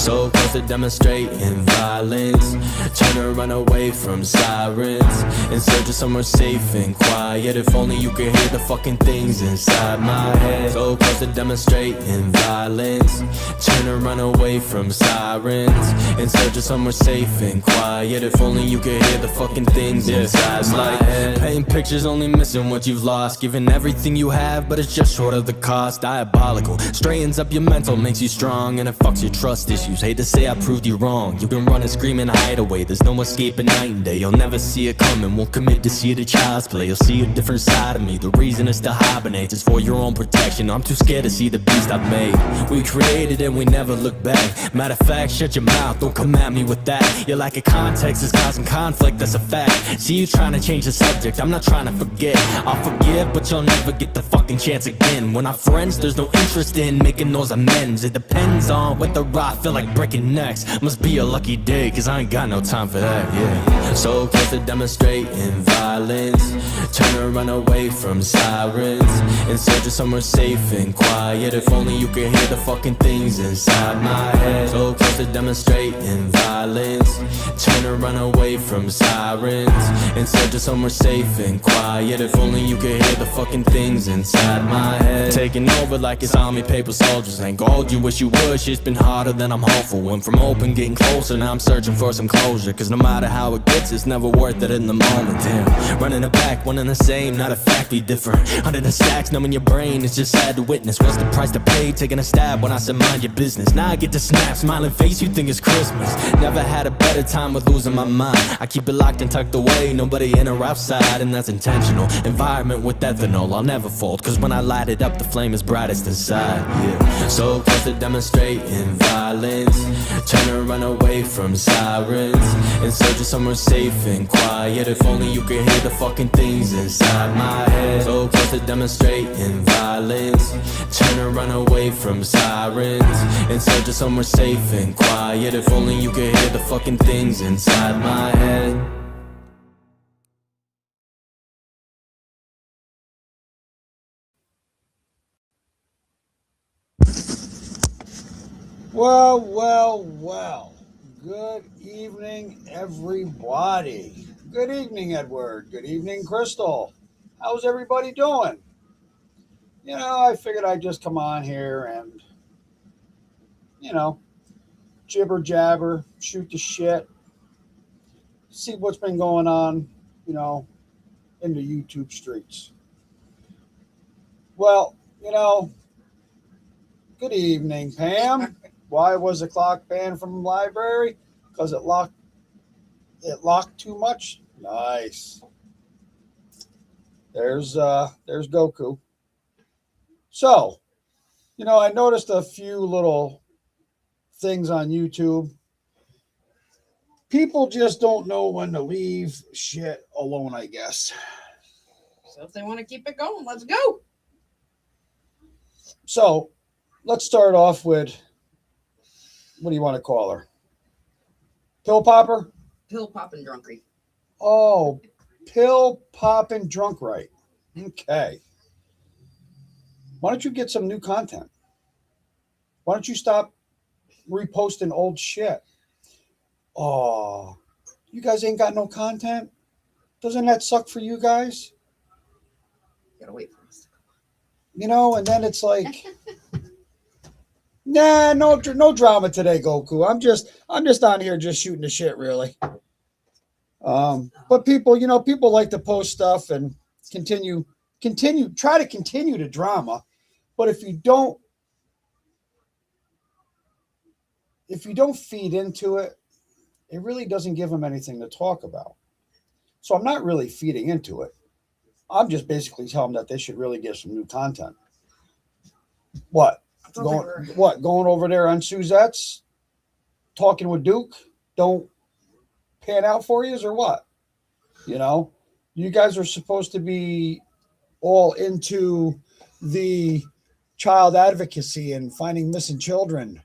So close to demonstrating violence, trying to run away from sirens, in search of somewhere safe and quiet. If only you could hear the fucking things inside my head. So close to demonstrating violence, trying to run away from sirens, in search of somewhere safe and quiet. If only you could hear the fucking things inside my head. Painting pictures, only missing what you've lost, giving everything you have, but it's just short of the cost. Diabolical, straightens up your mental, makes you strong, and it fucks your trust issues. Hate to say I proved you wrong. You can run and scream and hide away, there's no escaping night and day. You'll never see it coming, won't commit to see it a child's play. You'll see a different side of me, the reason it's to hibernate is for your own protection. I'm too scared to see the beast I've made. We created and we never look back. Matter of fact, shut your mouth, don't come at me with that. Your lack of context is causing conflict, that's a fact. See you trying to change the subject, I'm not trying to forget. I'll forgive, but you'll never get the fucking chance again. When our friends, there's no interest in making those amends. It depends on whether I feel like breaking necks. Must be a lucky day, cause I ain't got no time for that, yeah. So close to demonstrating violence, trying to run away from sirens, in search of somewhere safe and quiet. If only you could hear the fucking things inside my head. So close to demonstrating violence, trying to run away from sirens, in search of somewhere safe and quiet. If only you could hear the fucking things inside my head. Taking over like it's army paper soldiers. Ain't gold, you wish you would. Shit's been harder than I'm hopeful. Went from open, getting closer, now I'm searching for some closure. Cause no matter how it gets, it's never worth it in the moment. Damn, running it back, one and the same, not a fact, be different. Under the stacks, numbing your brain, it's just sad to witness. What's the price to pay? Taking a stab when I said mind your business. Now I get to snap, smiling face, you think it's Christmas. Never had a better time with losing my mind. I keep it locked and tucked away, nobody in or outside, and that's intentional. Environment with ethanol, I'll never fold, cause when I light it up, the flame is brightest inside, yeah. So close to demonstrating violence, trying to run away from sirens, in search of somewhere safe and quiet. If only you could hear the fucking things inside my head. So close to demonstrating violence, trying to run away from sirens, in search of somewhere safe and quiet. If only you could hear the fucking things inside my head. Well, well, well. Good evening, everybody. Good evening, Edward. Good evening, Crystal. How's everybody doing? You know, I figured I'd just come on here and, jibber jabber, shoot the shit, see what's been going on, in the YouTube streets. Well, good evening, Pam. Why was the clock banned from the library? Because it locked too much. Nice. There's Goku. So, I noticed a few little things on YouTube. People just don't know when to leave shit alone, I guess. So if they want to keep it going, let's go. So let's start off with, what do you want to call her? Pill popper? Pill popping drunkery. Oh, pill popping drunk right. Okay. Why don't you get some new content? Why don't you stop reposting old shit? Oh, you guys ain't got no content? Doesn't that suck for you guys? Gotta wait for us to come on. And then it's like, nah, no drama today, Goku. I'm just on here just shooting the shit, really. But people like to post stuff and try to continue the drama. But if you don't feed into it, it really doesn't give them anything to talk about. So I'm not really feeding into it. I'm just basically telling them that they should really get some new content. What? Going over there on Suzette's, talking with Duke, don't pan out for you, or what? You guys are supposed to be all into the child advocacy and finding missing children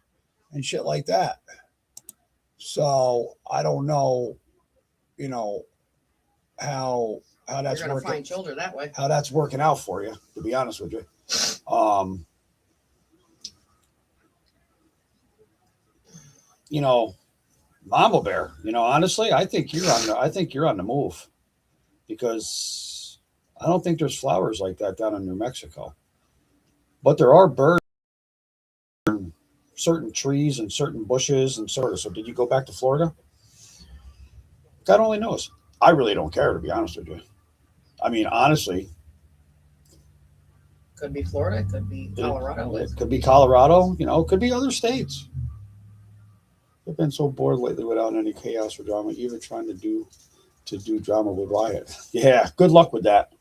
and shit like that. So I don't know, how that's You're gonna working. find children that way. How that's working out for you, to be honest with you. you know, Mama Bear, honestly, I think you're on the move because I don't think there's flowers like that down in New Mexico. But there are birds, certain trees and certain bushes and sort of. So did you go back to Florida? God only knows. I really don't care, to be honest with you. I mean, honestly, Could be Florida, could be Colorado. it could be Colorado, it could be other states. I've been so bored lately without any chaos or drama, even trying to do drama with Wyatt. Yeah, good luck with that.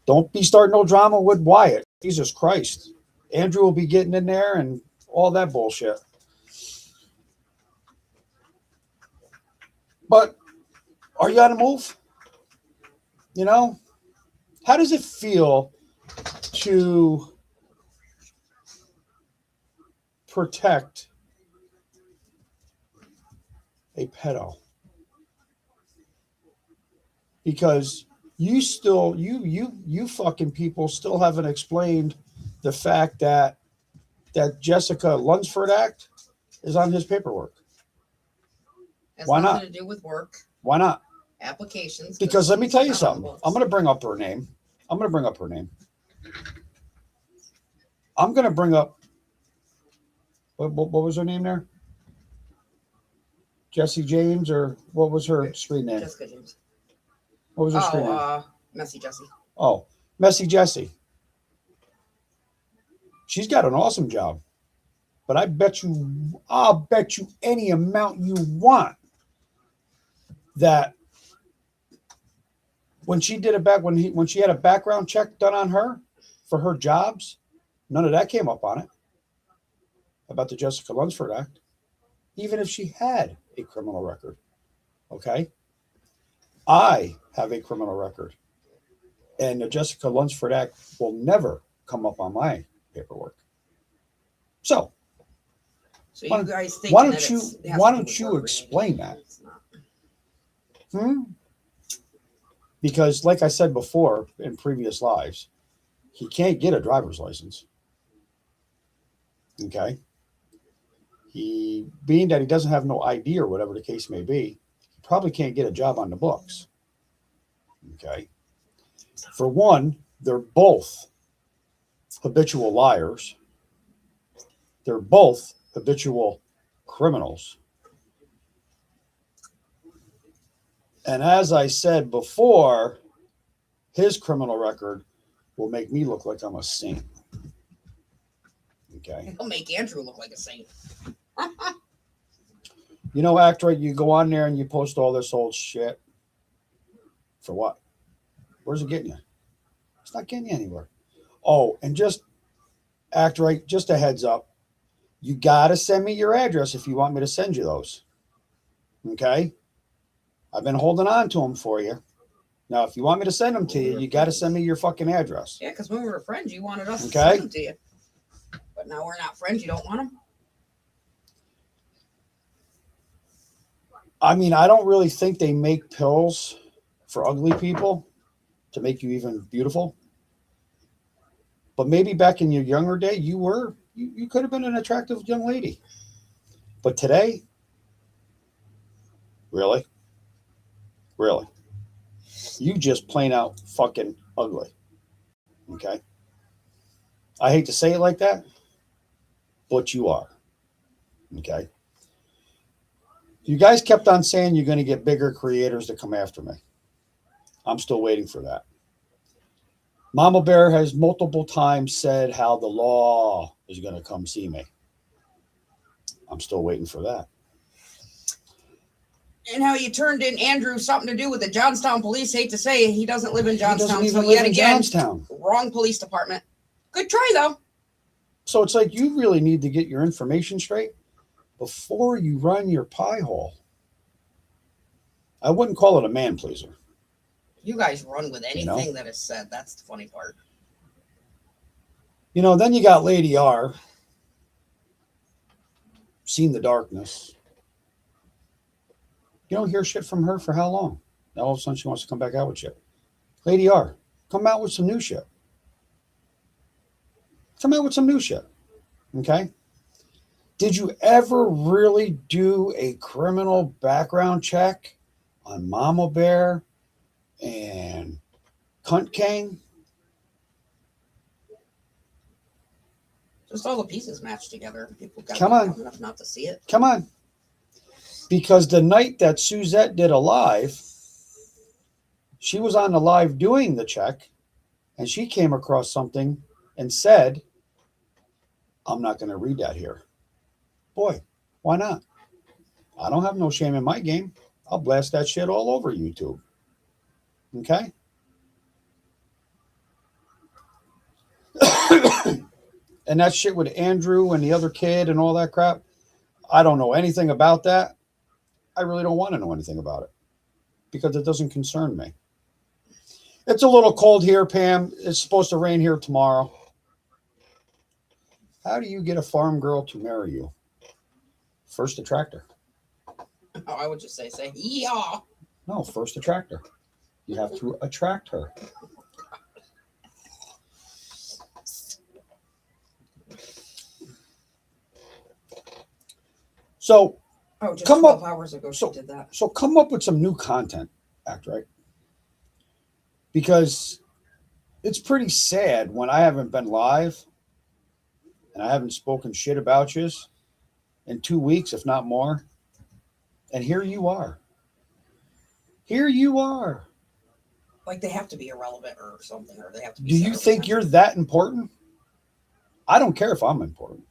Don't be starting no drama with Wyatt. Jesus Christ. Andrew will be getting in there and all that bullshit. But are you on the move? How does it feel to protect a pedo? Because you fucking people still haven't explained the fact that Jessica Lunsford Act is on his paperwork. Has Why nothing not? to do with work Why not? applications. Because let me tell you she's not on something. the books. I'm going to bring up her name. I'm going to bring up what was her name there? Jesse James, or what was her screen name? Jessica James. What was her screen name? Messy Jessie. Oh, Messy Jessie. She's got an awesome job. But I'll bet you any amount you want that when she did it back when she had a background check done on her for her jobs, none of that came up on it about the Jessica Lunsford Act, even if she had a criminal record. Okay, I have a criminal record, and the Jessica Lunsford Act will never come up on my paperwork. So So you guys think why don't you explain that? Because, like I said before in previous lives, he can't get a driver's license. Okay. Being that he doesn't have no ID or whatever the case may be, he probably can't get a job on the books. Okay. For one, they're both habitual liars. They're both habitual criminals. And as I said before, his criminal record will make me look like I'm a saint. Okay. It'll make Andrew look like a saint. Act right, you go on there and you post all this old shit. For what? Where's it getting you? It's not getting you anywhere. Oh, and just act right, just a heads up. You got to send me your address if you want me to send you those. Okay? I've been holding on to them for you. Now, if you want me to send them to you, you got to send me your fucking address. Yeah, because when we were friends, you wanted us to send them to you. But now we're not friends. You don't want them? I mean, I don't really think they make pills for ugly people to make you even beautiful. But maybe back in your younger day, you could have been an attractive young lady. But today, really? Really? You just plain out fucking ugly. Okay? I hate to say it like that, but you are. Okay? You guys kept on saying you're going to get bigger creators to come after me. I'm still waiting for that. Mama Bear has multiple times said how the law is going to come see me. I'm still waiting for that. And how you turned in Andrew something to do with the Johnstown police. Hate to say he doesn't live in Johnstown. He doesn't even so live yet in again, Johnstown. Wrong police department. Good try though. So it's like you really need to get your information straight before you run your pie hole. I wouldn't call it a man pleaser. You guys run with anything that is said. That's the funny part. Then you got Lady R. Seen the darkness. You don't hear shit from her for how long? Now all of a sudden she wants to come back out with shit. Lady R, come out with some new shit. Come out with some new shit. Okay? Did you ever really do a criminal background check on Mama Bear and Cunt King? Just all the pieces matched together. People got Come on. enough not to see it. Come on. Because the night that Suzette did a live, she was on the live doing the check, and she came across something and said, I'm not going to read that here. Boy, why not? I don't have no shame in my game. I'll blast that shit all over YouTube. Okay? And that shit with Andrew and the other kid and all that crap, I don't know anything about that. I really don't want to know anything about it because it doesn't concern me. It's a little cold here, Pam. It's supposed to rain here tomorrow. How do you get a farm girl to marry you? First attractor. Oh, I would just say, yeah. No, first attractor. You have to attract her. So Just come 12 up. hours ago she did that. So come up with some new content, Act Right? Because it's pretty sad when I haven't been live and I haven't spoken shit about you in 2 weeks, if not more. And here you are. Here you are. Like they have to be irrelevant or something, or they have to be. Do you think you're that important? I don't care if I'm important.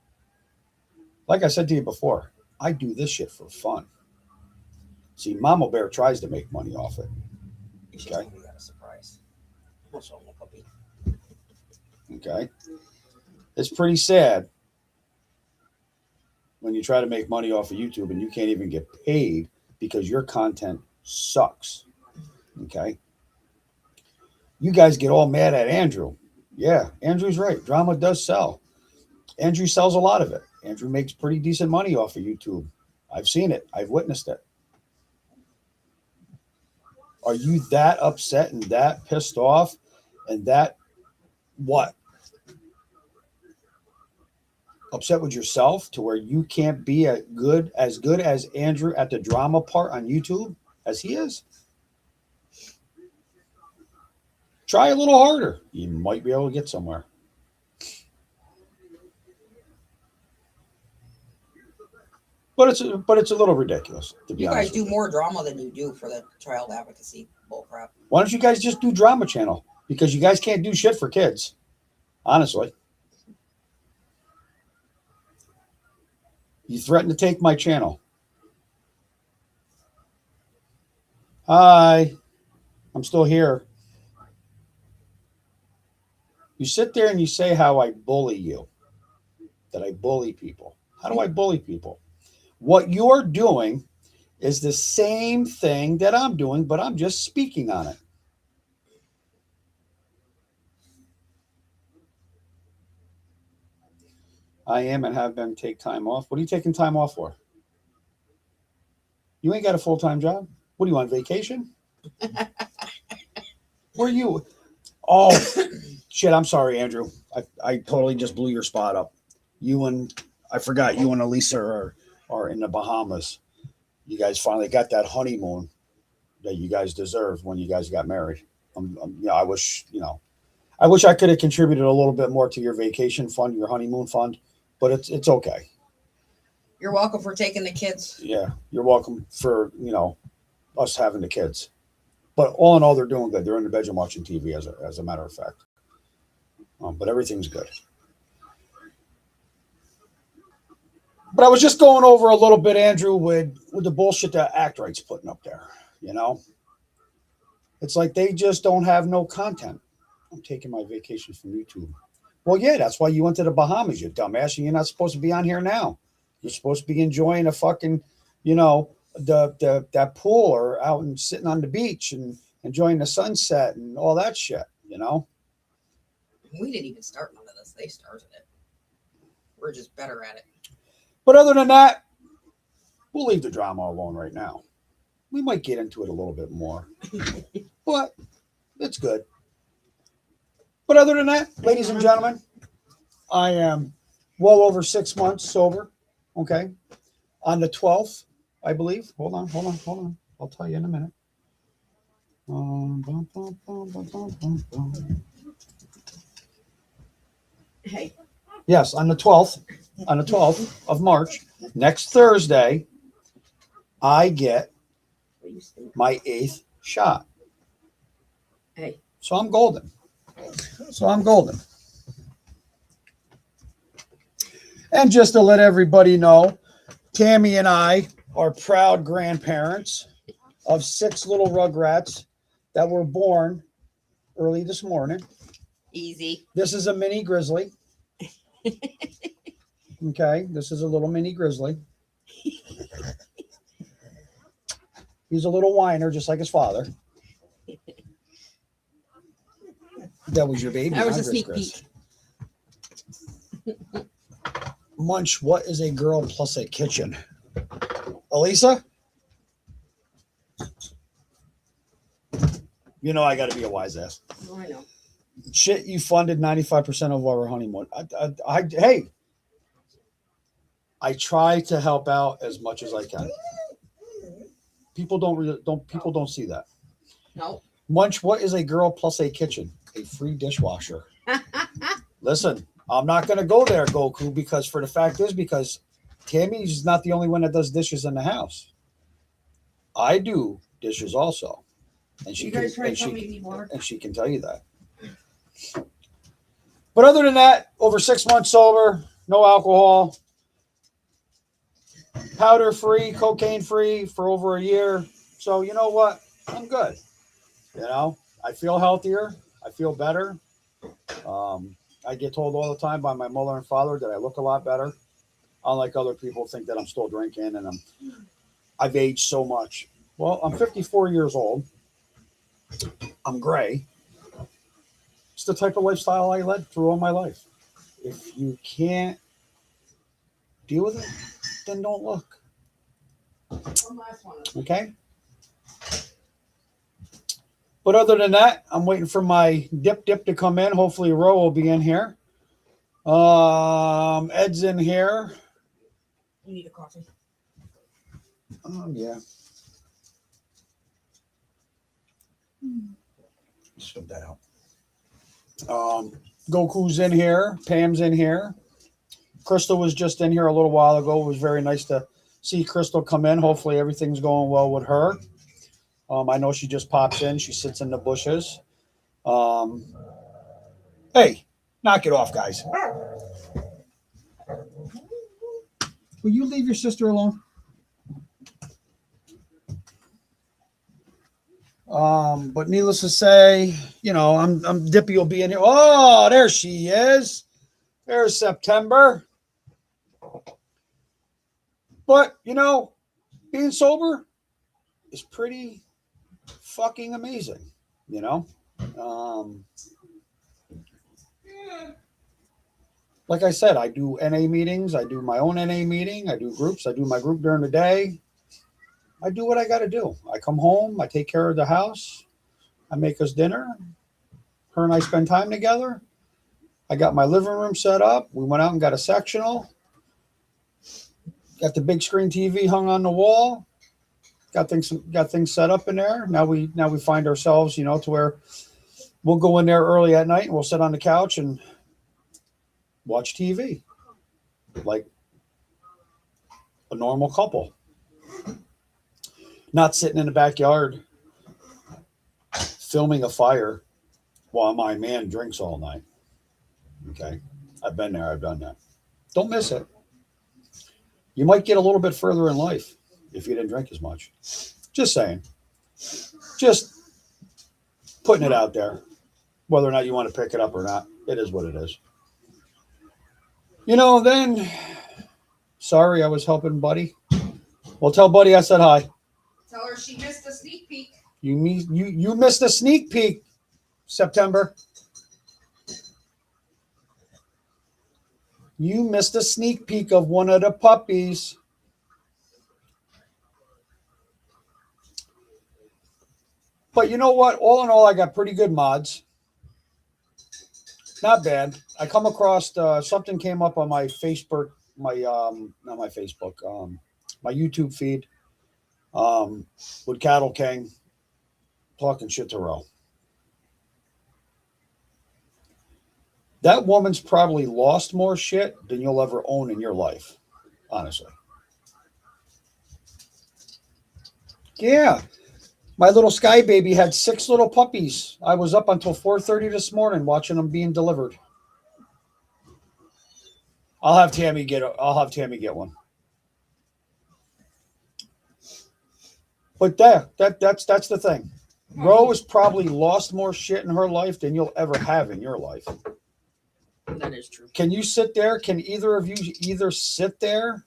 Like I said to you before, I do this shit for fun. See, Mama Bear tries to make money off it. You should tell me that a surprise. I'll show him the puppy. Okay. It's pretty sad when you try to make money off of YouTube and you can't even get paid because your content sucks. Okay. You guys get all mad at Andrew. Yeah, Andrew's right. Drama does sell. Andrew sells a lot of it. Andrew makes pretty decent money off of YouTube. I've seen it. I've witnessed it. Are you that upset and that pissed off and that what? Upset with yourself to where you can't be as good as Andrew at the drama part on YouTube as he is? Try a little harder. You might be able to get somewhere. But it's a little ridiculous, to be honest. You guys do more drama than you do for the child advocacy bullcrap. Why don't you guys just do Drama Channel? Because you guys can't do shit for kids. Honestly. You threatened to take my channel. Hi. I'm still here. You sit there and you say how I bully you. That I bully people. How do I bully people? What you're doing is the same thing that I'm doing, but I'm just speaking on it. I am and have been take time off. What are you taking time off for? You ain't got a full-time job? What are you on vacation? Where are you? Oh, shit. I'm sorry, Andrew. I totally just blew your spot up. I forgot you and Elisa are in the Bahamas. You guys finally got that honeymoon that you guys deserved when you guys got married. I wish I could have contributed a little bit more to your vacation fund, your honeymoon fund, but it's okay. You're welcome for taking the kids. Yeah, you're welcome for, us having the kids. But all in all, they're doing good. They're in the bedroom watching TV, as a matter of fact. But everything's good. But I was just going over a little bit, Andrew, with the bullshit that Act Right's putting up there. It's like they just don't have no content. I'm taking my vacation from YouTube. Well, yeah, that's why you went to the Bahamas, you dumbass, and you're not supposed to be on here now. You're supposed to be enjoying a fucking, that pool or out and sitting on the beach and enjoying the sunset and all that shit, We didn't even start none of this. They started it. We're just better at it. But other than that, we'll leave the drama alone right now. We might get into it a little bit more, but it's good. But other than that, ladies and gentlemen, I am well over 6 months sober. Okay. On the 12th, I believe. Hold on. I'll tell you in a minute. Bum, bum, bum, bum, bum, bum, bum. Hey, Yes, on the 12th of March, next Thursday, I get what you think? my 8th shot. Hey, So I'm golden. And just to let everybody know, Tammy and I are proud grandparents of 6 little rugrats that were born early this morning. easy. This is a mini grizzly. Okay, this is a little mini grizzly. He's a little whiner, just like his father. That was your baby. That was huh, a sneak Gris? peek. Munch, what is a girl plus a kitchen? Elisa? You know I got to be a wise ass. Oh, I know. Shit, you funded 95% of our honeymoon. Hey, I try to help out as much as I can. People don't see that. No. Munch, what is a girl plus a kitchen? A free dishwasher. Listen, I'm not going to go there, Goku, because Tammy's not the only one that does dishes in the house. I do dishes also, and she can tell you that. But other than that, over 6 months sober, no alcohol, powder free, cocaine free for over a year. So you know what? I'm good. You know, I feel healthier. I feel better. I get told all the time by my mother and father that I look a lot better. Unlike other people think that I'm still drinking and I've aged so much. Well, I'm 54 years old. I'm gray. It's the type of lifestyle I led through all my life. If you can't deal with it, then don't look. Okay? But other than that, I'm waiting for my dip to come in. Hopefully Ro will be in here. Ed's in here. You need a coffee. Oh, yeah. Spit that out. Goku's in here. Pam's in here. Crystal was just in here a little while ago. It was very nice to see Crystal come in. Hopefully everything's going well with her. I know she just pops in. She sits in the bushes. Hey, knock it off, guys. Will you leave your sister alone? But needless to say, you know, I'm Dippy will be in here. Oh, there she is. There's September. But you know, being sober is pretty fucking amazing, you know. Like I said, I do NA meetings. I do my own NA meeting. I do groups. I do my group during the day. I do what I got to do. I come home. I take care of the house. I make us dinner. Her and I spend time together. I got my living room set up. We went out and got a sectional. Got the big screen TV hung on the wall. Got things set up in there. Now we find ourselves, you know, to where we'll go in there early at night and we'll sit on the couch and watch TV like a normal couple. Not sitting in the backyard filming a fire while my man drinks all night. Okay. I've been there. I've done that. Don't miss it. You might get a little bit further in life if you didn't drink as much. Just saying. Just putting it out there. Whether or not you want to pick it up or not, it is what it is. You know, then, sorry I was helping Buddy. Well, tell Buddy I said hi. Tell her she missed a sneak peek. You missed a sneak peek, September. You missed a sneak peek of one of the puppies. But you know what? All in all, I got pretty good mods. Not bad. I come across something came up on my Facebook not my Facebook, my YouTube feed, with Cattle King talking shit to Ro. That woman's probably lost more shit than you'll ever own in your life, honestly. Yeah. My little Sky baby had 6 little puppies. I was up until 4:30 this morning watching them being delivered. I'll have Tammy get one. But that's the thing. Ro has probably lost more shit in her life than you'll ever have in your life. That is true. Can you sit there? Can either of you either sit there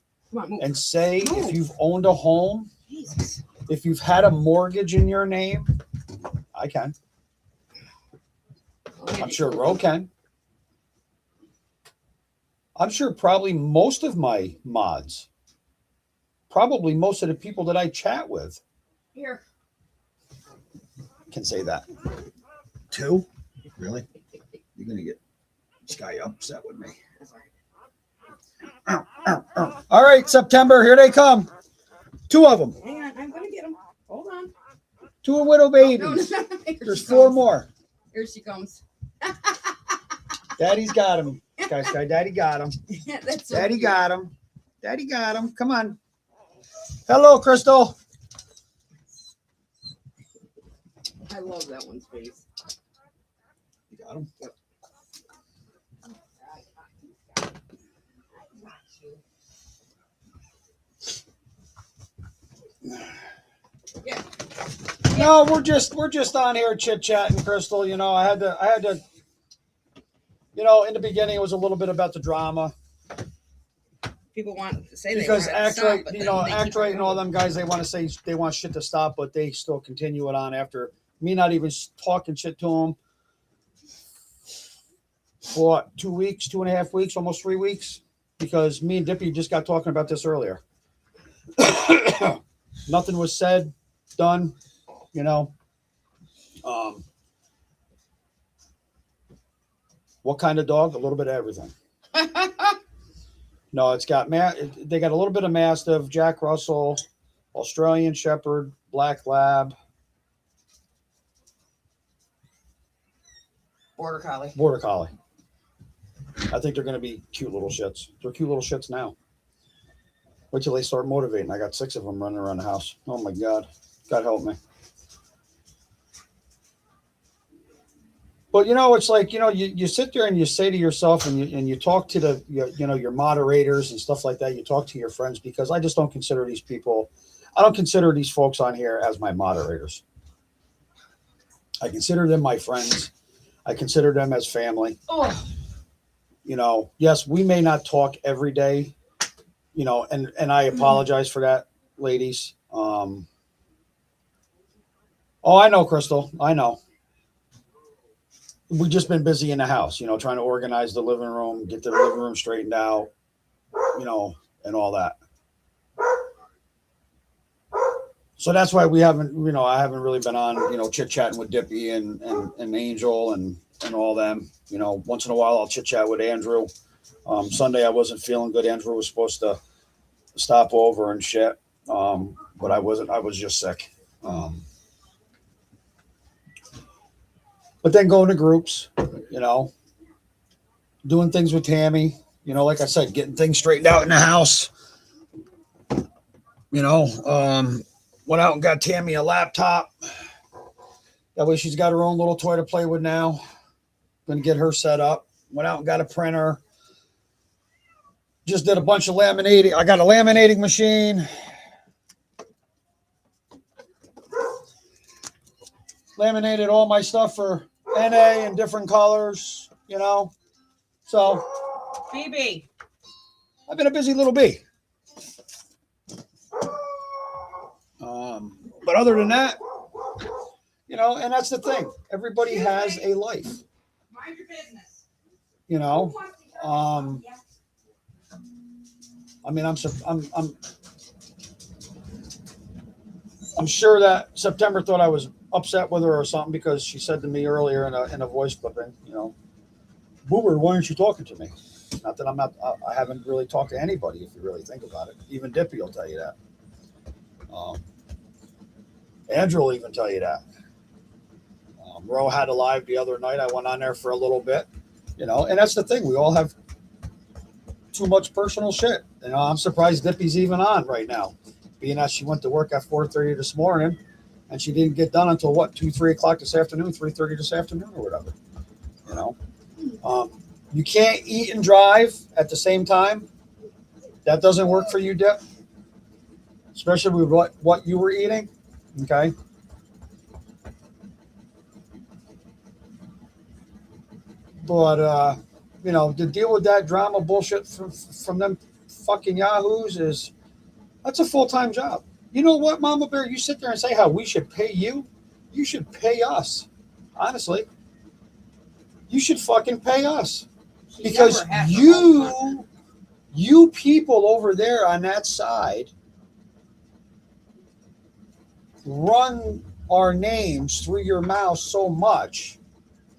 and say if you've owned a home, Jesus. if you've had a mortgage in your name? I can. I'm sure Ro can. I'm sure probably most of my mods, probably most of the people that I chat with, Here. can say that. 2? Really? You're going to get Sky upset with me. That's all right. All right, September, here they come. 2 of them. Hang on, I'm gonna get him. Hold on. 2 widow babies. No. There's 4 more. Here she comes. Daddy's got him. Sky, Daddy got him. That's so Daddy cute. got him. Daddy got him. Come on. Hello, Crystal. I love that one's face. You got him. Yep. Yeah. No, we're just on here chit chatting, Crystal. You know, I had to. You know, in the beginning, it was a little bit about the drama People want to say because they want to Act Right, stop, but you then know, they Act keep Right, and all going. them guys, they want to say they want shit to stop, but they still continue it on after me not even talking shit to them for what, 2 weeks, 2.5 weeks, almost 3 weeks, because me and Dippy just got talking about this earlier. Nothing was said, done, you know. What kind of dog? A little bit of everything. No, it's got they got a little bit of Mastiff, Jack Russell, Australian Shepherd, Black Lab, Border Collie. Border Collie. I think they're going to be cute little shits. They're cute little shits now. Wait till they start motivating. I got 6 of them running around the house. Oh my God. God help me. But you know, it's like, you know, you sit there and you say to yourself, and you talk to your moderators and stuff like that. You talk to your friends, because I just don't consider these people. I don't consider these folks on here as my moderators. I consider them my friends. I consider them as family. Oh. You know, yes, we may not talk every day, you know, and I apologize for that, ladies. Oh, I know, Crystal. I know. We've just been busy in the house, you know, trying to organize the living room, get the living room straightened out, you know, and all that. So that's why we haven't, you know, I haven't really been on, you know, chit chatting with Dippy and Angel and all them. You know, once in a while I'll chit chat with Andrew. Sunday I wasn't feeling good. Andrew was supposed to stop over and shit, but I wasn't. I was just sick. But then going to groups, you know, doing things with Tammy, you know, like I said, getting things straightened out in the house. You know, went out and got Tammy a laptop. That way she's got her own little toy to play with now. Gonna get her set up. Went out and got a printer. Just did a bunch of laminating. I got a laminating machine. Laminated all my stuff for NA in different colors, you know. So, BB. I've been a busy little bee. But other than that, you know, and that's the thing. Everybody has a life. Mind your business. You know. I mean, I'm sure that September thought I was upset with her or something, because she said to me earlier in a voice clipping, you know, Boober, why aren't you talking to me? Not that I'm not, I haven't really talked to anybody, if you really think about it. Even Dippy will tell you that. Andrew will even tell you that. Ro had a live the other night. I went on there for a little bit, and that's the thing. We all have too much personal shit. I'm surprised Dippy's even on right now, being that she went to work at 4:30 this morning, and she didn't get done until 2-3 o'clock this afternoon, 3:30 this afternoon, or whatever. You can't eat and drive at the same time. That doesn't work for you, Dip, especially with what you were eating. Okay. But to deal with that drama bullshit from them fucking yahoos that's a full-time job. You know what, Mama Bear? You sit there and say how we should pay you. You should pay us. Honestly, you should fucking pay us, because you people over there on that side run our names through your mouth so much,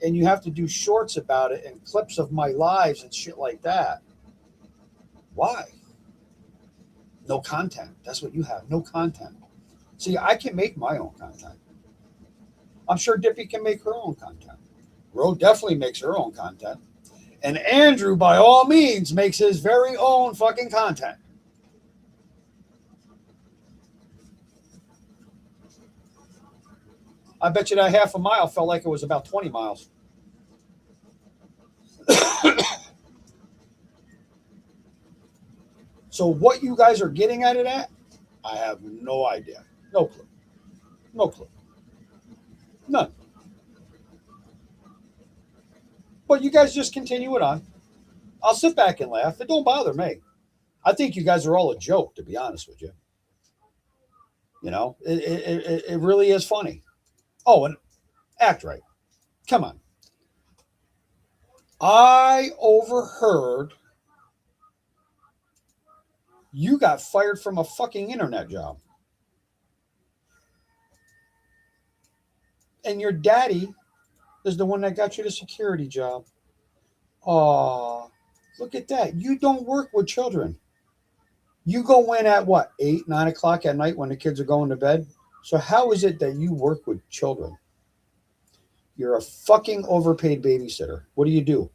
and you have to do shorts about it and clips of my lives and shit like that. Why? No content. That's what you have. No content. See, I can make my own content. I'm sure Dippy can make her own content. Ro definitely makes her own content. And Andrew, by all means, makes his very own fucking content. I bet you that half a mile felt like it was about 20 miles. So what you guys are getting at it at, I have no idea. No clue. No clue. None. But you guys just continue it on. I'll sit back and laugh. It don't bother me. I think you guys are all a joke, to be honest with you. It really is funny. Oh, and act right. Come on. I overheard you got fired from a fucking internet job. And your daddy is the one that got you the security job. Oh, look at that. You don't work with children. You go in at what, 8, 9 o'clock at night when the kids are going to bed? So how is it that you work with children? You're a fucking overpaid babysitter. What do?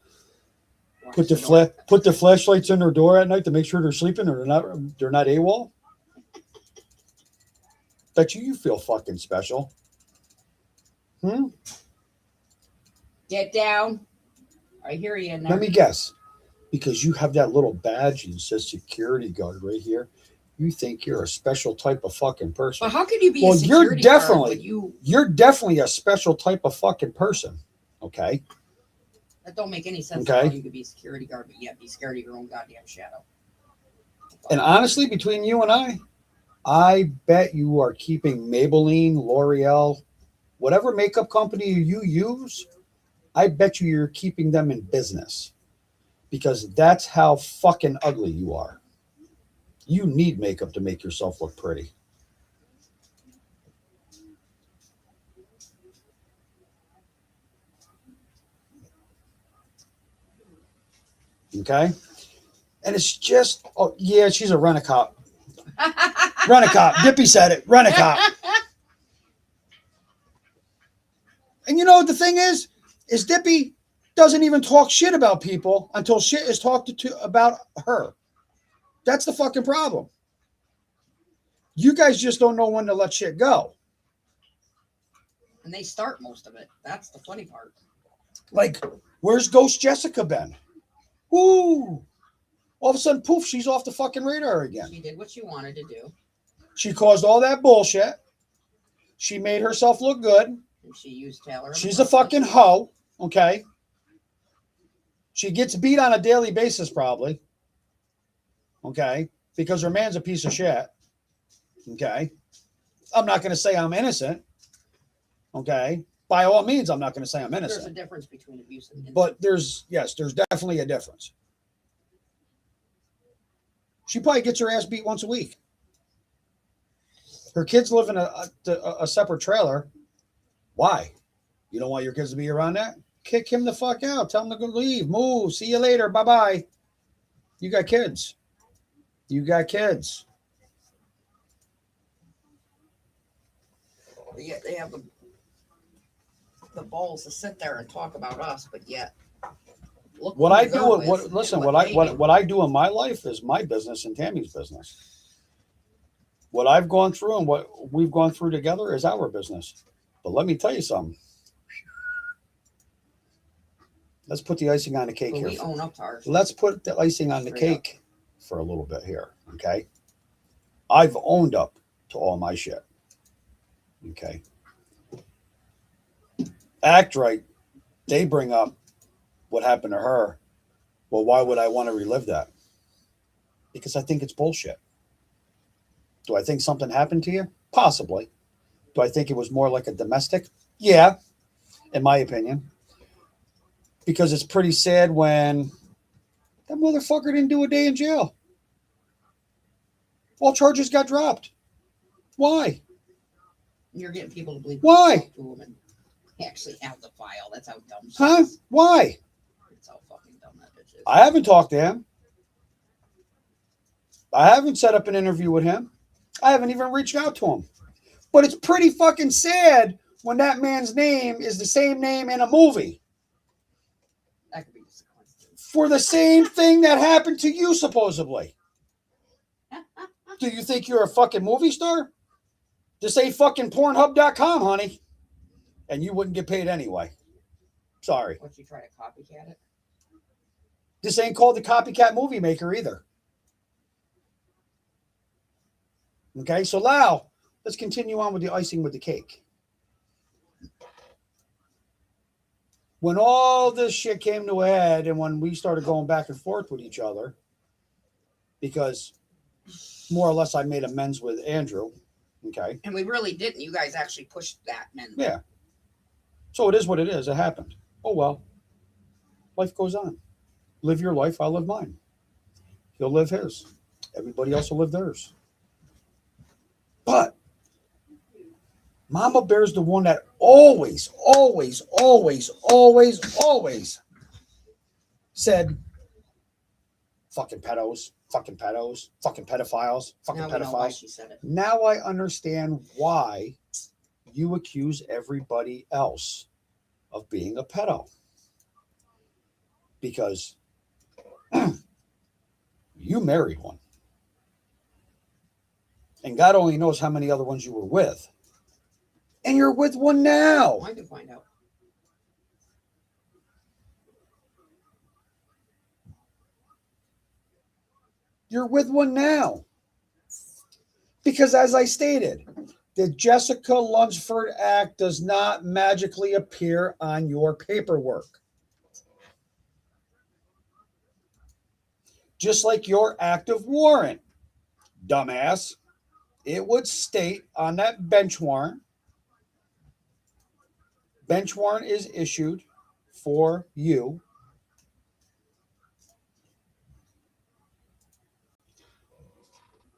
Put the flashlights in their door at night to make sure they're sleeping, or they're not AWOL? Bet you feel fucking special. Get down. I hear you in there. Let me guess. Because you have that little badge and says security guard right here, you think you're a special type of fucking person. Well, how can you be a security guard when you're definitely a special type of fucking person. Okay? That don't make any sense. Okay? How you could be a security guard, but yet be scared of your own goddamn shadow. And honestly, between you and I bet you are keeping Maybelline, L'Oreal, whatever makeup company you use, I bet you're keeping them in business. Because that's how fucking ugly you are. You need makeup to make yourself look pretty. Okay? And it's just, oh, yeah, she's a rent-a-cop. Rent-a-cop. Dippy said it. Rent-a-cop. And you know what the thing is Dippy doesn't even talk shit about people until shit is talked about her. That's the fucking problem. You guys just don't know when to let shit go. And they start most of it. That's the funny part. Like, where's Ghost Jessica been? Woo! All of a sudden, poof, she's off the fucking radar again. She did what she wanted to do. She caused all that bullshit. She made herself look good. And she used Taylor. She's a fucking hoe, okay? She gets beat on a daily basis, probably. Okay? Because her man's a piece of shit. Okay? I'm not going to say I'm innocent. Okay? By all means, I'm not going to say I'm innocent. There's a difference between abuse and innocent. But there's definitely a difference. She probably gets her ass beat once a week. Her kids live in a separate trailer. Why? You don't want your kids to be around that? Kick him the fuck out. Tell him to go leave. Move. See you later. Bye-bye. You got kids. You got kids. But yet they have the balls to sit there and talk about us, but yet look What who I they're do, with what and listen, what what they do. I do in my life is my business and Tammy's business. What I've gone through and what we've gone through together is our business. But let me tell you something. Let's put the icing on the cake But here. we own up to ours. Let's put the icing on the Straight up. cake for a little bit here. Okay. I've owned up to all my shit. Okay. Act right. They bring up what happened to her. Well, why would I want to relive that? Because I think it's bullshit. Do I think something happened to you? Possibly. Do I think it was more like a domestic? Yeah, in my opinion. Because it's pretty sad when that motherfucker didn't do a day in jail. All charges got dropped. Why? You're getting people to believe Why? you talk to them and actually have the file. That's how dumb shit Huh? is. Why? It's how fucking dumb that bitch is. I haven't talked to him. I haven't set up an interview with him. I haven't even reached out to him. But it's pretty fucking sad when that man's name is the same name in a movie That could be just a coincidence. for the same thing that happened to you, supposedly. Do you think you're a fucking movie star? This ain't fucking Pornhub.com, honey. And you wouldn't get paid anyway. Sorry. What, you try to copycat it? This ain't called the copycat movie maker either. Okay, so now let's continue on with the icing with the cake. When all this shit came to a head and when we started going back and forth with each other, because more or less I made amends with Andrew. Okay. And we really didn't. You guys actually pushed that man. Yeah. So it is what it is. It happened. Oh, well. Life goes on. Live your life. I'll live mine. He'll live his. Everybody else will live theirs. But Mama Bear's the one that always said, fucking pedos, fucking pedophiles, fucking Now we know why pedophiles. she said it. Now I understand why you accuse everybody else of being a pedo. Because you married one. And God only knows how many other ones you were with. And you're with one now. I can find out. You're with one now. Because as I stated, the Jessica Lunsford Act does not magically appear on your paperwork. Just like your active warrant, dumbass. It would state on that bench warrant, bench warrant is issued for you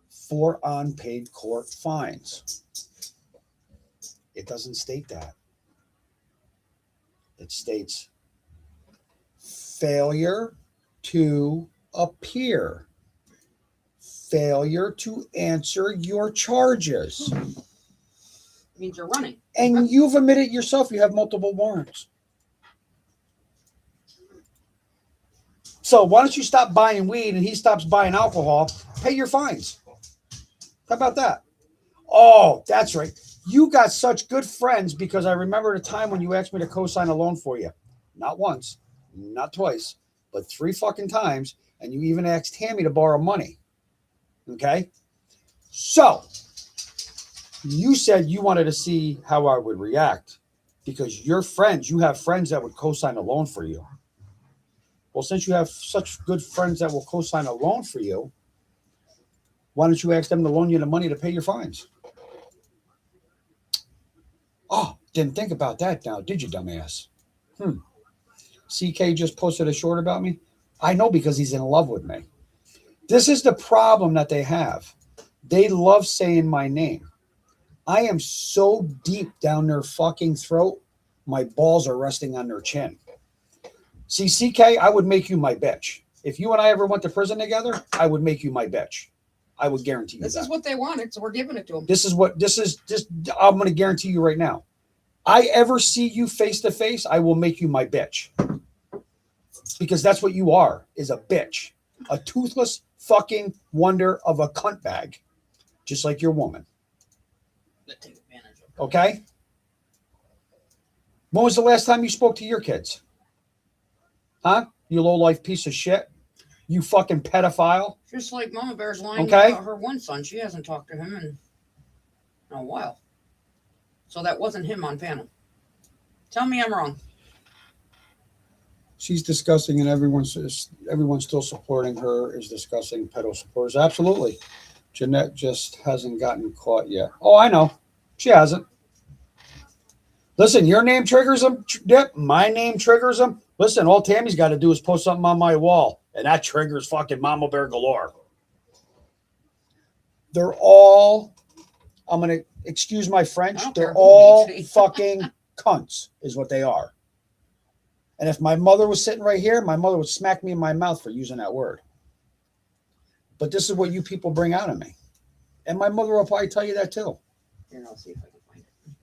for unpaid court fines. It doesn't state that. It states failure to appear, failure to answer your charges. It means you're running. And you've admitted yourself you have multiple warrants. So why don't you stop buying weed and he stops buying alcohol? Pay your fines. How about that? Oh, that's right. You got such good friends because I remember the time when you asked me to co-sign a loan for you. Not once, not twice, but 3 fucking times. And you even asked Tammy to borrow money. Okay? So, you said you wanted to see how I would react because your friends, you have friends that would co-sign a loan for you. Well, since you have such good friends that will co-sign a loan for you, why don't you ask them to loan you the money to pay your fines? Oh, didn't think about that now, did you, dumbass? CK just posted a short about me. I know because he's in love with me. This is the problem that they have. They love saying my name. I am so deep down their fucking throat, my balls are resting on their chin. See, CK, I would make you my bitch. If you and I ever went to prison together, I would make you my bitch. I would guarantee you This that. is what they wanted, so we're giving it to them. This is I'm going to guarantee you right now. I ever see you face to face, I will make you my bitch. Because that's what you are, is a bitch. A toothless fucking wonder of a cunt bag. Just like your woman. That take advantage of. Okay? When was the last time you spoke to your kids? Huh? You low-life piece of shit. You fucking pedophile. Just like Mama Bear's lying Okay. about her one son. She hasn't talked to him in a while. So that wasn't him on panel. Tell me I'm wrong. She's discussing, and everyone's still supporting her, is discussing pedo supporters. Absolutely. Jeanette just hasn't gotten caught yet. Oh, I know. She hasn't. Listen, your name triggers them. Yep, my name triggers them. Listen, all Tammy's got to do is post something on my wall, and that triggers fucking Mama Bear galore. They're all, I'm going to excuse my French, they're all fucking cunts, is what they are. And if my mother was sitting right here, my mother would smack me in my mouth for using that word. But this is what you people bring out of me. And my mother will probably tell you that too. Here, I'll see if I can find it.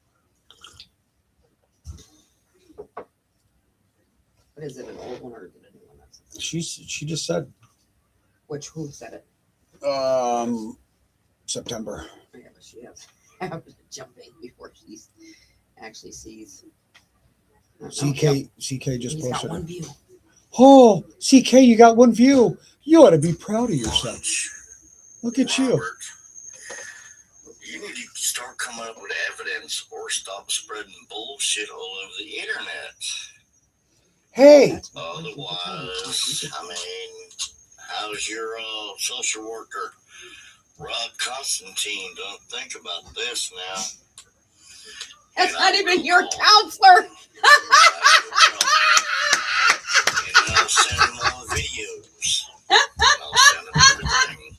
What is it, an old one or is it a new one? She just said Who said it? September. Yeah, but she has to jump in before she actually sees. CK just He's got posted one it. view. Oh, CK, you got one view. You ought to be proud of yourself. Look at you. Robert, you need to start coming up with evidence or stop spreading bullshit all over the internet. Hey, That's what people tell me. Otherwise, I mean, how's your social worker, Rob Constantine? Don't think about this now. That's And not I even will your call. counselor. And I'll send him all the videos. And I'll send him everything.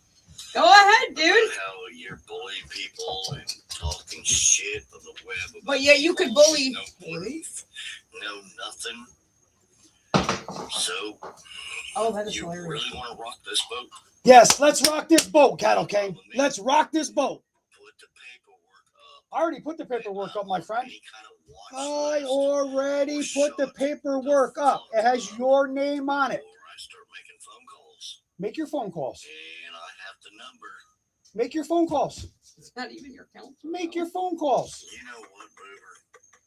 Go ahead, dude. About how you're bullying people and talking shit on the web. But yet you could bully. No proof, no nothing. So, Oh, that is you hilarious. really want to rock this boat? yes, let's rock this boat, Cattle King. Let's rock this boat. Put the paperwork up. I already put the paperwork up, my friend. Any kind of watch I list already put the paperwork up. It has your name on it. before I start making phone calls. Make your phone calls. And I have the number. Make your phone calls. It's not even your counselor. Make your phone calls. You know what, Boober?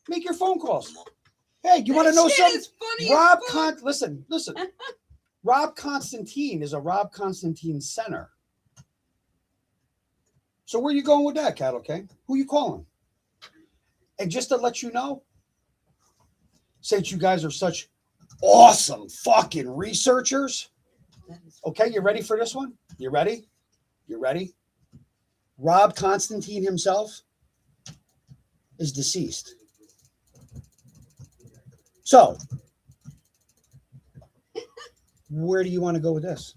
Make your phone calls. Hey, you want to know Shit something? is funny Rob as fuck. Listen. Rob Constantine is a Rob Constantine center. So where you going with that, Cattle King? Who you calling? And just to let you know, since you guys are such awesome fucking researchers, okay, you ready for this one? You ready? You ready? Rob Constantine himself is deceased. So, where do you want to go with this?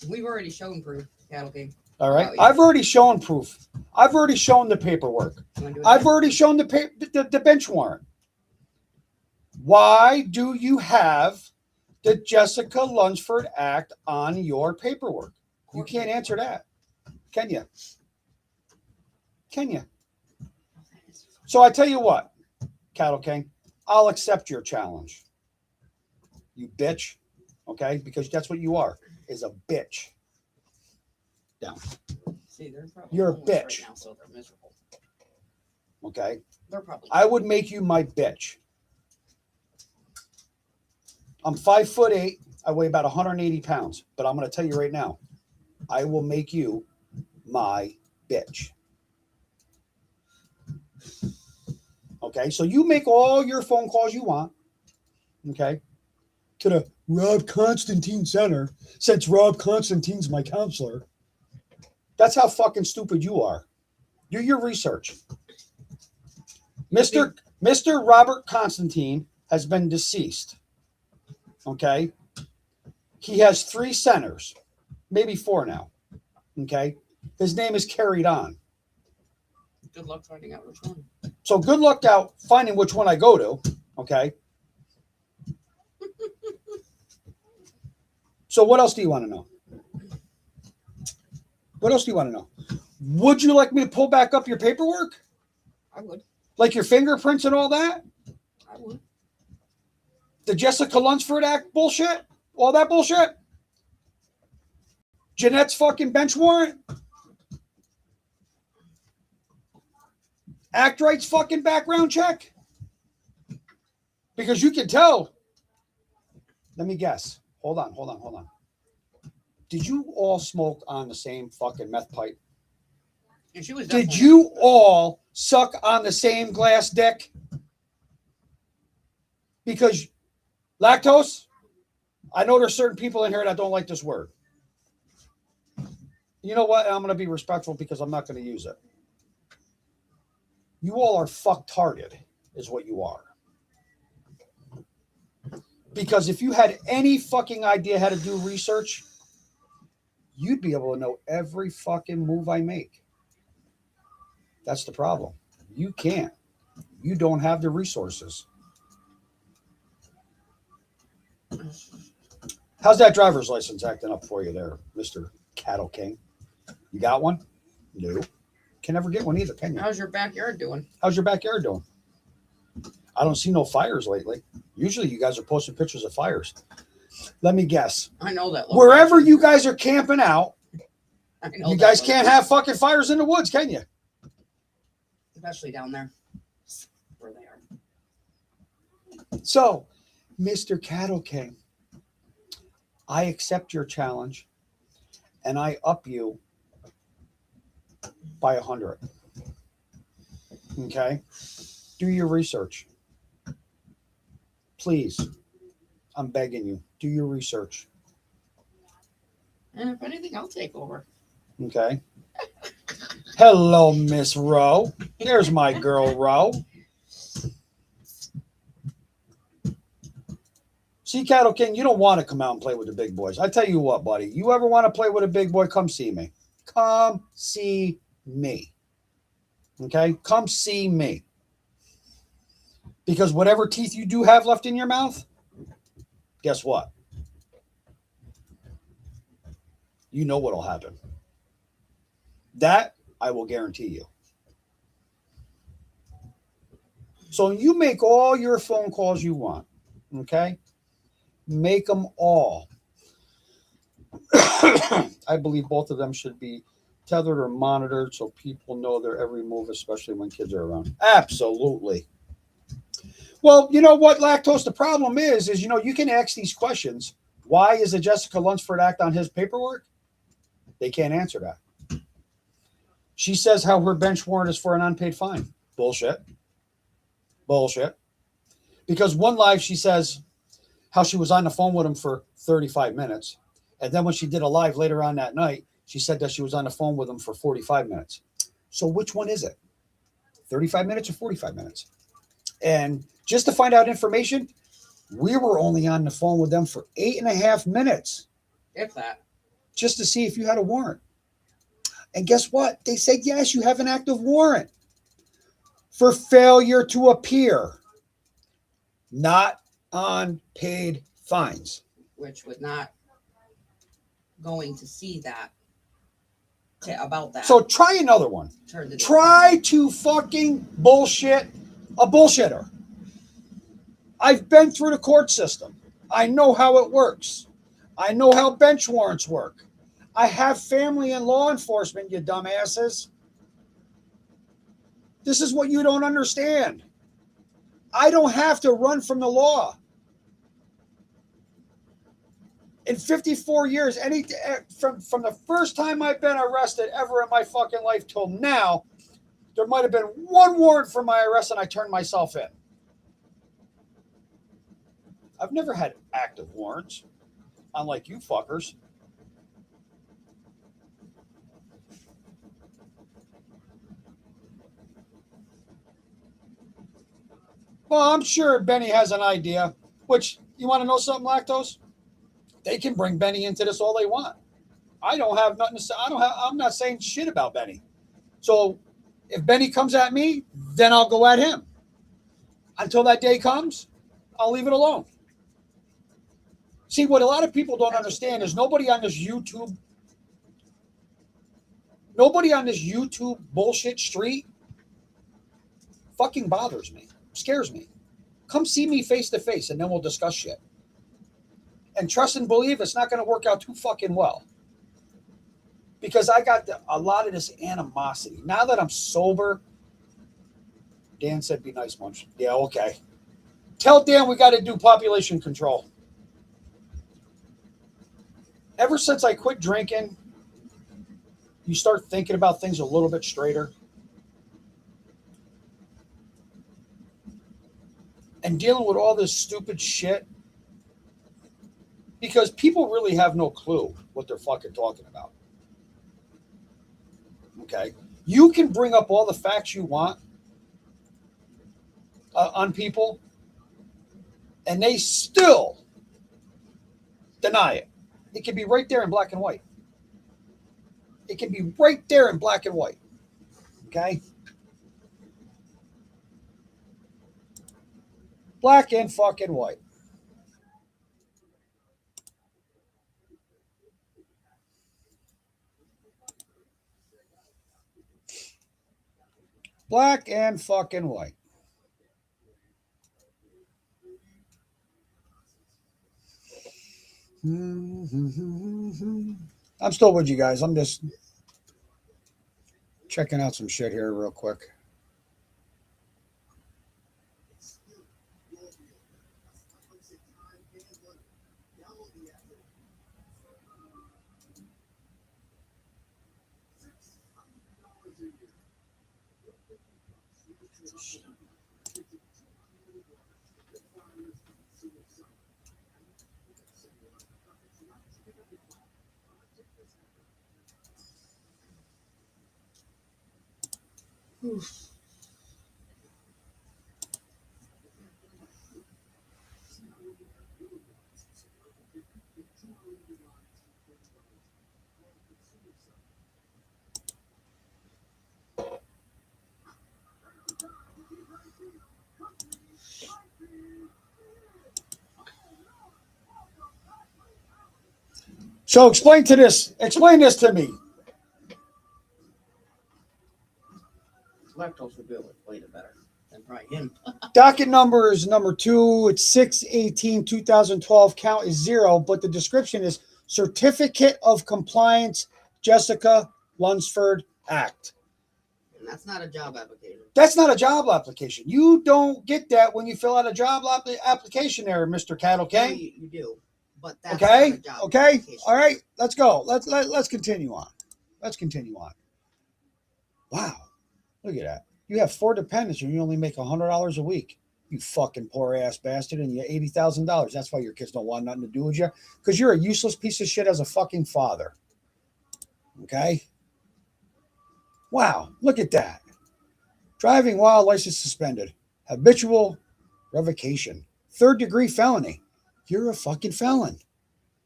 We've already shown proof, Cattle King. All right. Oh, yeah. I've already shown proof. I've already shown the paperwork. You wanna do it I've again? already shown the bench warrant. Why do you have the Jessica Lunsford Act on your paperwork? You can't answer that. Can you? Can you? So I tell you what, Cattle King, I'll accept your challenge. You bitch. Okay? Because that's what you are, is a bitch. Down. See, they're probably You're a homeless right bitch. now, so they're miserable. Okay? They're probably. I would make you my bitch. I'm 5'8". I weigh about 180 pounds. But I'm going to tell you right now, I will make you my bitch. Okay? So you make all your phone calls you want. Okay? To the Rob Constantine Center, since Rob Constantine's my counselor. That's how fucking stupid you are. Do your research. Mr. Robert Constantine has been deceased. Okay? He has 3 centers, maybe 4 now. Okay? His name is carried on. Good luck finding out which one. So good luck out finding which one I go to. Okay? So what else do you want to know? What else do you want to know? Would you like me to pull back up your paperwork? I would. Like your fingerprints and all that? I would. The Jessica Lunsford Act bullshit? All that bullshit? Jeanette's fucking bench warrant? Act Right's fucking background check? Because you can tell. Let me guess. Hold on. Did you all smoke on the same fucking meth pipe? And she was Did definitely- you all suck on the same glass dick? Because lactose, I know there's certain people in here that don't like this word. You know what? I'm going to be respectful because I'm not going to use it. You all are fucktarded, is what you are. Because if you had any fucking idea how to do research, you'd be able to know every fucking move I make. That's the problem. You can't. You don't have the resources. How's that driver's license acting up for you there, Mr. Cattle King? You got one? No. Can never get one either, can you? How's your backyard doing? How's your backyard doing? I don't see no fires lately. Usually you guys are posting pictures of fires. Let me guess. I know that. Wherever you guys are camping out, I know you that guys location. can't have fucking fires in the woods, can you? Especially down there. Where they are. So, Mr. Cattle King, I accept your challenge and I up you by 100. Okay? Do your research. Please. I'm begging you. Do your research. And if anything, I'll take over. Okay? Hello, Miss Rowe. There's my girl, Rowe. See, Cattle King, you don't want to come out and play with the big boys. I tell you what, buddy. You ever want to play with a big boy, come see me. Come see me. Okay? Come see me. Because whatever teeth you do have left in your mouth, guess what? You know what'll happen. That I will guarantee you. So you make all your phone calls you want, okay? Make them all. I believe both of them should be tethered or monitored so people know their every move, especially when kids are around. Absolutely. Well, you know what, Lactose, the problem is, you know, you can ask these questions. Why is the Jessica Lunsford Act on his paperwork? They can't answer that. She says how her bench warrant is for an unpaid fine. Bullshit. Bullshit. Because one live, she says how she was on the phone with him for 35 minutes. And then when she did a live later on that night, she said that she was on the phone with him for 45 minutes. So which one is it? 35 minutes or 45 minutes? And just to find out information, we were only on the phone with them for 8.5 minutes. If that. Just to see if you had a warrant. And guess what? They said, yes, you have an active warrant for failure to appear, not on paid fines. Which was not going to see that. About that. So try another one. Try to fucking bullshit a bullshitter. I've been through the court system. I know how it works. I know how bench warrants work. I have family in law enforcement, you dumbasses. This is what you don't understand. I don't have to run from the law. In 54 years, from the first time I've been arrested ever in my fucking life till now, there might have been one warrant for my arrest and I turned myself in. I've never had active warrants, unlike you fuckers. Well, I'm sure Benny has an idea, which, you want to know something, Lactose? They can bring Benny into this all they want. I don't have nothing to say. I'm not saying shit about Benny. So if Benny comes at me, then I'll go at him. Until that day comes, I'll leave it alone. See, what a lot of people don't understand is nobody on this YouTube bullshit street fucking bothers me, scares me. Come see me face to face and then we'll discuss shit. And trust and believe it's not going to work out too fucking well. Because I got a lot of this animosity. Now that I'm sober, Dan said be nice, Munch. Yeah, okay. Tell Dan we got to do population control. Ever since I quit drinking, you start thinking about things a little bit straighter. And dealing with all this stupid shit. Because people really have no clue what they're fucking talking about. Okay? You can bring up all the facts you want on people, and they still deny it. It can be right there in black and white. It can be right there in black and white. Okay? Black and fucking white. Black and fucking white. I'm still with you guys. I'm just checking out some shit here real quick. So explain this to me. Lactose would be able to explain it better than probably him. Docket number is number 2. It's 6/18/2012. Count is 0, but the description is Certificate of Compliance, Jessica Lunsford Act. And that's not a job application. That's not a job application. You don't get that when you fill out a job application there, Mr. Cattle King. You do. But that's Okay. not a job Okay. application. All right. Let's go. Let's continue on. Let's continue on. Wow. Look at that. You have 4 dependents and you only make $100 a week. You fucking poor ass bastard, and you $80,000. That's why your kids don't want nothing to do with you, because you're a useless piece of shit as a fucking father. Okay. Wow. Look at that. Driving while license suspended. Habitual revocation. 3rd-degree felony. You're a fucking felon.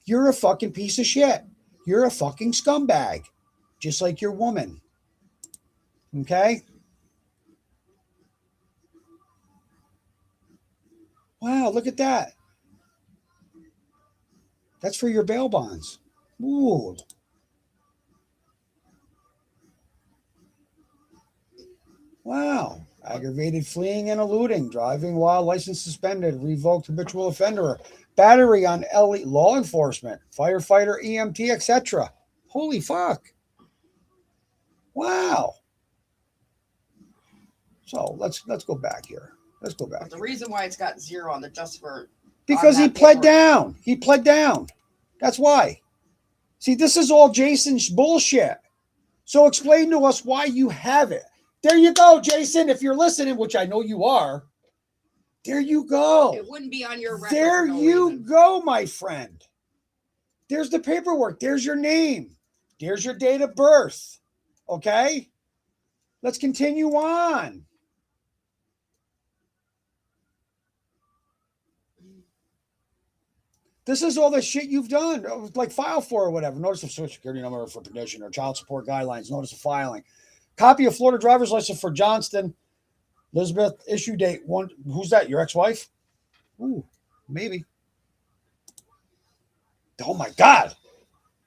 You're a fucking piece of shit. You're a fucking scumbag. Just like your woman. Okay? Wow, look at that. That's for your bail bonds. Ooh. Wow. Aggravated fleeing and eluding, driving while license suspended, revoked habitual offender, battery on law enforcement, firefighter, EMT, etc. Holy fuck. Wow. So let's go back here. Let's go back. But the reason why it's got 0 on the just for Because he pled down. He pled down. That's why. See, this is all Jason's bullshit. So explain to us why you have it. There you go, Jason. If you're listening, which I know you are, there you go. It wouldn't be on your record. There you reason. go, my friend. There's the paperwork. There's your name. There's your date of birth. Okay? Let's continue on. This is all the shit you've done, like file for or whatever. Notice of Social Security number for petition or child support guidelines. Notice of filing. Copy of Florida driver's license for Johnston. Elizabeth, issue date 1. Who's that? Your ex-wife? Ooh, maybe. Oh my God.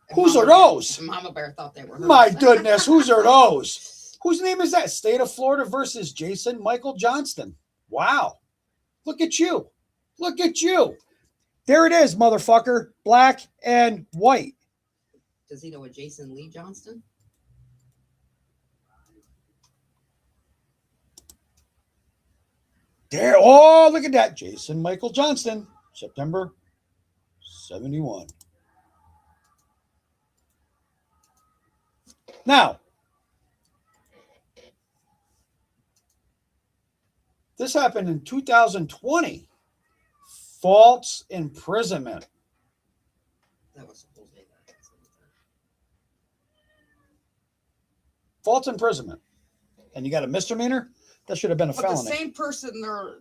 And Whose Mama are those? Bear, Mama Bear thought they were hers. My goodness, whose are those? Whose name is that? State of Florida versus Jason Michael Johnston. Wow. Look at you. Look at you. There it is, motherfucker. Black and white. Does he know a Jason Lee Johnston? There. Oh, look at that. Jason Michael Johnston. September 71. Now, this happened in 2020. False imprisonment. That was supposed to be that. False imprisonment. And you got a misdemeanor? That should have been a But felony. the same person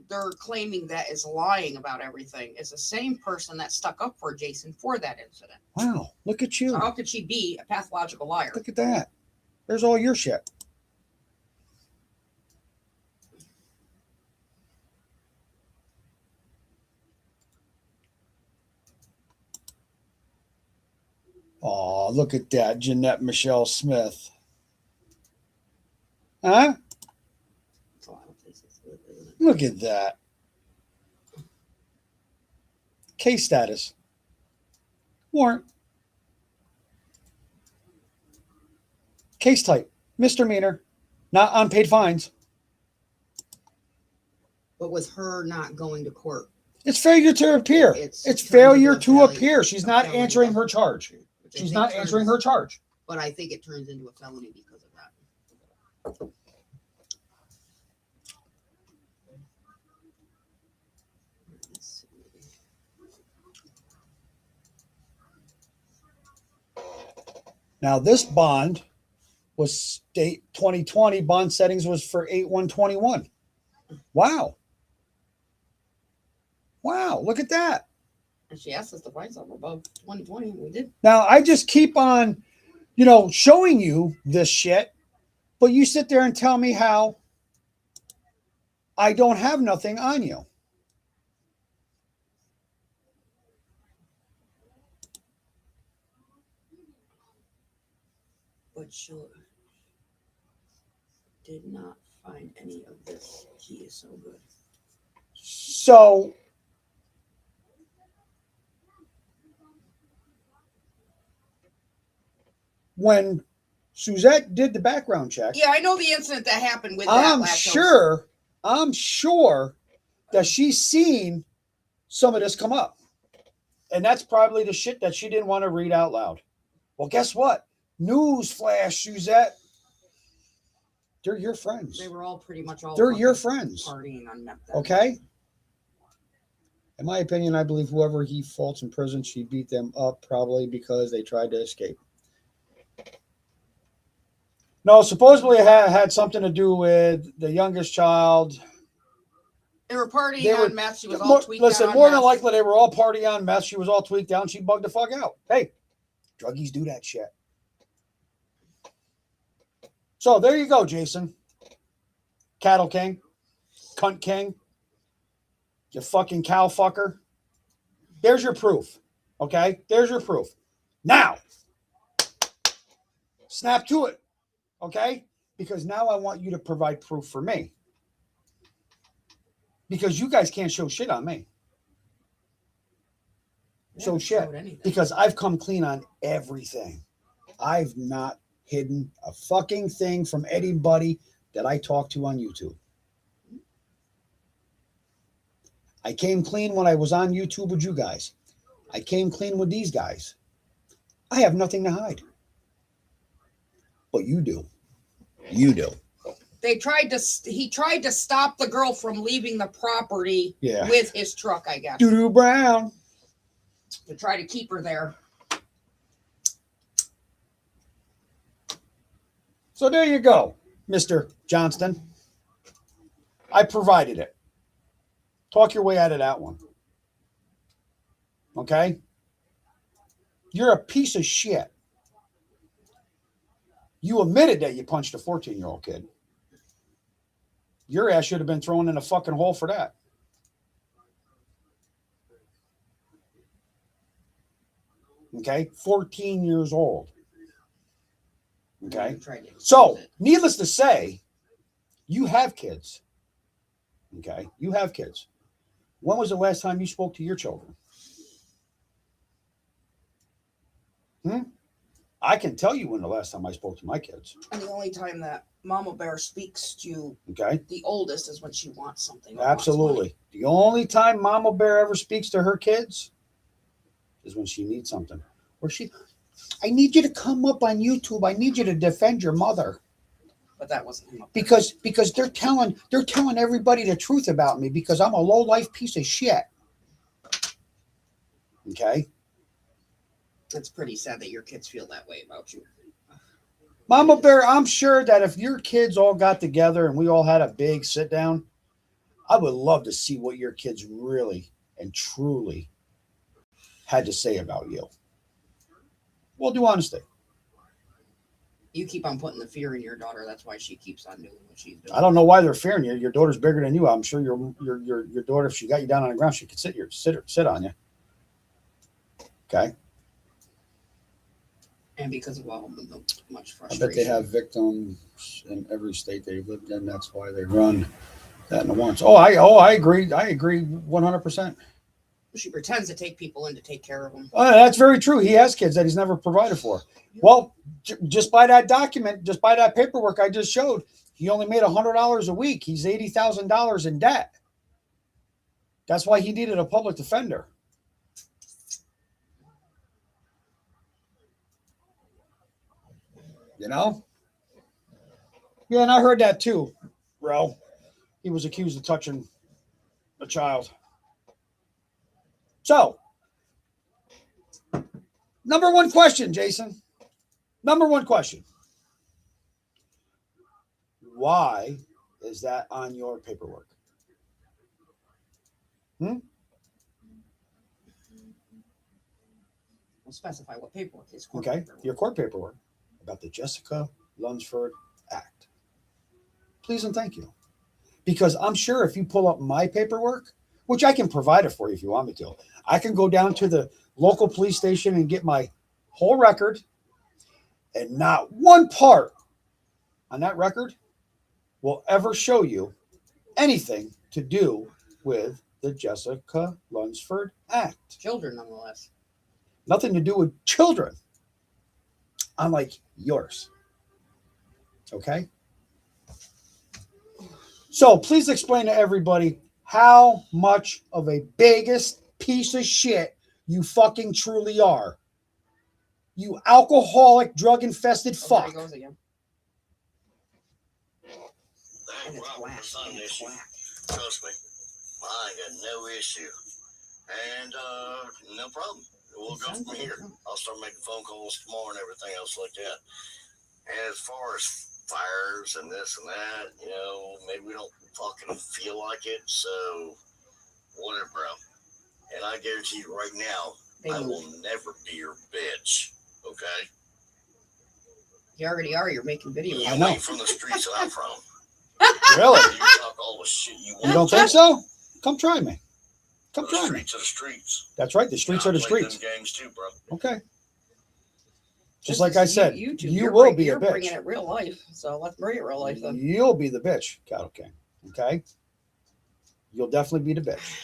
they're claiming that is lying about everything is the same person that stuck up for Jason for that incident. Wow, look at you. So how could she be a pathological liar? Look at that. There's all your shit. Oh, look at that. Jeanette Michelle Smith. Huh? That's a lot of places, isn't it? Look at that. Case status. Warrant. Case type. Misdemeanor. Not unpaid fines. But with her not going to court, It's failure to appear. It's It's turned failure into a to felony- appear. She's a not felony. answering her charge. which I She's think not turns- answering her charge. But I think it turns into a felony because of that. Let's see. Now, this bond was state 2020. Bond settings was for 8/1/21. Wow. Wow. Look at that. And she asked us to find something above 2020, and we did. Now, I just keep on, showing you this shit, but you sit there and tell me how I don't have nothing on you. But she did not find any of this. He is so good. So, when Suzette did the background check, Yeah, I know the incident that happened with that. I'm sure that she's seen some of this come up. And that's probably the shit that she didn't want to read out loud. Well, guess what? Newsflash, Suzette. They're your friends. They were all pretty much all. They're your fucking friends. Partying on meth. Okay? In my opinion, I believe whoever he faults in prison, she beat them up probably because they tried to escape. No, supposedly it had something to do with the youngest child. They were partying They were- on meth. She was all tweaked out. Listen, on more than meth. likely they were all partying on meth. She was all tweaked out. She bugged the fuck out. Hey, druggies do that shit. So there you go, Jason. Cattle king. Cunt king. You fucking cow fucker. There's your proof. Okay? There's your proof. Now, snap to it. Okay? Because now I want you to provide proof for me. Because you guys can't show shit on me. They So haven't shit. showed anything. Because I've come clean on everything. I've not hidden a fucking thing from anybody that I talk to on YouTube. I came clean when I was on YouTube with you guys. I came clean with these guys. I have nothing to hide. But you do. You do. He tried to stop the girl from leaving the property Yeah. with his truck, I guess. Doo-doo Brown. To try to keep her there. So there you go, Mr. Johnston. I provided it. Talk your way out of that one. Okay? You're a piece of shit. You admitted that you punched a 14-year-old kid. Your ass should have been thrown in a fucking hole for that. Okay, 14 years old. Okay, You tried to excuse so it. needless to say, you have kids. Okay, you have kids. When was the last time you spoke to your children? I can tell you when the last time I spoke to my kids. And the only time that Mama Bear speaks to Okay, the oldest is when she wants something. absolutely. The only time Mama Bear ever speaks to her kids is when she needs something. Or I need you to come up on YouTube. I need you to defend your mother. But that wasn't him up there. Because they're telling everybody the truth about me because I'm a low life piece of shit. Okay, It's pretty sad that your kids feel that way about you. Mama Bear, I'm sure that if your kids all got together and we all had a big sit down, I would love to see what your kids really and truly had to say about you. Well, do honesty. You keep on putting the fear in your daughter. That's why she keeps on doing what she's doing. I don't know why they're fearing you. Your daughter's bigger than you. I'm sure your daughter, if she got you down on the ground, she could sit on you. Okay. And because of all the much I frustration. bet they have victims in every state they've lived in. That's why they run that in the warrants. I agree. I agree 100%. She pretends to take people in to take care of them. That's very true. He has kids that he's never provided for. Well, just by that document, just by that paperwork I just showed, he only made $100 a week. He's $80,000 in debt. That's why he needed a public defender. You know? Yeah, and I heard that too, bro. He was accused of touching a child. So, number one question, Jason. Number one question. Why is that on your paperwork? We'll specify what paperwork is. Okay, your court paperwork about the Jessica Lunsford Act. Please and thank you. Because I'm sure if you pull up my paperwork, which I can provide it for you if you want me to, I can go down to the local police station and get my whole record, and not one part on that record will ever show you anything to do with the Jessica Lunsford Act. Children, nonetheless. Nothing to do with children, unlike yours. Okay? So please explain to everybody how much of a biggest piece of shit you fucking truly are. You alcoholic, drug-infested Oh, there fuck. he goes again. That And it's Robert black. was not an And it's issue. black. Trust me, I got no issue. And no problem. We'll go from here. I'll start making phone calls tomorrow and everything else like that. And as far as fires and this and that, maybe we don't fucking feel like it, so whatever, bro. And I guarantee you right now, I will never be your bitch, okay? You already are. You're making videos. You I know. ain't from the streets that I'm from. Really? You talk all the shit you want. You don't think so? Come try me. Come The try me. streets are the streets. That's right. The streets are the I play streets. them games too, bro. Okay. Just This like is I said, YouTube. you You're will be a You're bringing bitch. it real life. So let's bring it real life then. You'll be the bitch, Cattle King. Okay? You'll definitely be the bitch.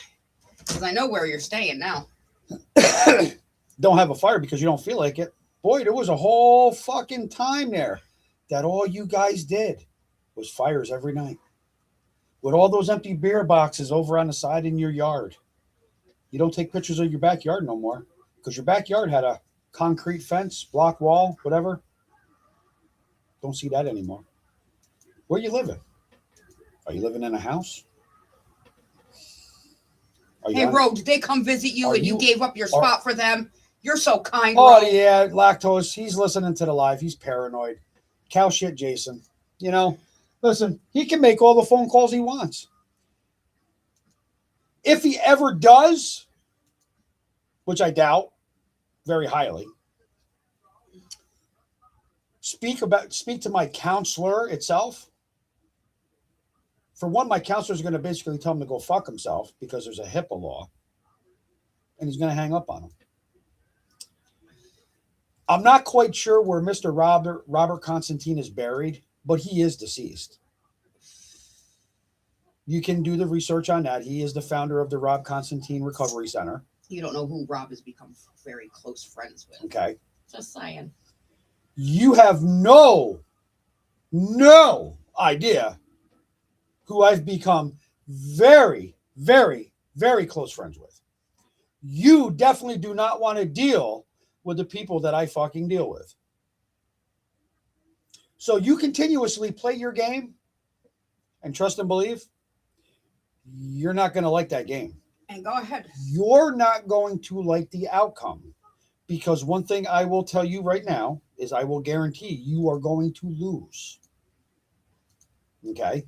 Because I know where you're staying now. Don't have a fire because you don't feel like it. Boy, there was a whole fucking time there that all you guys did was fires every night. With all those empty beer boxes over on the side in your yard. You don't take pictures of your backyard no more because your backyard had a concrete fence, block wall, whatever. Don't see that anymore. Where you living? Are you living in a house? Are you Hey, on- Ro, did they come visit you Are and you you- gave up your spot for them? You're so kind, Oh, Ro. yeah, lactose. He's listening to the live. He's paranoid. Cow shit, Jason. Listen, he can make all the phone calls he wants. If he ever does, which I doubt very highly, speak to my counselor itself. For one, my counselor is going to basically tell him to go fuck himself because there's a HIPAA law, and he's going to hang up on him. I'm not quite sure where Mr. Robert Constantine is buried, but he is deceased. You can do the research on that. He is the founder of the Rob Constantine Recovery Center. You don't know who Rob has become very close friends with. Okay. Just saying. You have no idea who I've become very, very, very close friends with. You definitely do not want to deal with the people that I fucking deal with. So you continuously play your game and trust and believe. You're not going to like that game. And go ahead. You're not going to like the outcome, because one thing I will tell you right now is I will guarantee you are going to lose. Okay?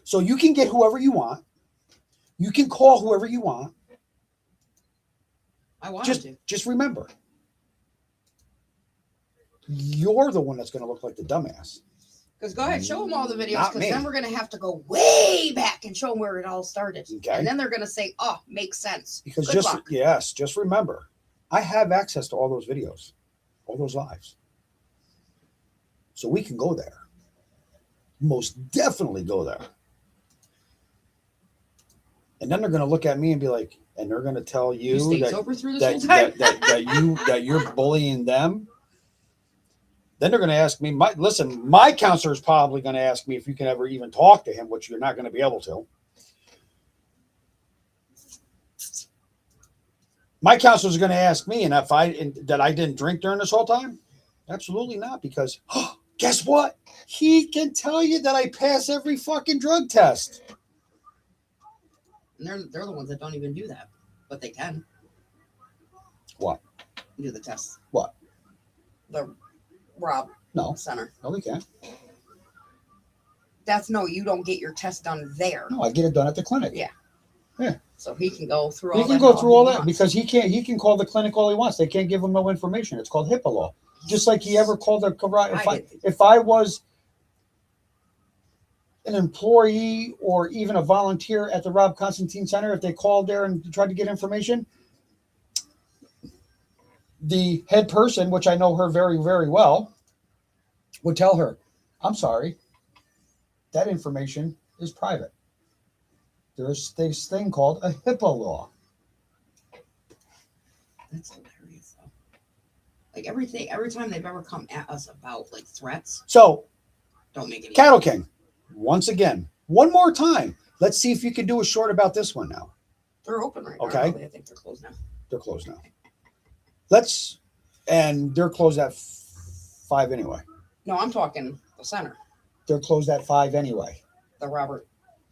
So you can get whoever you want. You can call whoever you want. I wanted to. Just remember, you're the one that's going to look like the dumbass. Because go ahead, show them all the videos, Not because me. then we're going to have to go way back and show them where it all started. Okay. And then they're going to say, oh, makes sense. Because Good luck. just remember, I have access to all those videos, all those lives. So we can go there. Most definitely go there. And then they're going to look at me and be like, and they're going to tell you, You stayed that, sober through this whole time? that you're bullying them. Then they're going to ask me, my counselor is probably going to ask me if you can ever even talk to him, which you're not going to be able to. My counselor is going to ask me, and that I didn't drink during this whole time? Absolutely not, because guess what? He can tell you that I pass every fucking drug test. And they're the ones that don't even do that, but they can. What? Do the tests. What? The Rob No. Center. No, we can't. You don't get your test done there. No, I get it done at the clinic. Yeah. Yeah. So he can go through He all can that. go through all that wants. because he can call the clinic all he wants. They can't give him no information. It's called HIPAA law. Just like he ever called if I was an employee or even a volunteer at the Rob Constantine Center, if they called there and tried to get information, the head person, which I know her very, very well, would tell her, I'm sorry, that information is private. There's this thing called a HIPAA law. That's hilarious, though. Like every time they've ever come at us about like threats, So, don't make any Cattle King, once again, one more time. Let's see if you can do a short about this one now. They're open right now. Okay. I think they're closed now. They're closed now. And they're closed at 5 anyway. No, I'm talking the center. They're closed at 5 anyway. The Robert.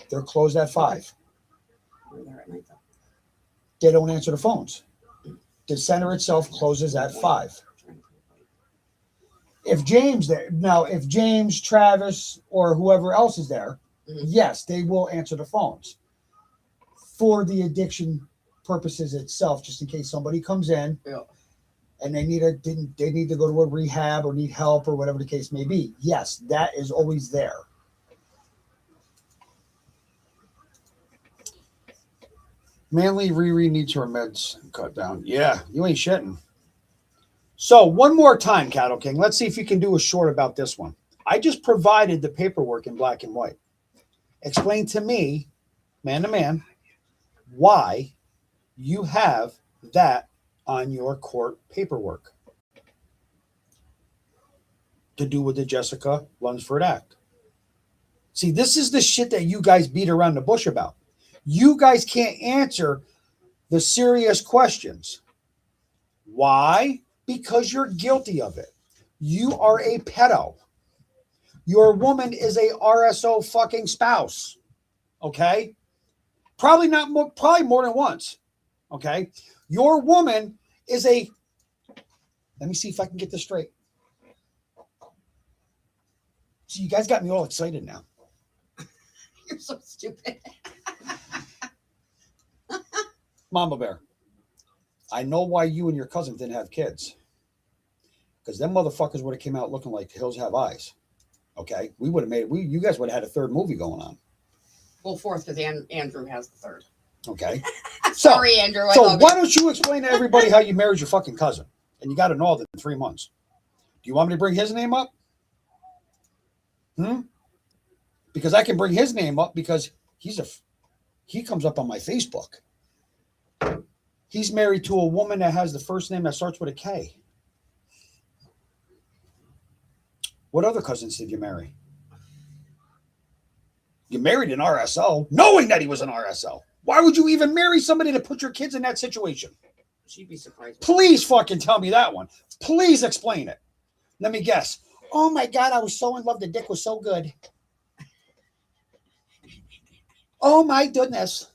They're closed at 5. We're there at night though. They don't answer the phones. The center itself closes at 5. If James, Travis, or whoever else is there, yes, they will answer the phones for the addiction purposes itself, just in case somebody comes in and they need to go to a rehab or need help or whatever the case may be. Yes, that is always there. Manly Riri needs her meds cut down. Yeah, you ain't shitting. So one more time, Cattle King. Let's see if you can do a short about this one. I just provided the paperwork in black and white. Explain to me, man to man, why you have that on your court paperwork to do with the Jessica Lunsford Act. See, this is the shit that you guys beat around the bush about. You guys can't answer the serious questions. Why? Because you're guilty of it. You are a pedo. Your woman is a RSO fucking spouse. Okay? Probably more than once. Okay? Your woman is let me see if I can get this straight. So you guys got me all excited now. You're so stupid. Mama Bear, I know why you and your cousin didn't have kids. Because them motherfuckers would have came out looking like Hills Have Eyes. Okay? We would have made it. You guys would have had a third movie going on. Well, fourth, because Andrew has the third. Okay? Sorry, Andrew. So why don't you explain to everybody how you married your fucking cousin? and you got annulled in 3 months. Do you want me to bring his name up? Because I can bring his name up because he comes up on my Facebook. He's married to a woman that has the first name that starts with a K. What other cousins did you marry? You married an RSO, knowing that he was an RSO. Why would you even marry somebody to put your kids in that situation? She'd be surprised. Please fucking tell me that one. Please explain it. Let me guess. Oh my God, I was so in love. The dick was so good. Oh my goodness.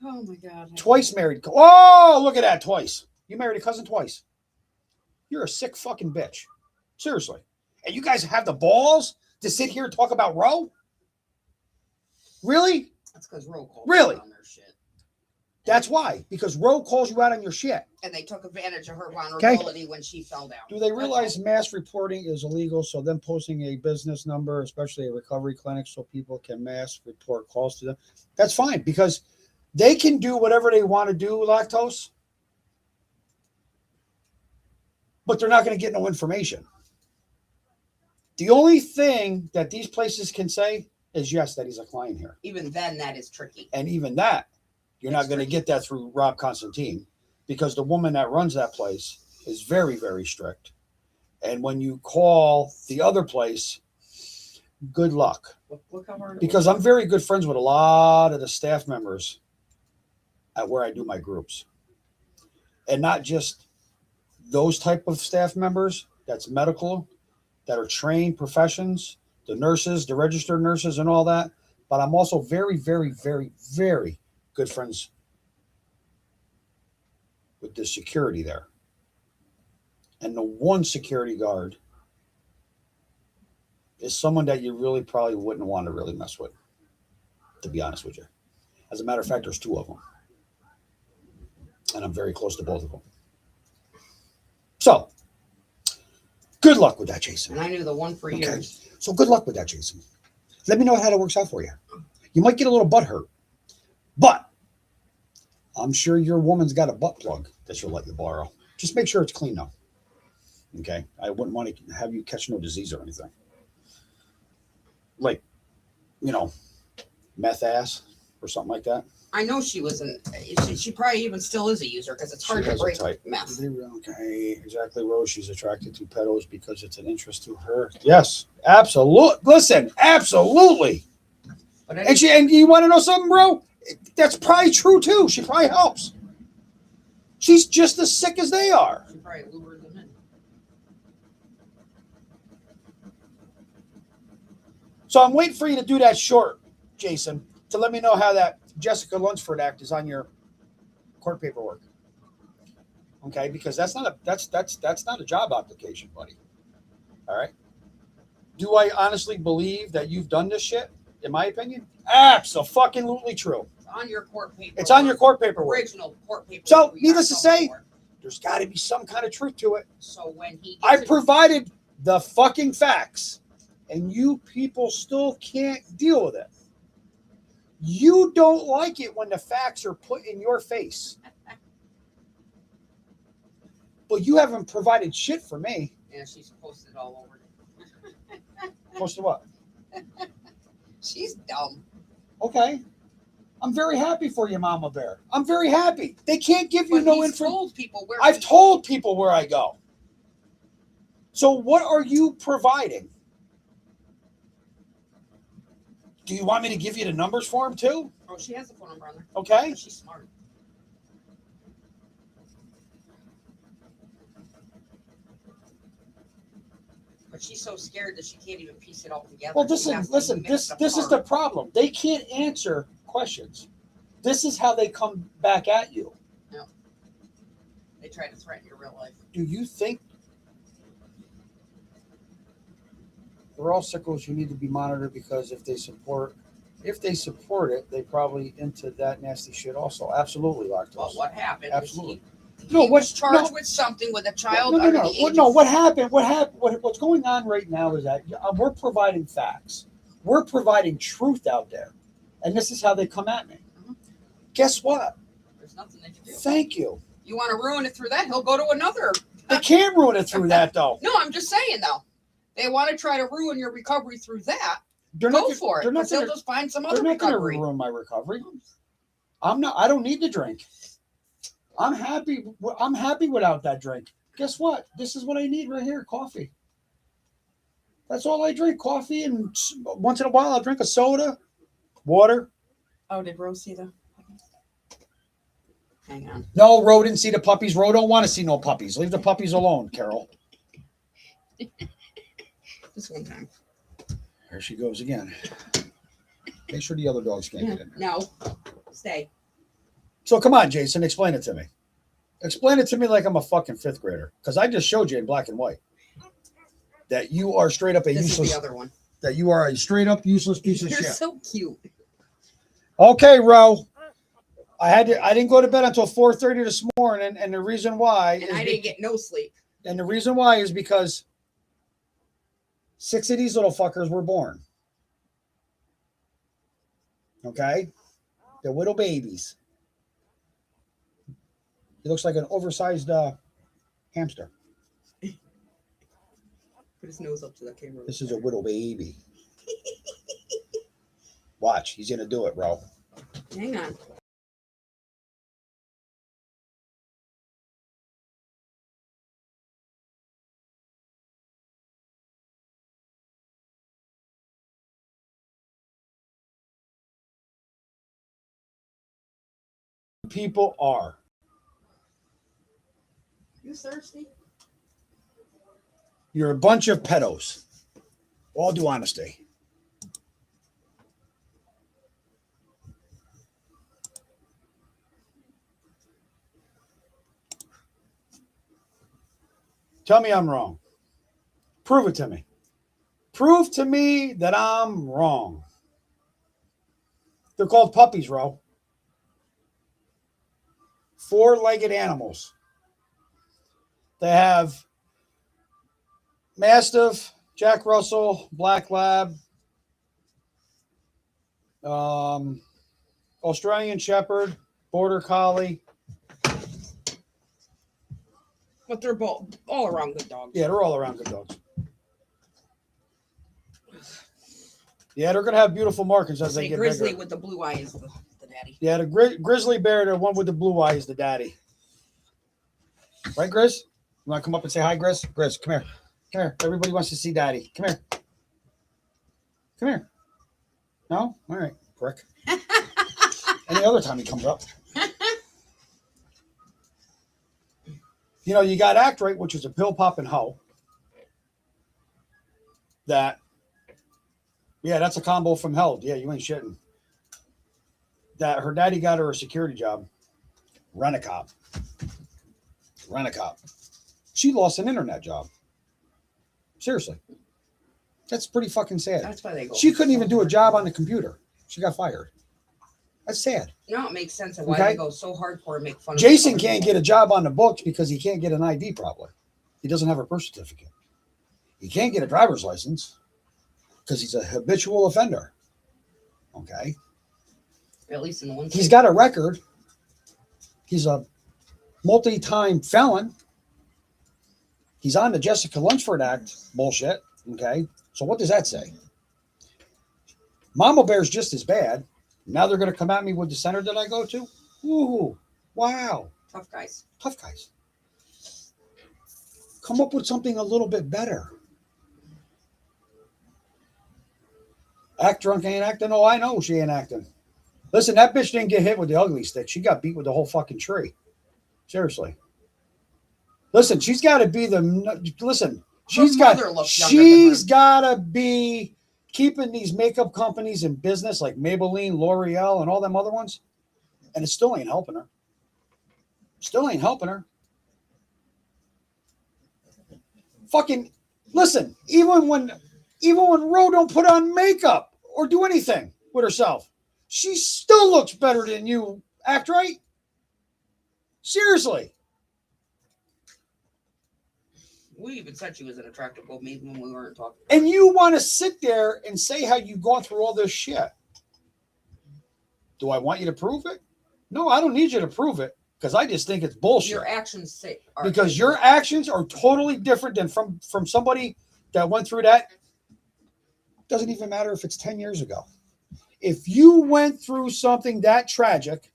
Oh my God. Twice married. Oh, look at that. Twice. You married a cousin twice. You're a sick fucking bitch. Seriously. And you guys have the balls to sit here and talk about Roe? Really? That's because Roe called Really? on their shit. That's why. Because Roe calls you out on your shit. And they took advantage of her vulnerability when she fell down. Do they realize mass reporting is illegal? So them posting a business number, especially a recovery clinic, so people can mass report calls to them. That's fine because they can do whatever they want to do, lactose. But they're not going to get no information. The only thing that these places can say is, yes, that he's a client here. Even then, that is tricky. And even that, you're not going to get that through Rob Constantine because the woman that runs that place is very, very strict. And when you call the other place, good luck. Look how hard Because I'm very good friends with a lot of the staff members at where I do my groups. And not just those type of staff members, that's medical, that are trained professions, the nurses, the registered nurses and all that. But I'm also very, very, very, very good friends with the security there. And the one security guard is someone that you really probably wouldn't want to really mess with, to be honest with you. As a matter of fact, there's 2 of them. And I'm very close to both of them. So, good luck with that, Jason. And I knew the one for years. So good luck with that, Jason. Let me know how that works out for you. You might get a little butt hurt, but I'm sure your woman's got a butt plug that she'll let you borrow. Just make sure it's clean though. Okay? I wouldn't want to have you catch no disease or anything. Like, meth ass or something like that. I know she wasn't. She probably even still is a user because it's hard to break meth. Okay, exactly, Rose. She's attracted to pedos because it's an interest to her. Yes, absolutely. Listen, absolutely. And you want to know something, bro? That's probably true too. She probably helps. She's just as sick as they are. She probably lured them in. So I'm waiting for you to do that short, Jason, to let me know how that Jessica Lunsford Act is on your court paperwork. Okay, because that's not a job application, buddy. All right. Do I honestly believe that you've done this shit? In my opinion, absolutely true. It's on your court paperwork. It's on your court paperwork. Original court paperwork. So, needless to say, there's got to be some kind of truth to it. So when I provided the fucking facts, and you people still can't deal with it. You don't like it when the facts are put in your face. But you haven't provided shit for me. Yeah, she's posted all over. Posted what? She's dumb. Okay. I'm very happy for you, Mama Bear. I'm very happy. They can't give you no information. I've told people where I go. So what are you providing? Do you want me to give you the numbers for him too? Oh, she has a phone number on there. Okay. She's smart. But she's so scared that she can't even piece it all together. Well, this is the problem. They can't answer questions. This is how they come back at you. No. They try to threaten your real life. Do you think we're all sickos who need to be monitored because if they support it, they probably into that nasty shit also. Absolutely, lactose. Well, what happened? Absolutely. He was charged with something with a child. What happened? What's going on right now is that we're providing facts. We're providing truth out there, and this is how they come at me. Mm-hmm. Guess what? There's nothing they can do. Thank you. You want to ruin it through that? He'll go to another. They can't ruin it through that, though. No, I'm just saying though. They want to try to ruin your recovery through that. They're Go not, for it. They're not Because they'll gonna, just find some they're other not going to recovery. ruin my recovery. I don't need the drink. I'm happy. I'm happy without that drink. Guess what? This is what I need right here, coffee. That's all I drink, coffee, and once in a while I'll drink a soda, water. Oh, did Rose see the? Hang on. No, Ro didn't see the puppies. Ro don't want to see no puppies. Leave the puppies alone, Carol. Just one time. There she goes again. Make sure the other dogs can't get in there. No. Stay. So come on, Jason, explain it to me. Explain it to me like I'm a fucking fifth grader. Because I just showed you in black and white that you are straight up a This useless. is the other one. That you are a straight up useless piece of You're shit. so cute. Okay, Ro. I didn't go to bed until 4:30 this morning, and the reason why And I didn't get no sleep. and the reason why is because 6 of these little fuckers were born. Okay? They're little babies. He looks like an oversized hamster. Put his nose up to the camera. This is a little baby. Watch, he's gonna do it, bro. Hang on. People are. You thirsty? You're a bunch of pedos. All due honesty. Tell me I'm wrong. Prove it to me. Prove to me that I'm wrong. They're called puppies, Ro. Four-legged animals. They have Mastiff, Jack Russell, Black Lab, Australian Shepherd, Border Collie. But they're both all around good dogs. Yeah, they're all around good dogs. Yeah, they're going to have beautiful markings as they Say get Grizzly bigger. with the blue eye is the daddy. Yeah, the grizzly bear, the one with the blue eye, is the daddy. Right, Grizz? You want to come up and say hi, Grizz? Grizz, come here. Come here. Everybody wants to see daddy. Come here. Come here. No? All right, prick. Any other time he comes up. You know, you got Act Right, which is a pill popping hoe. That's a combo from hell. Yeah, you ain't shitting. That her daddy got her a security job. Rent-a-cop. She lost an internet job. Seriously. That's pretty fucking sad. That's why they go. She couldn't even do a job on the computer. She got fired. That's sad. You know, it makes sense of why Okay. they go so hardcore and make fun of Jason other can't people. get a job on the books because he can't get an ID probably. He doesn't have a birth certificate. He can't get a driver's license because he's a habitual offender. Okay. At least in the one. He's got a record. He's a multi-time felon. He's on the Jessica Lunsford Act bullshit. Okay. So what does that say? Mama Bear's just as bad. Now they're going to come at me with the center that I go to. Ooh, wow. Tough guys. Tough guys. Come up with something a little bit better. Act drunk ain't acting. Oh, I know she ain't acting. Listen, that bitch didn't get hit with the ugly stick. She got beat with the whole fucking tree. Seriously. Listen, she's got to be the. Listen, she's got to be keeping these makeup companies in business like Maybelline, L'Oreal, and all them other ones, and it still ain't helping her. Still ain't helping her. Fucking listen. Even when Ro don't put on makeup or do anything with herself, she still looks better than you. Act right. Seriously. We even said she was an attractive woman even when we weren't talking. And you want to sit there and say how you've gone through all this shit. Do I want you to prove it? No, I don't need you to prove it. because I just think it's bullshit. Your actions say Because your actions are totally different than from somebody that went through that. Doesn't even matter if it's 10 years ago. If you went through something that tragic,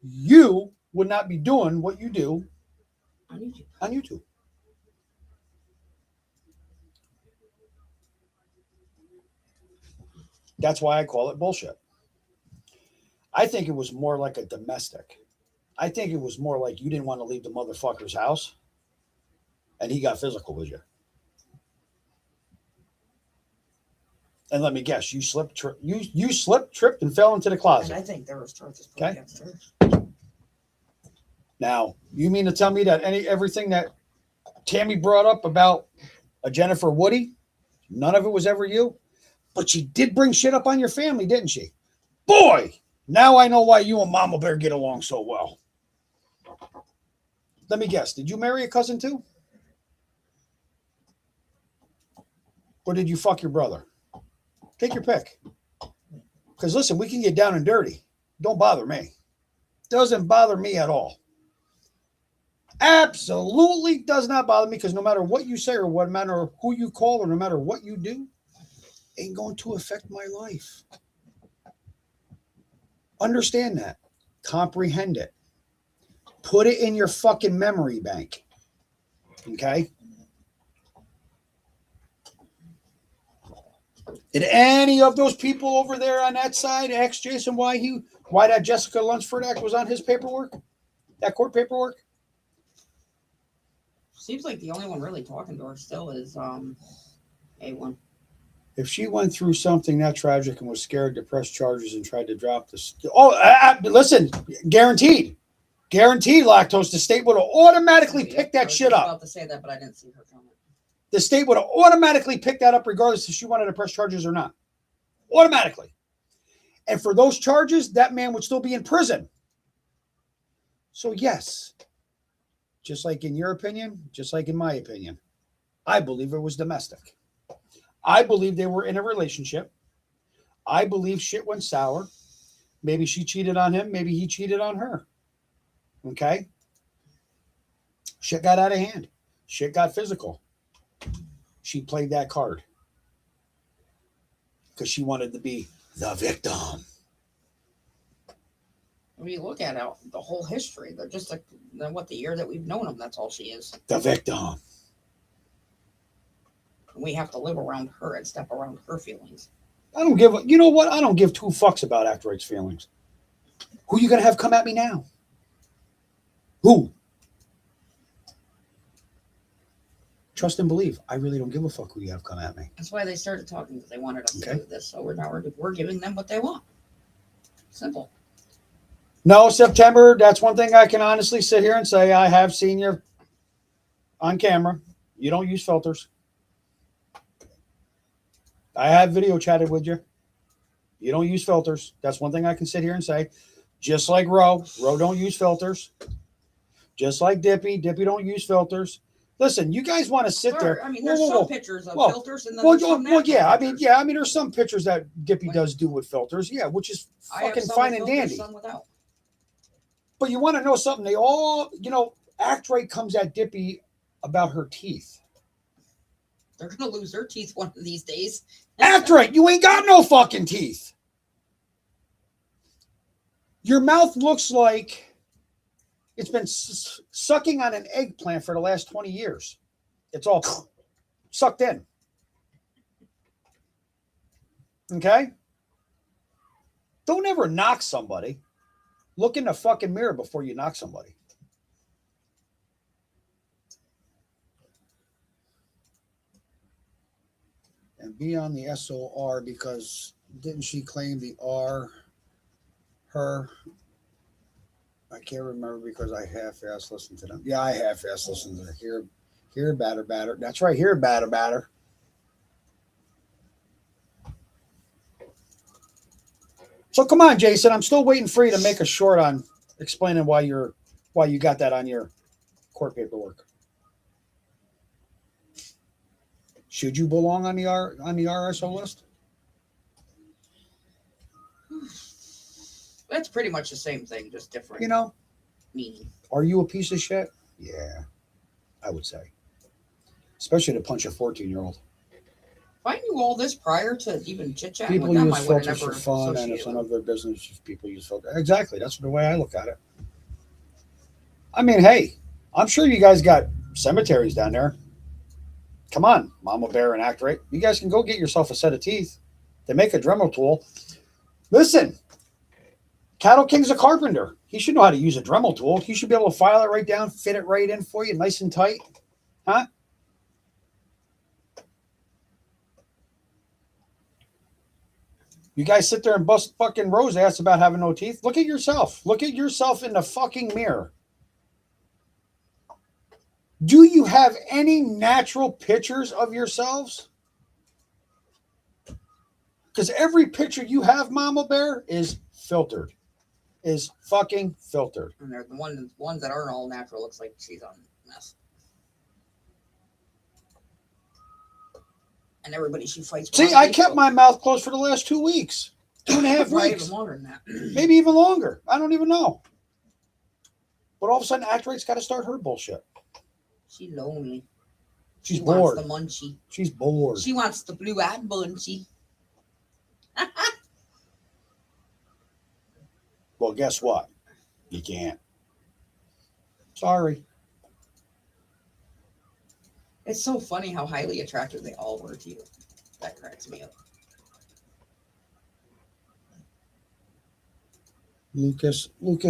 you would not be doing what you do on YouTube. That's why I call it bullshit. I think it was more like a domestic. I think it was more like you didn't want to leave the motherfucker's house and he got physical with you. And let me guess, you slipped, tripped, and fell into the closet. And I think there was charges put Okay. against her. Now, you mean to tell me that everything that Tammy brought up about a Jennifer Woody, none of it was ever you? But she did bring shit up on your family, didn't she? Boy, now I know why you and Mama Bear get along so well. Let me guess, did you marry a cousin too? Or did you fuck your brother? Take your pick. Because listen, we can get down and dirty. Don't bother me. Doesn't bother me at all. Absolutely does not bother me, because no matter what you say or what matter who you call or no matter what you do, ain't going to affect my life. Understand that. Comprehend it. Put it in your fucking memory bank. Okay? Did any of those people over there on that side ask Jason why that Jessica Lunsford act was on his paperwork? That court paperwork? Seems like the only one really talking to her still is A1. If she went through something that tragic and was scared to press charges and tried to drop this, listen, guaranteed lactose, the state would have automatically picked that shit up. I was about to say that, but I didn't see her comment. The state would have automatically picked that up regardless if she wanted to press charges or not. Automatically. And for those charges, that man would still be in prison. So yes, just like in your opinion, just like in my opinion, I believe it was domestic. I believe they were in a relationship. I believe shit went sour. Maybe she cheated on him. Maybe he cheated on her. Okay? Shit got out of hand. Shit got physical. She played that card because she wanted to be the victim. When you look at it, the whole history, they're just like the year that we've known them, that's all she is. The victim. And we have to live around her and step around her feelings. You know what? I don't give two fucks about Actroyd's feelings. Who you going to have come at me now? Who? Trust and believe. I really don't give a fuck who you have come at me. That's why they started talking, because they wanted us to do this. So we're giving them what they want. Simple. No, September, that's one thing I can honestly sit here and say. I have seen you on camera. You don't use filters. I have video chatted with you. You don't use filters. That's one thing I can sit here and say. Just like Ro don't use filters. Just like Dippy don't use filters. Listen, you guys want to sit there. I mean, there's some pictures of filters, and then there's some yeah. Pictures. I mean, there's some pictures that Dippy does do with filters, yeah, which is fucking fine and dandy. Some without. But you want to know something? They all, Actroyd comes at Dippy about her teeth. They're gonna lose their teeth one of these days. Actroyd, you ain't got no fucking teeth. Your mouth looks like it's been sucking on an eggplant for the last 20 years. It's all sucked in. Okay? Don't ever knock somebody. Look in the fucking mirror before you knock somebody. And be on the SOR, because didn't she claim the R, her? I can't remember because I half-ass listened to them. Yeah, I half-ass listened to them. Here, batter. That's right, here, batter. So come on, Jason. I'm still waiting for you to make a short on explaining why you got that on your court paperwork. Should you belong on the RSO list? That's pretty much the same thing, just different. You know, meaning. Are you a piece of shit? Yeah, I would say. Especially to punch a 14-year-old. If I knew all this prior to even chit chatting People with them, use I would have filters for never fun, and associated it's none with of their business if people use filters. Exactly. That's the way I look at it. I mean, hey, I'm sure you guys got cemeteries down there. Come on, Mama Bear and Act Right. You guys can go get yourself a set of teeth. They make a Dremel tool. Listen, Cattle King's a carpenter. He should know how to use a Dremel tool. He should be able to file it right down, fit it right in for you, nice and tight. Huh? You guys sit there and bust fucking Rose ass about having no teeth. Look at yourself. Look at yourself in the fucking mirror. Do you have any natural pictures of yourselves? Because every picture you have, Mama Bear, is filtered. Is fucking filtered. and they're the ones that aren't all natural. Looks like she's on mess. And everybody she fights with. See, I kept my mouth closed for the last 2 weeks. 2.5 Probably weeks. even longer than that. Maybe even longer. I don't even know. But all of a sudden, Act Right's got to start her bullshit. She's lonely. She's She bored. wants the munchie. She's bored. She wants the blue-eyed munchie. Well, guess what? You can't. Sorry. It's so funny how highly attractive they all were to you. That cracks me up. Lucas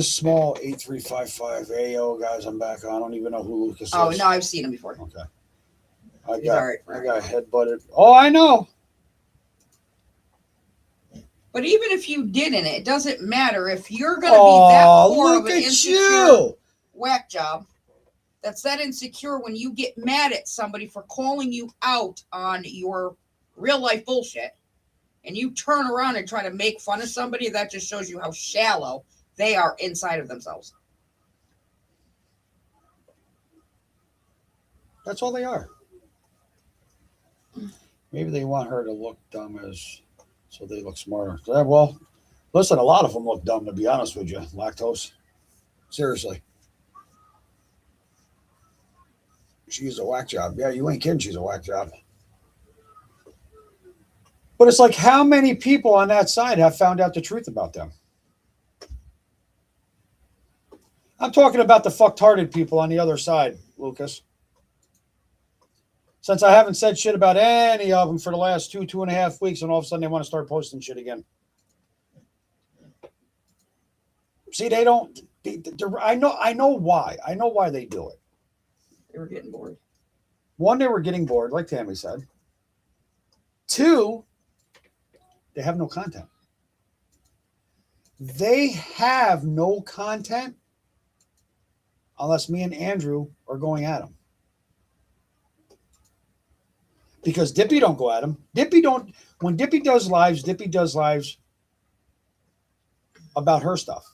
Small 8355. Hey, yo, guys, I'm back. I don't even know who Lucas Oh is. no, I've seen him before. Okay. He's all right. I got headbutted. Oh, I know. But even if you didn't, it doesn't matter if you're gonna be that poor of look an at insecure you. whack job. That's that insecure when you get mad at somebody for calling you out on your real life bullshit, and you turn around and try to make fun of somebody. That just shows you how shallow they are inside of themselves. That's all they are. Maybe they want her to look dumb so they look smarter. Yeah, well, listen, a lot of them look dumb, to be honest with you. Lactose. Seriously. She's a whack job. Yeah, you ain't kidding. She's a whack job. But it's like, how many people on that side have found out the truth about them? I'm talking about the fucktarded people on the other side, Lucas. Since I haven't said shit about any of them for the last 2.5 weeks, and all of a sudden they want to start posting shit again. See, they don't. I know why. I know why they do it. They were getting bored. One, they were getting bored, like Tammy said. Two, they have no content. They have no content unless me and Andrew are going at them. Because Dippy don't go at him. When Dippy does lives about her stuff,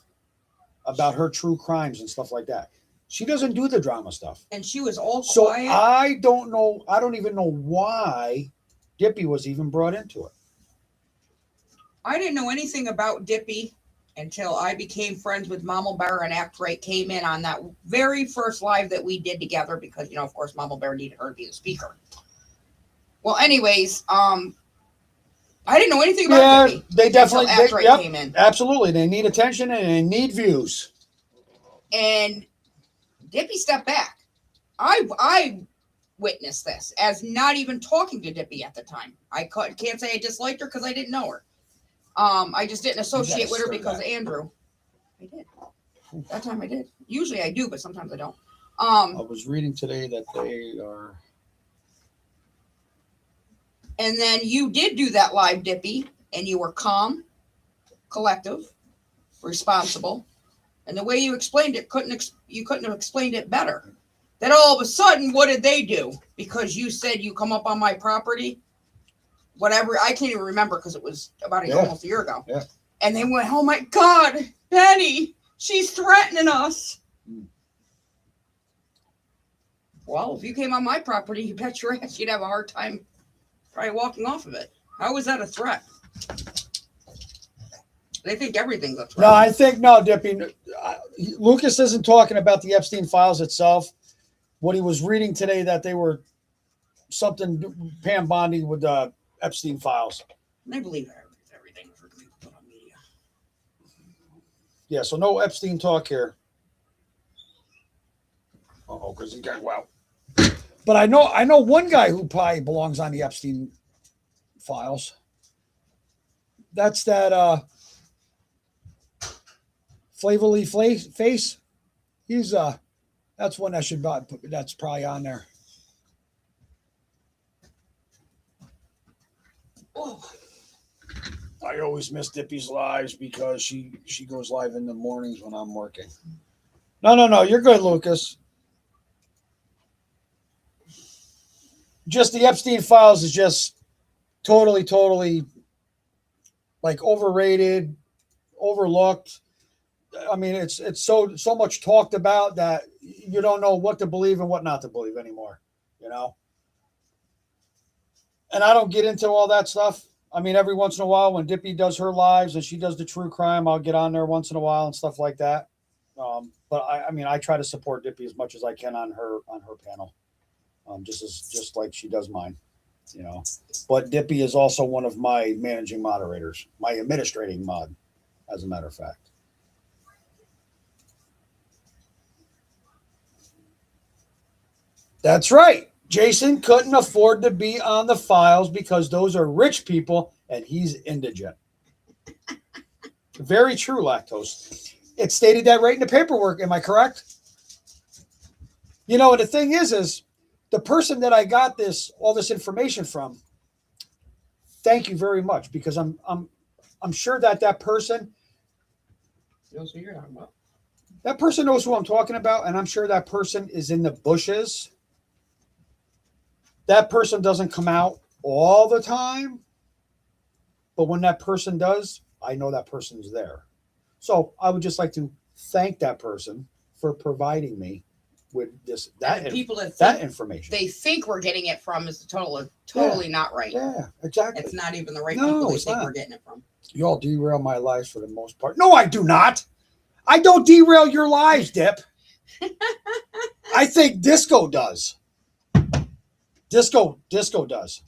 about her true crimes and stuff like that. She doesn't do the drama stuff. And she was all So quiet. I don't even know why Dippy was even brought into it. I didn't know anything about Dippy until I became friends with Mama Bear, and Act Right came in on that very first live that we did together because, of course, Mama Bear needed her to be the speaker. Well, anyways, I didn't know anything about Dippy. They definitely Act Right came in. Absolutely. They need attention and they need views. And Dippy stepped back. I witnessed this as not even talking to Dippy at the time. I can't say I disliked her because I didn't know her. I just didn't associate with her because of Andrew. I did. That time I did. Usually I do, but sometimes I don't. I was reading today that they are. And then you did do that live, Dippy, and you were calm, collective, responsible. And the way you explained it, you couldn't have explained it better. Then all of a sudden, what did they do? Because you said you come up on my property, whatever. I can't even remember because it was about almost a year ago. Yeah. And they went, "Oh my God, Penny, she's threatening us." Well, if you came on my property, you bet your ass you'd have a hard time probably walking off of it. How is that a threat? They think everything's a threat. No, I think, no, Dippy. Lucas isn't talking about the Epstein files itself. What he was reading today, that they were something Pam Bondi with Epstein files. They believe everything for put on media. Yeah, so no Epstein talk here. Because he got wow. But I know one guy who probably belongs on the Epstein files. That's that Flavor Face. He's that's one that should that's probably on there. Oh, I always miss Dippy's lives because she goes live in the mornings when I'm working. No, you're good, Lucas. Just the Epstein files is just totally like overrated, overlooked. I mean, it's so much talked about that you don't know what to believe and what not to believe anymore, you know? And I don't get into all that stuff. I mean, every once in a while when Dippy does her lives and she does the true crime, I'll get on there once in a while and stuff like that. But I mean, I try to support Dippy as much as I can on her panel, just like she does mine, you know. But Dippy is also one of my managing moderators, my administrating mod, as a matter of fact. That's right. Jason couldn't afford to be on the files because those are rich people and he's indigent. Very true, Lactose. It stated that right in the paperwork. Am I correct? You know, the thing is the person that I got all this information from, thank you very much, because I'm sure that person knows who you're talking about. That person knows who I'm talking about, and I'm sure that person is in the bushes. That person doesn't come out all the time, but when that person does, I know that person's there. So I would just like to thank that person for providing me with that information. They think we're getting it from is totally not right. Yeah, exactly. It's not even the right people we think we're getting it from. You all derail my lives for the most part. No, I do not. I don't derail your lives, Dip. I think Disco does. Disco does.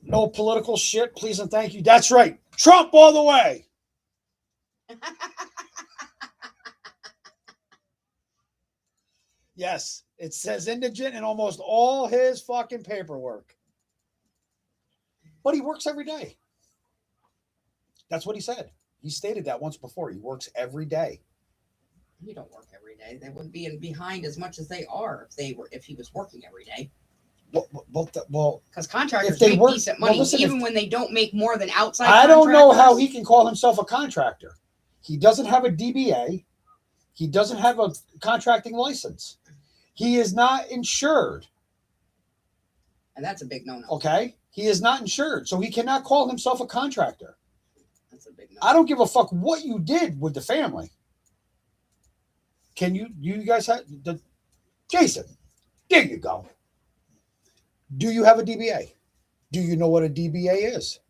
No political shit, please and thank you. That's right. Trump all the way. Yes, it says indigent in almost all his fucking paperwork. But he works every day. That's what he said. He stated that once before. He works every day. You don't work every day. They wouldn't be behind as much as they are if he was working every day. Well, because contractors make decent money, even when they don't make more than outside. I don't know how he can call himself a contractor. He doesn't have a DBA. He doesn't have a contracting license. He is not insured. And that's a big no-no. Okay? He is not insured, so he cannot call himself a contractor. That's a big no-no. I don't give a fuck what you did with the family. Can you guys have Jason? There you go. Do you have a DBA? Do you know what a DBA is?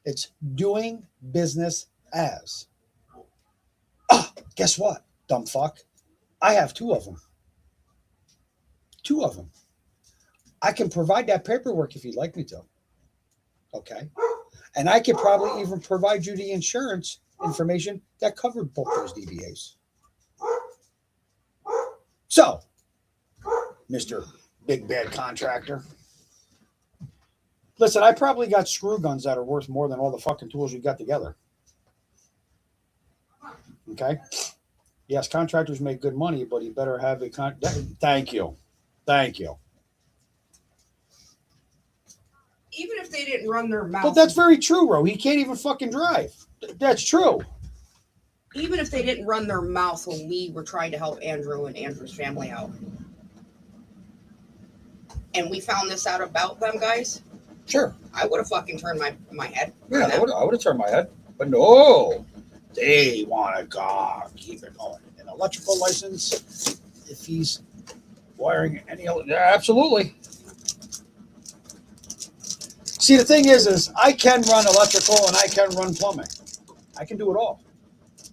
It's doing business as. Guess what, dumb fuck? I have two of them. I can provide that paperwork if you'd like me to. Okay. And I could probably even provide you the insurance information that covered both those DBAs. So, Mr. Big Bad Contractor, listen, I probably got screw guns that are worth more than all the fucking tools you got together. Okay? Yes, contractors make good money, but you better have a Thank you. Even if they didn't run their mouth. But that's very true, Ro. He can't even fucking drive. That's true. Even if they didn't run their mouth when we were trying to help Andrew and Andrew's family out. And we found this out about them, guys. Sure. I would have fucking turned my head. Yeah, I would have turned my head. But no. They want to go. Keep it going. An electrical license, if he's wiring any other. Yeah, absolutely. See, the thing is I can run electrical and I can run plumbing. I can do it all.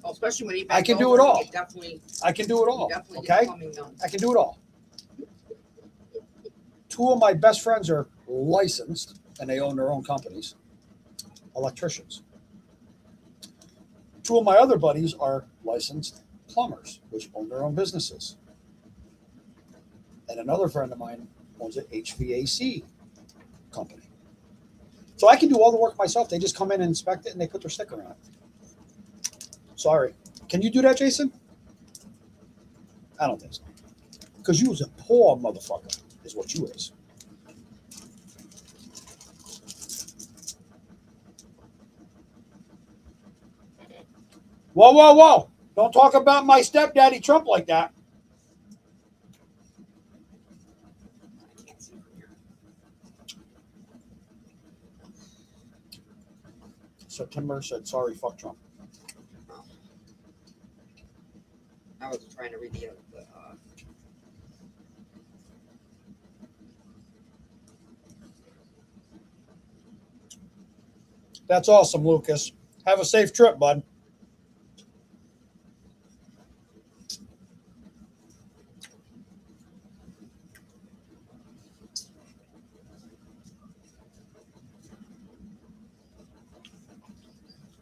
Well, especially when he I bent can do over, it all. he definitely, I can do it he all. definitely Okay? did plumbing done. I can do it all. 2 of my best friends are licensed and they own their own companies, electricians. 2 of my other buddies are licensed plumbers, which own their own businesses. And another friend of mine owns an HVAC company. So I can do all the work myself. They just come in and inspect it and they put their sticker on it. Sorry. Can you do that, Jason? I don't think so. Because you was a poor motherfucker, is what you is. Whoa, whoa, whoa. Don't talk about my stepdaddy Trump like that. I can't see from here. September said, sorry, fuck Trump. I was trying to read the That's awesome, Lucas. Have a safe trip, bud.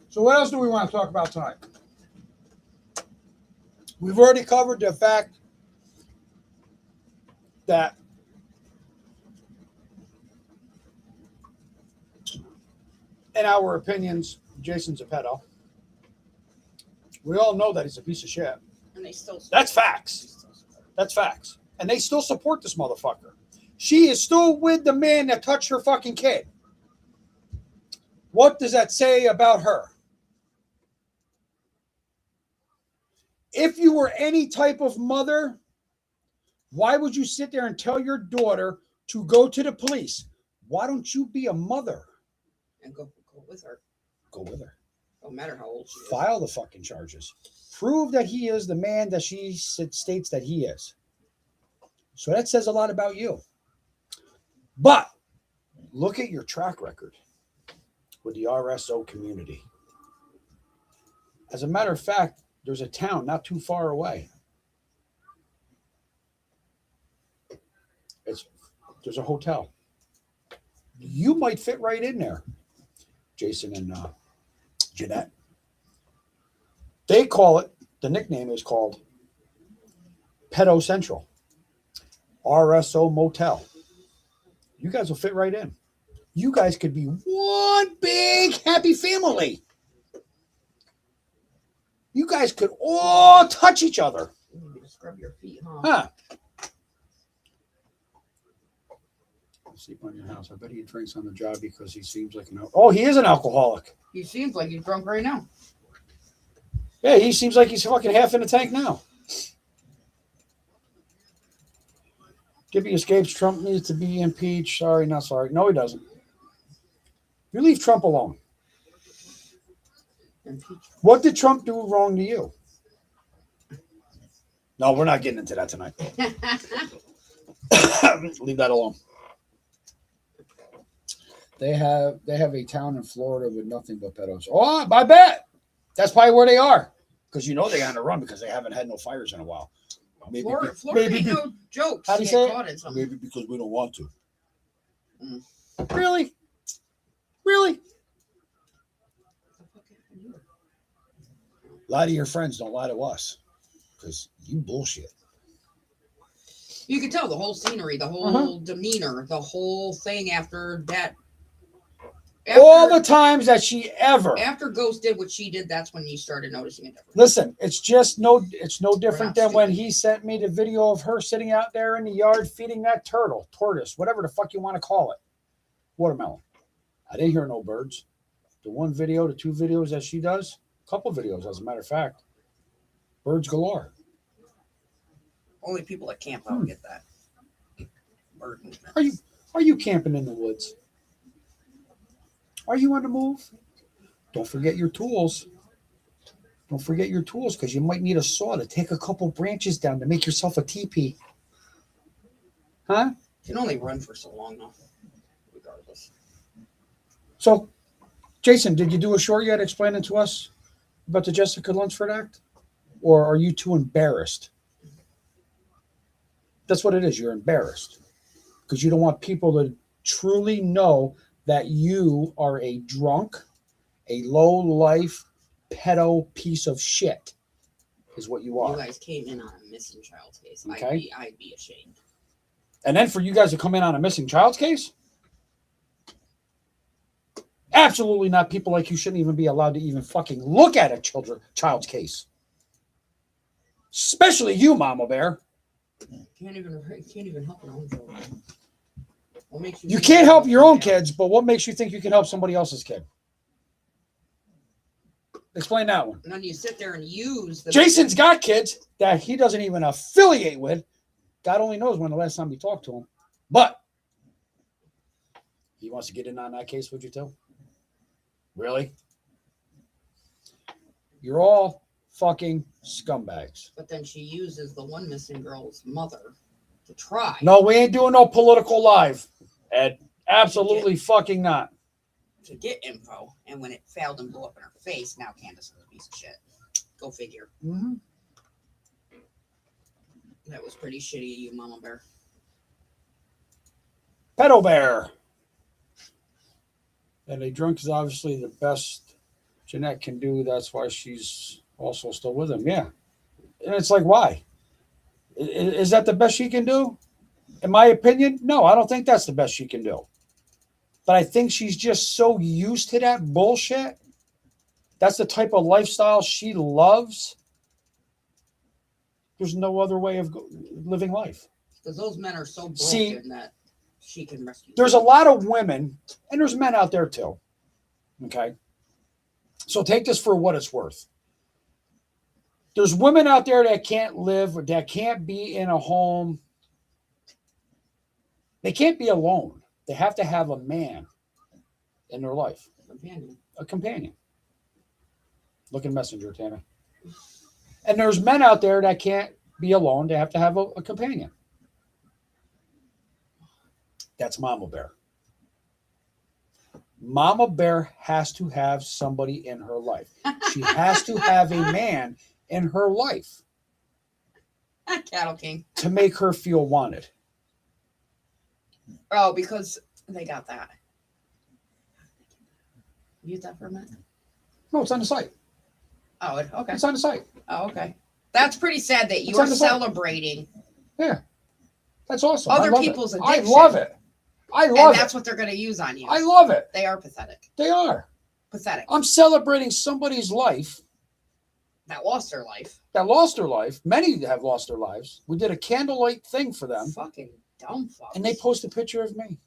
So what else do we want to talk about tonight? We've already covered the fact that in our opinions, Jason's a pedo. We all know that he's a piece of shit. and they still. That's facts. That's facts. And they still support this motherfucker. She is still with the man that touched her fucking kid. What does that say about her? If you were any type of mother, why would you sit there and tell your daughter to go to the police? Why don't you be a mother? And go with her. Go with her. No matter how old she is. File the fucking charges. Prove that he is the man that she states that he is. So that says a lot about you. But look at your track record with the RSO community. As a matter of fact, there's a town not too far away. There's a hotel. You might fit right in there, Jason and Jeanette. They call it, the nickname is called Pedo Central, RSO Motel. You guys will fit right in. You guys could be one big happy family. You guys could all touch each other. You need to scrub your feet, huh? Huh. Sleep on your house. I bet he drinks on the job because he seems like an he is an alcoholic. He seems like he's drunk right now. Yeah, he seems like he's fucking half in the tank now. Gibby escapes. Trump needs to be impeached. Sorry, not sorry. No, he doesn't. You leave Trump alone. What did Trump do wrong to you? No, we're not getting into that tonight. Leave that alone. They have a town in Florida with nothing but pedos. Oh, I bet. That's probably where they are. Because you know they're on the run because they haven't had no fires in a while. Maybe, Florida maybe, ain't no jokes. How do you say it? Caught in something. Maybe because we don't want to. Mm. Really? Really? A lot of your friends don't lie to us because you bullshit. You could tell the whole scenery, the whole demeanor, the whole thing after that. All the times that she after Ghost did what she did, that's when you started noticing a difference. Listen, it's no different than when he sent me the video of her sitting out there in the yard feeding that tortoise, whatever the fuck you want to call it. Watermelon. I didn't hear no birds. The 1 video, the 2 videos that she does, a couple videos, as a matter of fact, birds galore. Only people that camp out get that. Bird movement. Are you camping in the woods? Are you on the move? Don't forget your tools. Don't forget your tools because you might need a saw to take a couple branches down to make yourself a teepee. Huh? You can only run for so long, though, regardless. So, Jason, did you do a short yet explaining to us about the Jessica Lunsford Act? Or are you too embarrassed? That's what it is. You're embarrassed because you don't want people to truly know that you are a drunk, a low-life, pedo piece of shit is what you are. You guys came in on a missing child case. Okay. I'd be ashamed. And then for you guys to come in on a missing child's case? Absolutely not. People like you shouldn't even be allowed to even fucking look at a child's case. Especially you, Mama Bear. Can't even help your own children. What makes You can't help your own kids, but what makes you think you can help somebody else's kid? Explain that one. And then you sit there and use the Jason's got kids that he doesn't even affiliate with. God only knows when the last time he talked to him. But he wants to get in on that case, would you too? Really? You're all fucking scumbags. But then she uses the one missing girl's mother to try. No, we ain't doing no political live, Ed. Absolutely fucking not. To get info, and when it failed and blew up in her face, now Candace is a piece of shit. Go figure. Mm-hmm. That was pretty shitty of you, Mama Bear. Pedo Bear. And a drunk is obviously the best Jeanette can do. That's why she's also still with him. Yeah. And it's like, why? Is that the best she can do? In my opinion, no, I don't think that's the best she can do. But I think she's just so used to that bullshit. That's the type of lifestyle she loves. There's no other way of living life. Because those men are so broken that she can rescue them. There's a lot of women, and there's men out there too. Okay? So take this for what it's worth. There's women out there that can't live, or that can't be in a home. They can't be alone. They have to have a man in their life. A companion. Look in Messenger, Tammy. And there's men out there that can't be alone. They have to have a companion. That's Mama Bear. Mama Bear has to have somebody in her life. She has to have a man in her life Cattle King. to make her feel wanted. Oh, because they got that. Use that for a minute. No, it's on the site. Oh, okay. It's on the site. Oh, okay. That's pretty sad that It's you're on the site. celebrating Yeah. That's awesome. other I love people's it. addiction. I love it. I love and it. that's what they're going to use on you. I love it. They are pathetic. They are. Pathetic. I'm celebrating somebody's life That lost their life. that lost their life. Many have lost their lives. We did a candlelight thing for them, Fucking dumb fucks. and they post a picture of me.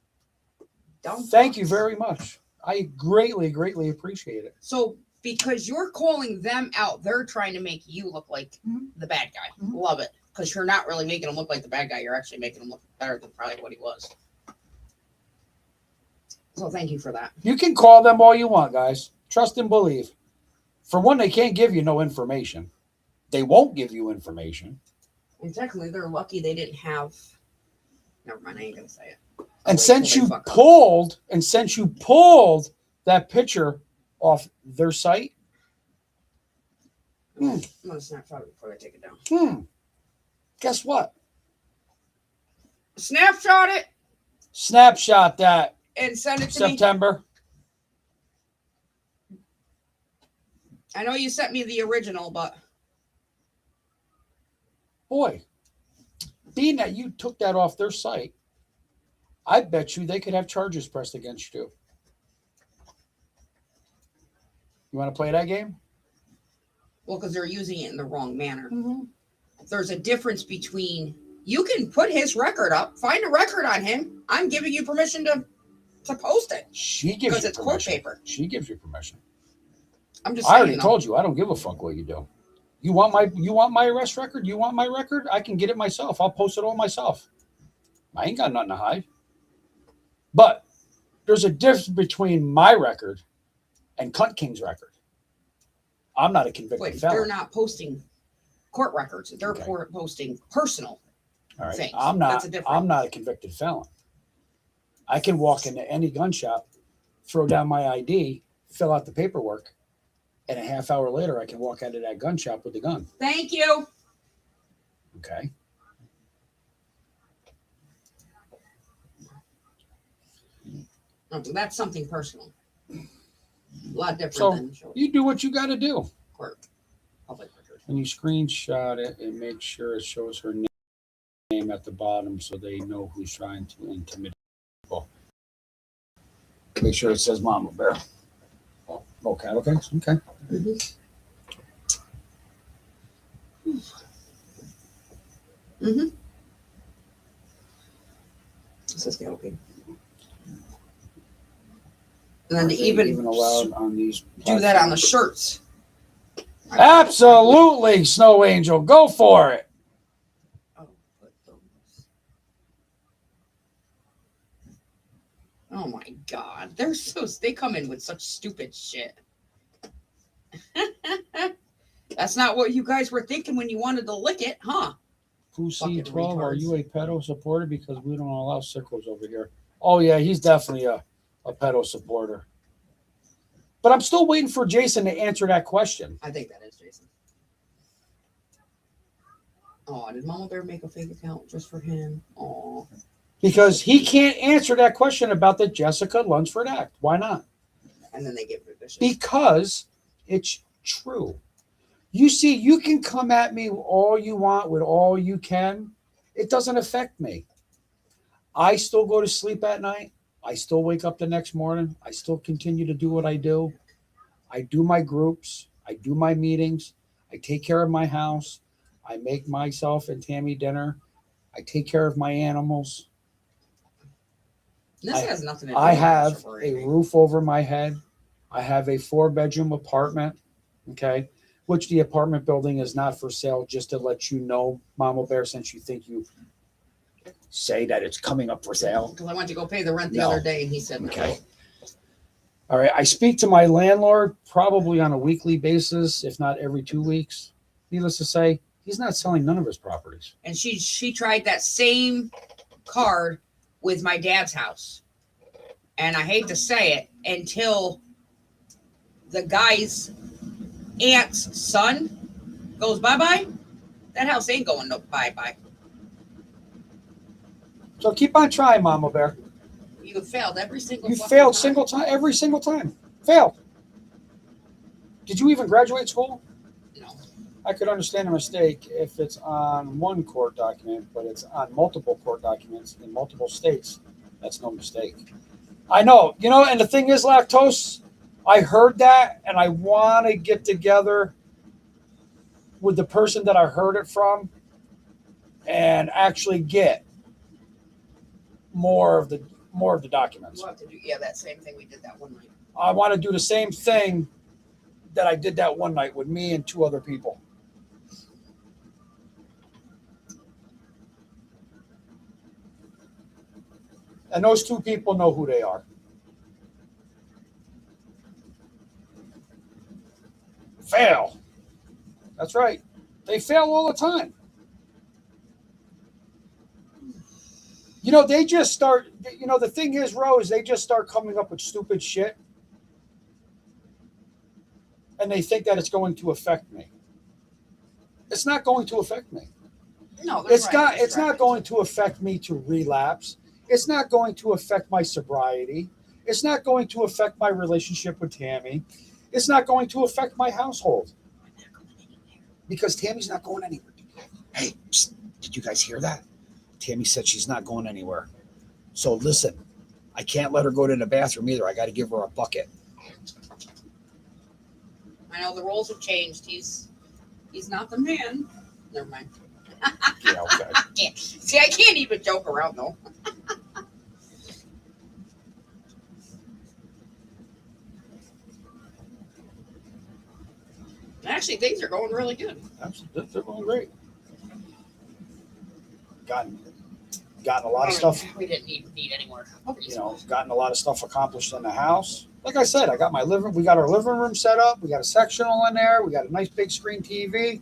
Dumb Thank fucks. you very much. I greatly, greatly appreciate it. So because you're calling them out, they're trying to make you look like the bad guy. Mhm. Love it. Because you're not really making him look like the bad guy. You're actually making him look better than probably what he was. So thank you for that. You can call them all you want, guys. Trust and believe. For one, they can't give you no information. They won't give you information. And technically, they're lucky they didn't have. Never mind. I ain't gonna say it. And Wait since till you they fuck up. pulled that picture off their site, I'm gonna snapshot it before I take it down. guess what? Snapshot it Snapshot that and send it to me. September. I know you sent me the original, but Boy, being that you took that off their site, I bet you they could have charges pressed against you. You want to play that game? well, because they're using it in the wrong manner. There's a difference between you can put his record up, find a record on him. I'm giving you permission to post it She gives because you it's court permission. paper. She gives you permission. I'm just I already saying. though. told you I don't give a fuck what you do. You want my arrest record? You want my record? I can get it myself. I'll post it all myself. I ain't got nothing to hide. But there's a difference between my record and Cunt King's record. I'm not a convicted Wait, felon. they're not posting court records. They're Okay. posting personal. All right. things. I'm That's not. a difference. I'm not a convicted felon. I can walk into any gun shop, throw down my ID, fill out the paperwork, And a half hour later, I can walk out of that gun shop with the gun. Thank you. Okay. That's something personal. A lot different So than you do what you got to do. court. Public record. When you screenshot it and make sure it shows her name at the bottom so they know who's trying to intimidate people. Make sure it says Mama Bear. Okay. Mm-hmm. Mm-hmm. This is okay. And then to even allowed on these do that on the shirts. Absolutely, Snow Angel. Go for it. Oh, put those. Oh my God. They come in with such stupid shit. That's not what you guys were thinking when you wanted to lick it, huh? Pussy Fucking 12, are retards. you a pedo supporter? Because we don't allow sickos over here. Oh, yeah, he's definitely a pedo supporter. But I'm still waiting for Jason to answer that question. I think that is Jason. Oh, did Mama Bear make a fake account just for him? Oh. Because he can't answer that question about the Jessica Lunsford Act. Why not? And then they get vicious. Because it's true. You see, you can come at me all you want with all you can. It doesn't affect me. I still go to sleep at night. I still wake up the next morning. I still continue to do what I do. I do my groups. I do my meetings. I take care of my house. I make myself and Tammy dinner. I take care of my animals. This has nothing to do I with have a separating. roof over my head. I have a 4-bedroom apartment. Okay. Which the apartment building is not for sale, just to let you know, Mama Bear, since you think you say that it's coming up for sale. Because I went to go pay the rent the No. other day, and he said, Okay. All right. I speak to my landlord probably on a weekly basis, if not every 2 weeks. Needless to say, he's not selling none of his properties. And she tried that same card with my dad's house. And I hate to say it, until the guy's aunt's son goes bye-bye, that house ain't going no bye-bye. So keep on trying, Mama Bear. You failed every single You fucking failed time. every single time. Failed. Did you even graduate school? No. I could understand a mistake if it's on one court document, but it's on multiple court documents in multiple states. That's no mistake. I know, and the thing is, Lactose, I heard that, and I want to get together with the person that I heard it from and actually get more of the documents. We'll have to do that same thing we did that one night. I want to do the same thing that I did that one night with me and 2 other people. And those 2 people know who they are. Fail. That's right. They fail all the time. They just start, the thing is, Rose, they just start coming up with stupid shit. And they think that it's going to affect me. It's not going to affect me. No, It's not going to affect me to relapse. It's not going to affect my sobriety. It's not going to affect my relationship with Tammy. It's not going to affect my household. Because Tammy's not going anywhere. Hey, did you guys hear that? Tammy said she's not going anywhere. So listen, I can't let her go to the bathroom either. I got to give her a bucket. I know the roles have changed. He's not the man. Never mind. Yeah, okay. I can't even joke around though. Actually, things are going really good. They're going great. Gotten a lot of stuff. We didn't need any more. Gotten a lot of stuff accomplished in the house. Like I said, we got our living room set up. We got a sectional in there. We got a nice big screen TV.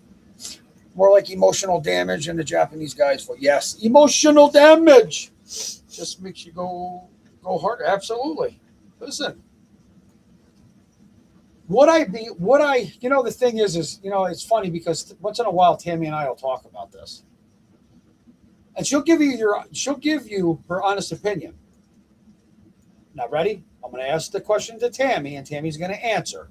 More like emotional damage and the Japanese guys. Yes, emotional damage. Just makes you go harder. Absolutely. Listen. the thing is, it's funny because once in a while, Tammy and I will talk about this. And she'll give you her honest opinion. Now, ready? I'm going to ask the question to Tammy, and Tammy's going to answer.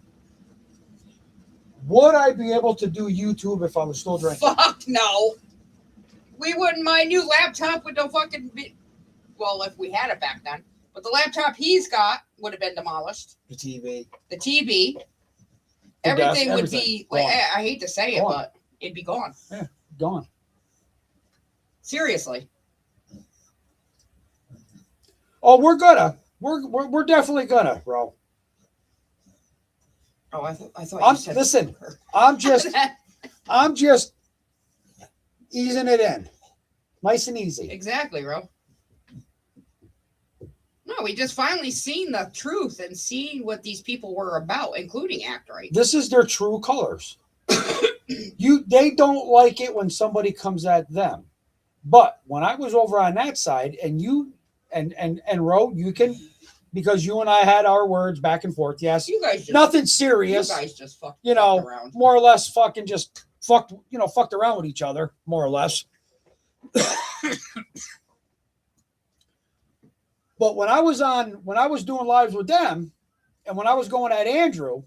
Would I be able to do YouTube if I was still drinking? Fuck no. We wouldn't. My new laptop would no fucking be. Well, if we had it back then. But the laptop he's got would have been demolished. The TV. The TV. The desk, Everything would everything. be, like, Gone. I hate to say it, Gone. but it'd be gone. Yeah, gone. Seriously. Oh, we're definitely gonna, bro. Oh, I thought you said. Listen, I'm just easing it in. Nice and easy. Exactly, bro. No, we just finally seen the truth and seen what these people were about, including Act Right. This is their true colors. They don't like it when somebody comes at them. But when I was over on that side, and you and Ro, you can, because you and I had our words back and forth. Yes, You guys just nothing serious. You guys just fucked around. More or less, fucking just fucked around with each other, more or less. But when I was doing lives with them, and when I was going at Andrew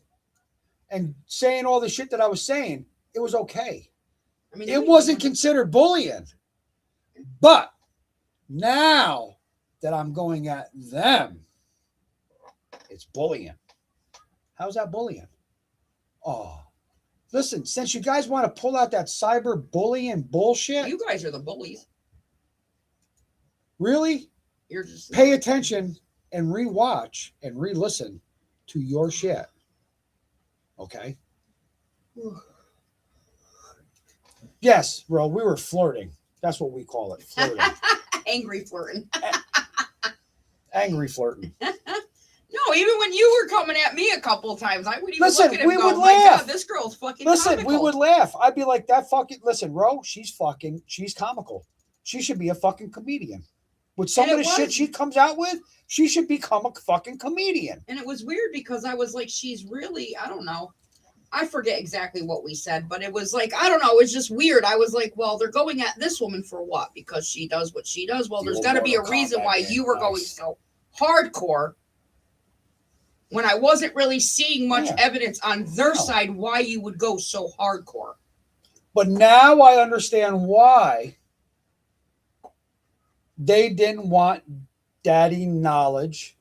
and saying all the shit that I was saying, it was okay. I mean, It wasn't considered bullying. But now that I'm going at them, it's bullying. How's that bullying? Oh, listen, since you guys want to pull out that cyber bullying bullshit, You guys are the bullies. really You're just pay attention and rewatch and re-listen to your shit. Okay? Yes, bro, we were flirting. That's what we call it, flirting. angry flirting. Angry flirting. No, even when you were coming at me a couple of times, I would even Listen, look at him we and go, would my laugh. God, this girl's fucking Listen, comical. we would laugh. I'd be like, listen, Ro, she's comical. She should be a fucking comedian. With some And of it the shit was. she comes out with, she should become a fucking comedian. And it was weird because I was like, she's really, I don't know. I forget exactly what we said, but it was like, I don't know. It was just weird. I was like, well, they're going at this woman for what? Because she does what she does. Well, The there's old got to be a Mortal reason Kombat why game. you were going Nice. so hardcore when I wasn't really seeing much Yeah. evidence on their No. side why you would go so hardcore. But now I understand why they didn't want Daddy Knowledge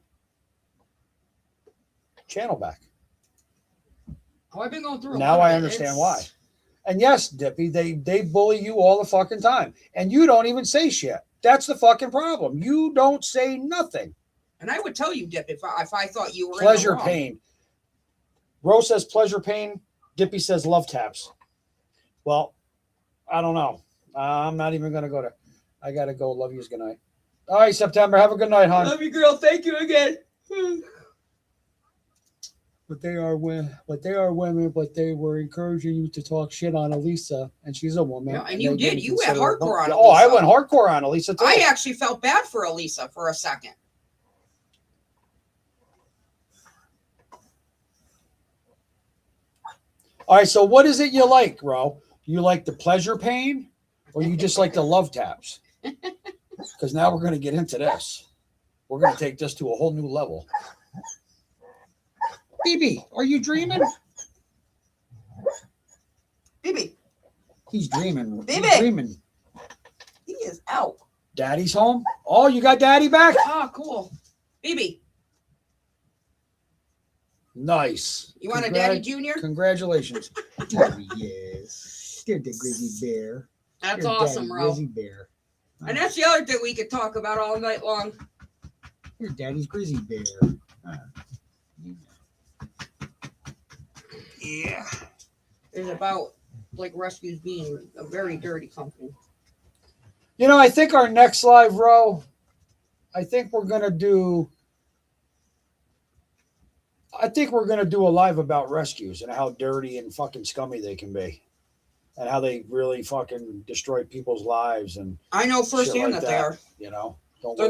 channel back. Oh, I've been going through. Now I understand why. And yes, Dippy, they bully you all the fucking time, and you don't even say shit. That's the fucking problem. You don't say nothing. And I would tell you, Dip, if I thought you were Pleasure, in the wrong. pain. Rose says pleasure, pain. Dippy says love taps. Well, I don't know. I'm not even going to go to. I got to go. Love yous. Good night. All right, September. Have a good night, hon. Love you, girl. Thank you again. But they are women. But they were encouraging you to talk shit on Elisa, and she's a woman. Yeah, and you they did. didn't You went consider her- hardcore on Oh, I Elisa. went hardcore on Elisa too. I actually felt bad for Elisa for a second. All right, so what is it you like, Ro? You like the pleasure pain, or you just like the love taps? Because now we're going to get into this. We're going to take this to a whole new level. BB, are you dreaming? Baby, He's dreaming. Baby. He's dreaming. he is out. Daddy's home. Oh, you got Daddy back? Ah, cool. Baby, Nice. you want a Daddy Junior? Congratulations. Daddy, yes. You're the grizzly bear. That's You're awesome, Daddy Ro. Grizzly bear. And that's the other thing we could talk about all night long. You're Daddy's grizzly bear. Yeah. Is about like rescues being a very dirty company. You know, I think our next live, Ro, I think we're gonna do a live about rescues and how dirty and fucking scummy they can be. And how they really fucking destroy people's lives and I know shit firsthand like that they are. You know. Don't They're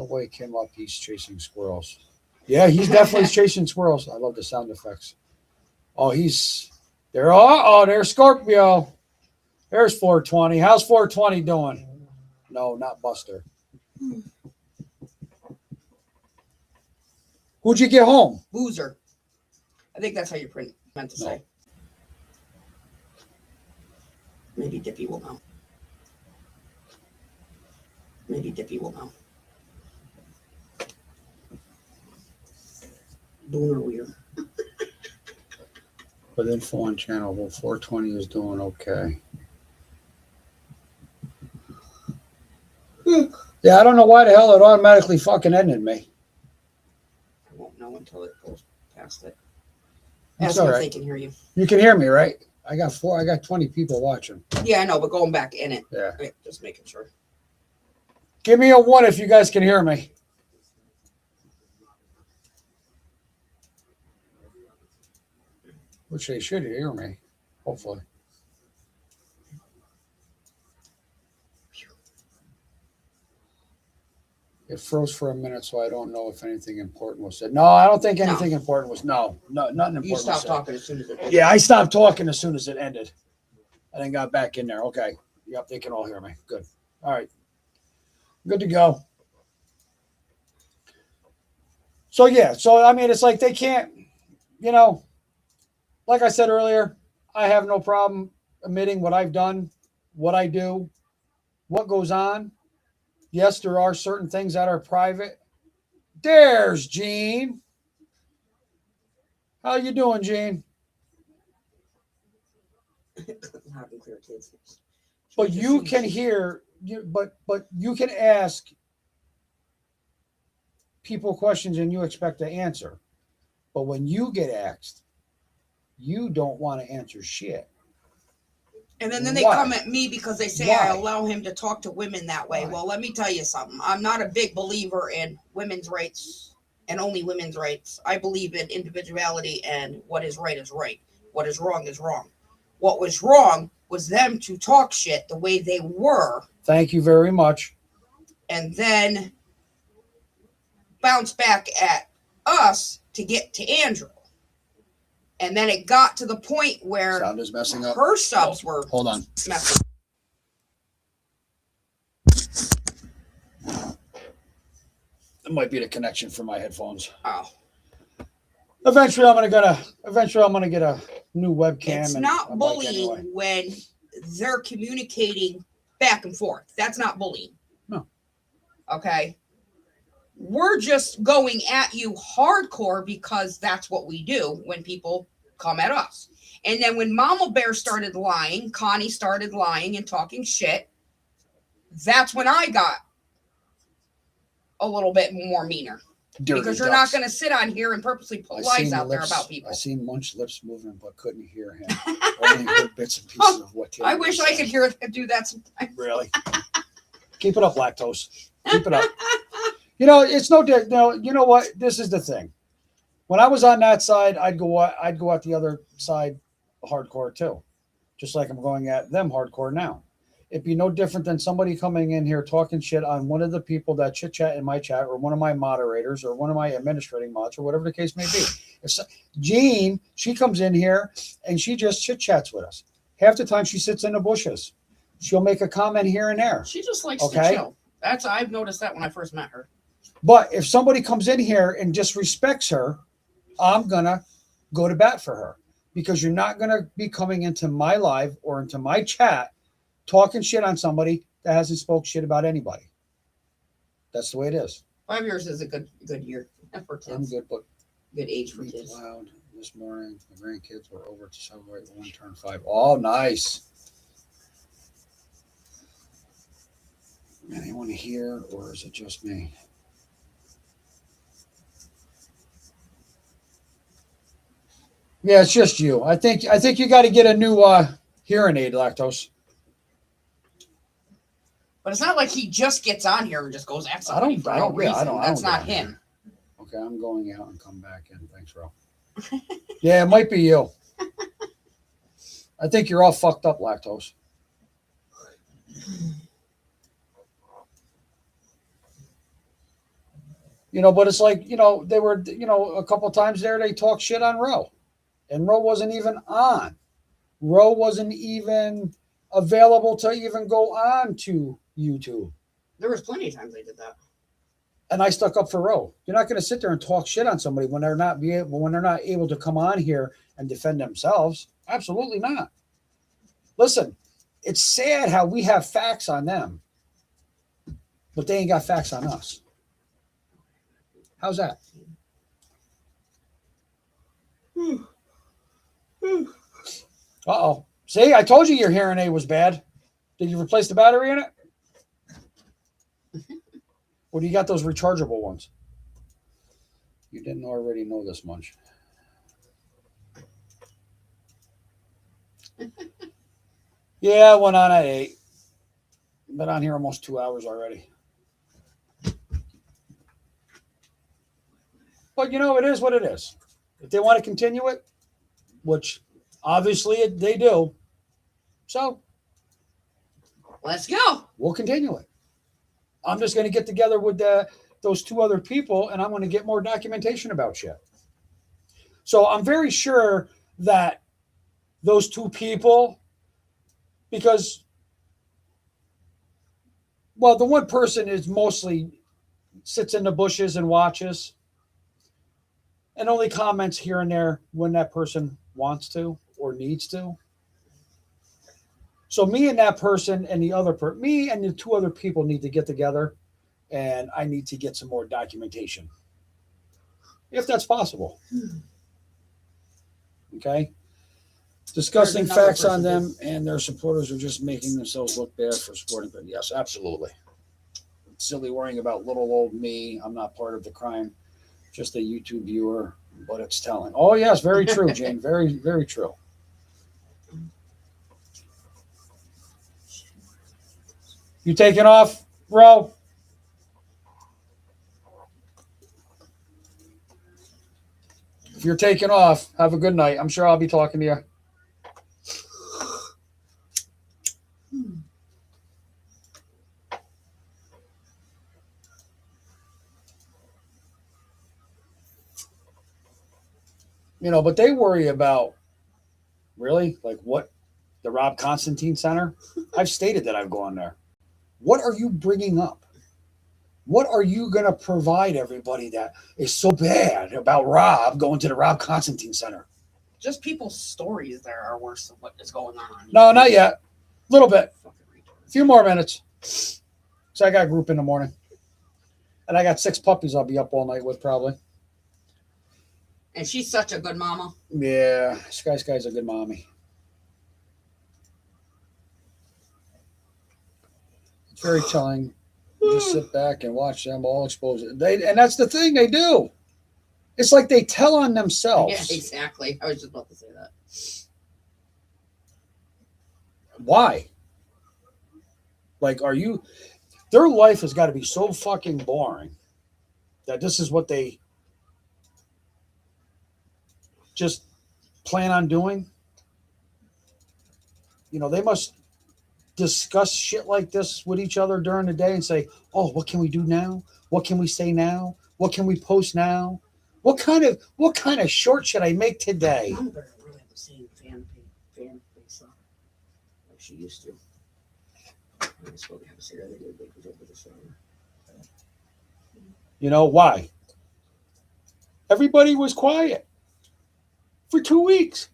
wake him up. He's chasing squirrels. Yeah, he's definitely chasing squirrels. I love the sound effects. Oh, he's there. Oh, there's Scorpio. There's 420. How's 420 doing? No, not Buster. Who'd you get home? Boozer. I think that's how you meant to No. say. Maybe Dippy will know. Maybe Dippy will know. Booner Weir. But info on channel. Well, 420 is doing okay. Yeah, I don't know why the hell it automatically fucking ended me. I won't know until it goes past it. That's Ask them all if right. they can hear you. You can hear me, right? I got 20 people watching. Yeah, I know, but going back in it. Yeah. Right, just making sure. Give me a 1 if you guys can hear me. Which they should hear me, hopefully. It froze for a minute, so I don't know if anything important was said. No, I don't think anything important was. No, nothing important. You was stopped said. talking as soon as it did. Yeah, I stopped talking as soon as it ended. And then got back in there. Okay. Yep, they can all hear me. Good. All right. Good to go. So, yeah. So, I mean, it's like they can't, like I said earlier, I have no problem admitting what I've done, what I do, what goes on. Yes, there are certain things that are private. There's Gene. How you doing, Gene? Loud and clear, kids. But you can hear but you can ask people questions and you expect to answer. But when you get asked, you don't want to answer shit. And then they Why? come at me because they say Why? I allow him to talk to women that way. Why? Well, let me tell you something. I'm not a big believer in women's rights and only women's rights. I believe in individuality and what is right is right. What is wrong is wrong. What was wrong was them to talk shit the way they were. Thank you very much. And then bounce back at us to get to Andrew. And then it got to the point where Sound is messing up. her subs were Hold on. messing. It might be the connection for my headphones. Oh, Eventually I'm gonna get a new webcam. it's and not a mic bullying anyway. when they're communicating back and forth. That's not bullying. No. Okay. We're just going at you hardcore because that's what we do when people come at us. And then when Mama Bear started lying, Connie started lying and talking shit, that's when I got a little bit more meaner. Dirty Because you're ducks. not going to sit on here and purposely put lies out there about people. I seen Munch lips moving, but couldn't hear him. Only heard bits and pieces of what. I wish I could hear it do that sometimes. Really? Keep it up, lactose. Keep it up. It's no. You know what? This is the thing. When I was on that side, I'd go out the other side, hardcore too, just like I'm going at them hardcore now. It'd be no different than somebody coming in here talking shit on one of the people that chit chat in my chat, or one of my moderators, or one of my administrating mods, or whatever the case may be. If Jean, she comes in here and she just chit chats with us. Half the time she sits in the bushes. She'll make a comment here and there. She just likes Okay. to chill. I've noticed that when I first met her. But if somebody comes in here and disrespects her, I'm going to go to bat for her, because you're not going to be coming into my live or into my chat talking shit on somebody that hasn't spoke shit about anybody. That's the way it is. 5 years is a good year for I'm kids. good, but Good age for it's kids. loud. This morning, the grandkids were over to celebrate one turn 5. Oh, nice. Anyone here, or is it just me? Yeah, it's just you. I think you got to get a new hearing aid, lactose. But it's not like he just gets on here and just goes at somebody for no reason. That's not him. Okay, I'm going out and come back in. Thanks, bro. Yeah, it might be you. I think you're all fucked up, lactose. But it's like, they were, a couple times there, they talk shit on Roe. And Roe wasn't even on. Roe wasn't even available to even go on to YouTube. There was plenty of times I did that. And I stuck up for Roe. You're not going to sit there and talk shit on somebody when they're not able to come on here and defend themselves. Absolutely not. Listen, it's sad how we have facts on them, but they ain't got facts on us. How's that? Uh-oh. See, I told you your hearing aid was bad. Did you replace the battery in it? Or do you got those rechargeable ones? You didn't already know this much. Yeah, I went on at 8. Been on here almost 2 hours already. But it is what it is. If they want to continue it, which obviously they do, so let's go. We'll continue it. I'm just going to get together with those 2 other people, and I'm going to get more documentation about shit. So I'm very sure that those 2 people, because, well, the one person is mostly sits in the bushes and watches and only comments here and there when that person wants to or needs to. So me and that person and me and the 2 other people need to get together, and I need to get some more documentation, if that's possible. Okay? Discussing facts on them and their supporters are just making themselves look bad for supporting them. Yes, absolutely. Silly worrying about little old me. I'm not part of the crime, just a YouTube viewer, but it's telling. Oh, yes, very true, Jane. Very, very true. You taking off, bro? If you're taking off, have a good night. I'm sure I'll be talking to you. But they worry about, really, like what? The Rob Constantine Center? I've stated that I've gone there. What are you bringing up? What are you going to provide everybody that is so bad about Rob going to the Rob Constantine Center? Just people's stories there are worse than what is going on. No, not yet. A little bit. A few more minutes. So I got a group in the morning. And I got 6 puppies I'll be up all night with probably. And she's such a good mama. Yeah, Sky's a good mommy. It's very telling. You just sit back and watch them all expose it. And that's the thing they do. It's like they tell on themselves. Yeah, exactly. I was just about to say that. Why? Like, their life has got to be so fucking boring that this is what they just plan on doing. They must discuss shit like this with each other during the day and say, oh, what can we do now? What can we say now? What can we post now? What kind of short should I make today? I'm better really have the same fan base like she used to. I suppose we have to see her every day because over the summer. Why? Everybody was quiet for 2 weeks.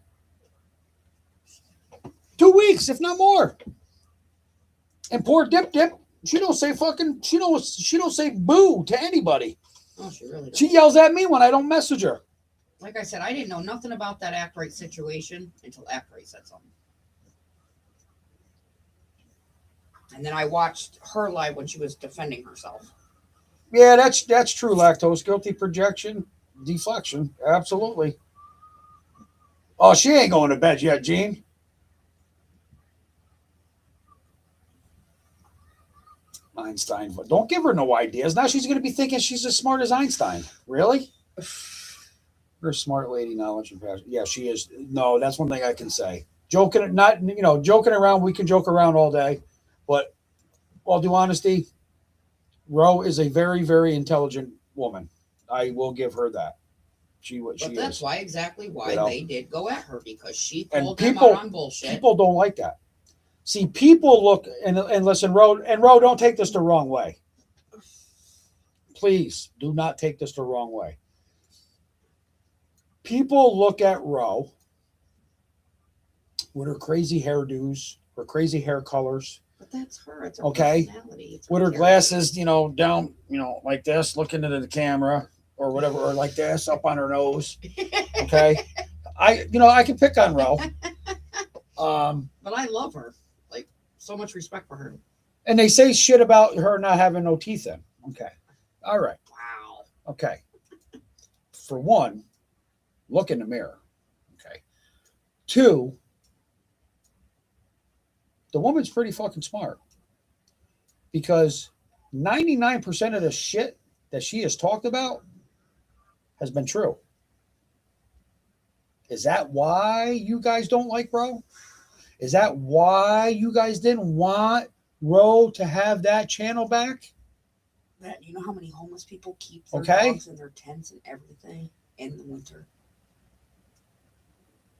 2 weeks, if not more. And poor Dip, she don't say boo to anybody. Oh, she really does. She yells at me when I don't message her. Like I said, I didn't know nothing about that Act Right situation until after I said something. And then I watched her live when she was defending herself. Yeah, that's true, lactose. Guilty projection, deflection. Absolutely. Oh, she ain't going to bed yet, Gene. Einstein. But don't give her no ideas. Now she's going to be thinking she's as smart as Einstein. Really? You're a smart lady, knowledge and passion. Yeah, she is. No, that's one thing I can say. Joking around. We can joke around all day. But all due honesty, Ro is a very, very intelligent woman. I will give her that. But that's is. why exactly why You know? they did go at her, because she And called them people- out on bullshit. People don't like that. See, people look and listen, Ro, don't take this the wrong way. Please do not take this the wrong way. People look at Ro with her crazy hairdos, her crazy hair colors, But that's her. It's her Okay. personality. It's with her character. glasses, down, like this, looking into the camera or whatever, or like this, up on her nose. Okay. I can pick on Ro. But I love her. Like, so much respect for her. And they say shit about her not having no teeth in. Okay. All right. Wow. Okay. For one, look in the mirror. Okay. Two, the woman's pretty fucking smart, because 99% of the shit that she has talked about has been true. Is that why you guys don't like Ro? Is that why you guys didn't want Ro to have that channel back? That, you know how many homeless people keep their Okay. dogs in their tents and everything in the winter?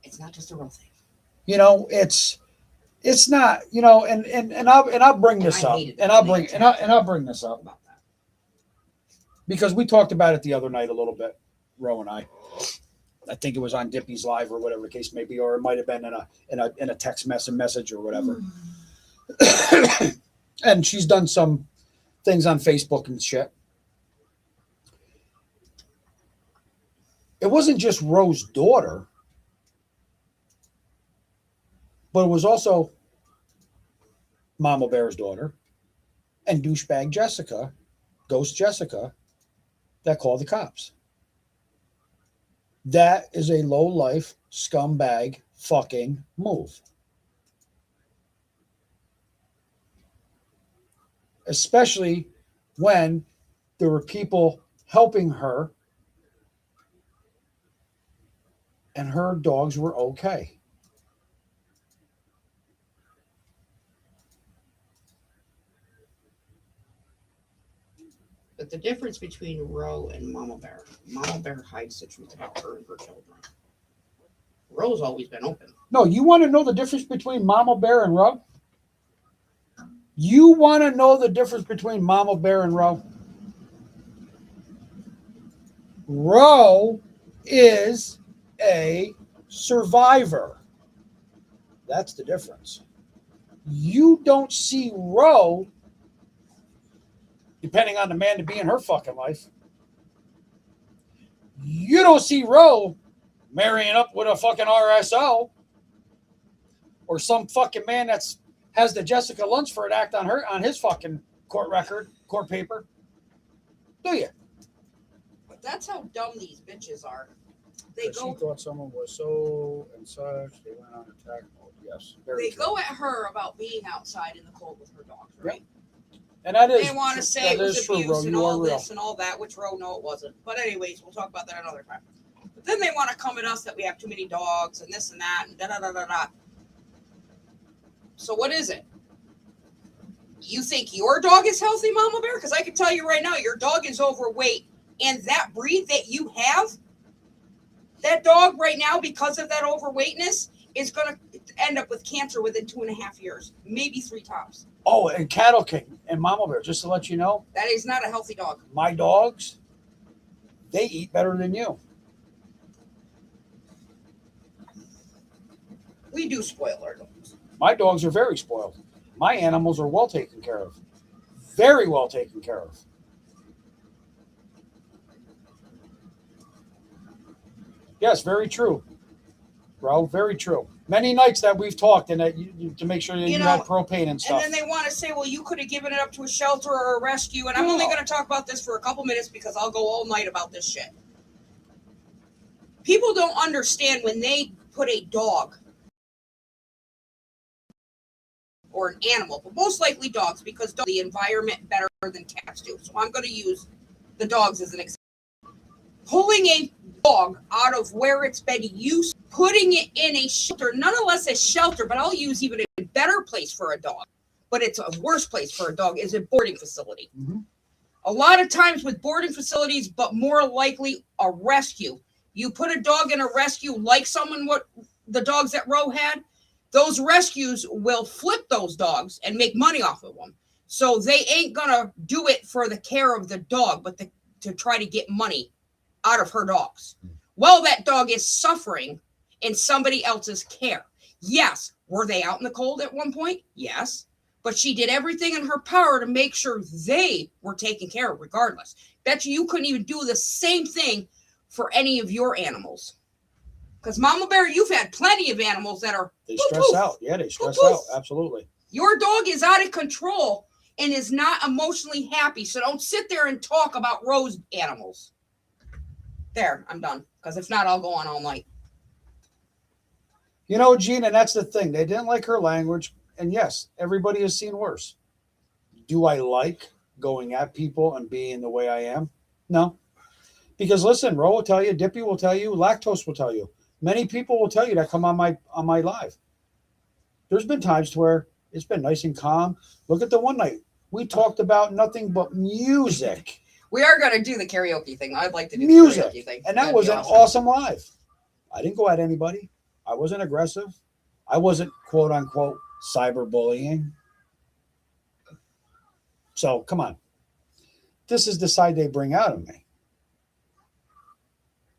It's not just a real thing. It's not, and I'll bring this I up, hated and that I'll when bring they and I, attacked and I'll bring this up About that. because we talked about it the other night a little bit, Ro and I. I think it was on Dippy's Live or whatever the case may be, or it might have been in a text message or whatever. And she's done some things on Facebook and shit. It wasn't just Ro's daughter, but it was also Mama Bear's daughter and douchebag Jessica, Ghost Jessica, that called the cops. That is a low-life scumbag fucking move. Especially when there were people helping her and her dogs were okay. But the difference between Ro and Mama Bear hides the truth about her and her children. Ro's always been open. No, you want to know the difference between Mama Bear and Ro? You want to know the difference between Mama Bear and Ro? Ro is a survivor. That's the difference. You don't see Ro, depending on the man to be in her fucking life, you don't see Ro marrying up with a fucking RSO or some fucking man that's has the Jessica Lunsford act on his fucking court paper. Do you? But that's how dumb these bitches are. They She go thought someone was so and such. They went on attack mode. Yes, very they true. go at her about being outside in the cold with her dogs, right? And that is They want to say it that was is true, abuse Ro. and You all are real. this and all that, which Ro, no, it wasn't. But anyways, we'll talk about that another time. But then they want to come at us that we have too many dogs and this and that and da da da da da. So what is it? You think your dog is healthy, Mama Bear? Because I can tell you right now, your dog is overweight. And that breed that you have, that dog right now, because of that overweightness, is going to end up with cancer within 2.5 years, maybe 3 tops. Oh, and Cattle King and Mama Bear, just to let you know, That is not a healthy dog. my dogs, they eat better than you. We do spoil our dogs. My dogs are very spoiled. My animals are well taken care of. Very well taken care of. Yes, very true, bro. Very true. Many nights that we've talked and that you to make sure that you had propane and stuff. And then they want to say, well, you could have given it up to a shelter or a rescue. And I'm only going to talk about this for a couple minutes because I'll go all night about this shit. People don't understand when they put a dog or an animal, but most likely dogs, because dogs the environment better than cats do. So I'm going to use the dogs as an example. Pulling a dog out of where it's been used, putting it in a shelter, nonetheless a shelter, but I'll use even a better place for a dog, but it's a worse place for a dog, is a boarding facility. Mm-hmm. A lot of times with boarding facilities, but more likely a rescue, You put a dog in a rescue like what the dogs that Roe had, those rescues will flip those dogs and make money off of them. So they ain't gonna do it for the care of the dog, but to try to get money out of her dogs. Well, that dog is suffering in somebody else's care. Yes. Were they out in the cold at one point? Yes. But she did everything in her power to make sure they were taken care of regardless. Bet you couldn't even do the same thing for any of your animals. Because Mama Bear, you've had plenty of animals that are... They stress out. Yeah, they stress out. Absolutely. Your dog is out of control and is not emotionally happy. So don't sit there and talk about Roe's animals. There, I'm done. Because if not, I'll go on all night. You know, Gene, and that's the thing. They didn't like her language. And yes, everybody has seen worse. Do I like going at people and being the way I am? No. Because listen, Ro will tell you, Dippy will tell you, Lactose will tell you. Many people will tell you that come on my live. There's been times where it's been nice and calm. Look at the one night. We talked about nothing but music. We are going to do the karaoke thing. I'd like to do music. The karaoke thing. And that was an awesome live. I didn't go at anybody. I wasn't aggressive. I wasn't, quote unquote, cyberbullying. So, come on. This is the side they bring out of me.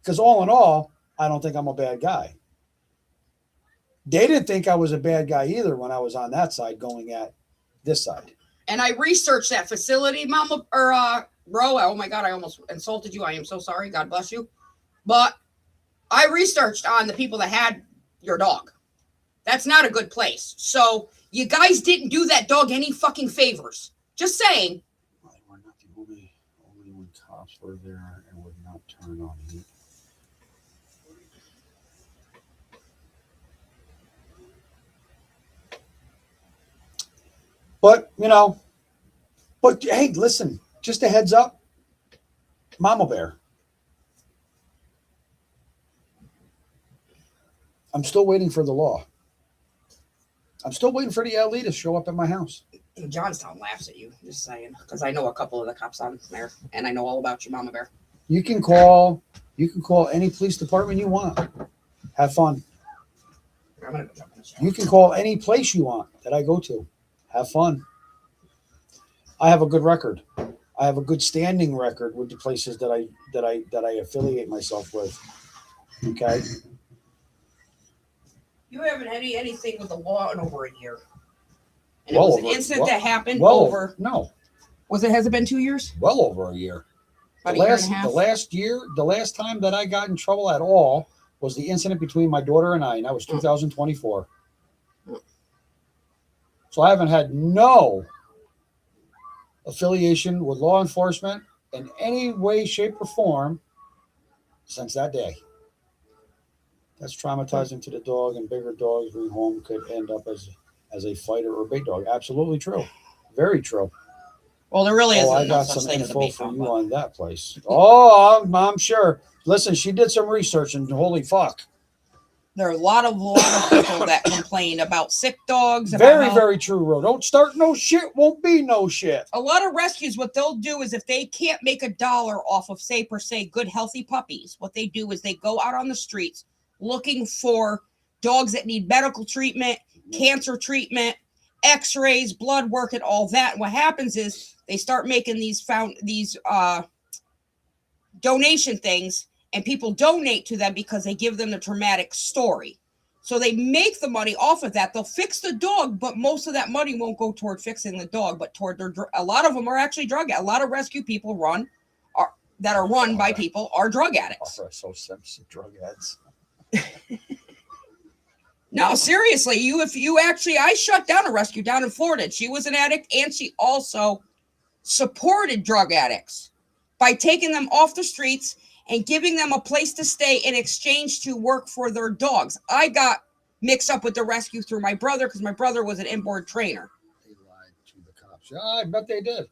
Because all in all, I don't think I'm a bad guy. They didn't think I was a bad guy either when I was on that side going at this side. And I researched that facility, Mama, or Ro. Oh my God, I almost insulted you. I am so sorry. God bless you. But I researched on the people that had your dog. That's not a good place. So you guys didn't do that dog any fucking favors. Just saying. We're not the only when cops were there and would not turn on heat. But, hey, listen, just a heads up. Mama Bear. I'm still waiting for the law. I'm still waiting for the LE to show up at my house. Johnstown laughs at you, just saying, because I know a couple of the cops on there, and I know all about you, Mama Bear. You can call any police department you want. Have fun. I'm gonna go jump in the shower. You can call any place you want that I go to. Have fun. I have a good record. I have a good standing record with the places that I affiliate myself with. Okay. You haven't had anything with the law in over a year. And Well it was an over- incident well- that happened Well, over. no, Has it been 2 years? well over a year. About The a year and a half? the last time that I got in trouble at all was the incident between my daughter and I, and that was 2024. So I haven't had no affiliation with law enforcement in any way, shape, or form since that day. That's traumatizing to the dog, and bigger dogs bring home could end up as a fighter or bait dog. Absolutely true. Very true. Well, there really isn't I no got such some thing as a info bait for dog, you but- on that place. Oh, I'm sure. Listen, she did some research, and holy fuck. There are a lot of people that complain about sick dogs. Very, very true, Ro. Don't start no shit, won't be no shit. A lot of rescues, what they'll do is if they can't make $1 off of, say, per se, good, healthy puppies, what they do is they go out on the streets looking for dogs that need medical treatment, cancer treatment, x-rays, blood work, and all that. And what happens is they start making these donation things, and people donate to them because they give them the traumatic story. So they make the money off of that. They'll fix the dog, but most of that money won't go toward fixing the dog, but toward a lot of them are actually drug addicts. A lot of rescue people that are run by people are drug addicts. Oh, so sensitive, drug ads. No, seriously, I shut down a rescue down in Florida. And she was an addict, and she also supported drug addicts by taking them off the streets and giving them a place to stay in exchange to work for their dogs. I got mixed up with the rescue through my brother because my brother was an inboard trainer. They lied to the cops. Yeah, I bet they did.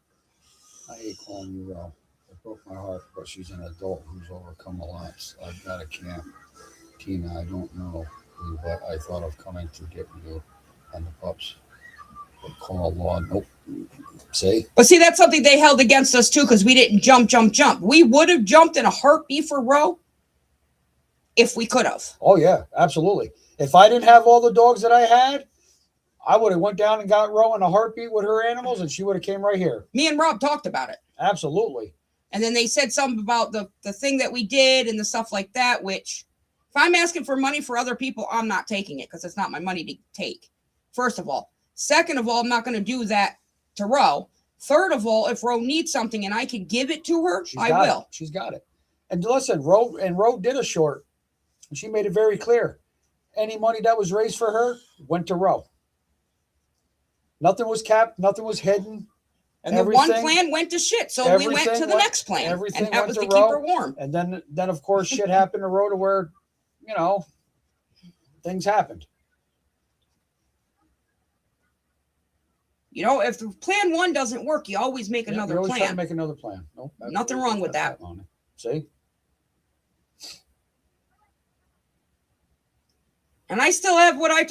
I hate calling you Ro. It broke my heart, but she's an adult who's overcome a lot. So I've got a camp. Tina, I don't know, but I thought of coming to get you and the pups. But call law. Nope. See? But see, that's something they held against us too because we didn't jump. We would have jumped in a heartbeat for Ro. if we could have. Oh yeah, absolutely. If I didn't have all the dogs that I had, I would have went down and got Ro in a heartbeat with her animals, and she would have came right here. Me and Rob talked about it. Absolutely. And then they said something about the thing that we did and the stuff like that, which if I'm asking for money for other people, I'm not taking it because it's not my money to take. First of all. Second of all, I'm not going to do that to Ro. Third of all, if Ro needs something and I can give it to her, I will. It. She's got it. And listen, Ro did a short, and she made it very clear. Any money that was raised for her went to Ro. Nothing was capped. Nothing was hidden. And the one plan went to shit, so we went to the next plan. Everything and that went was to to Ro, keep her warm. And then of course shit happened to Ro to where, things happened. If plan one doesn't work, you always make another you always plan. Try to make another plan. Nope, nothing wrong with that. See? And I still have what I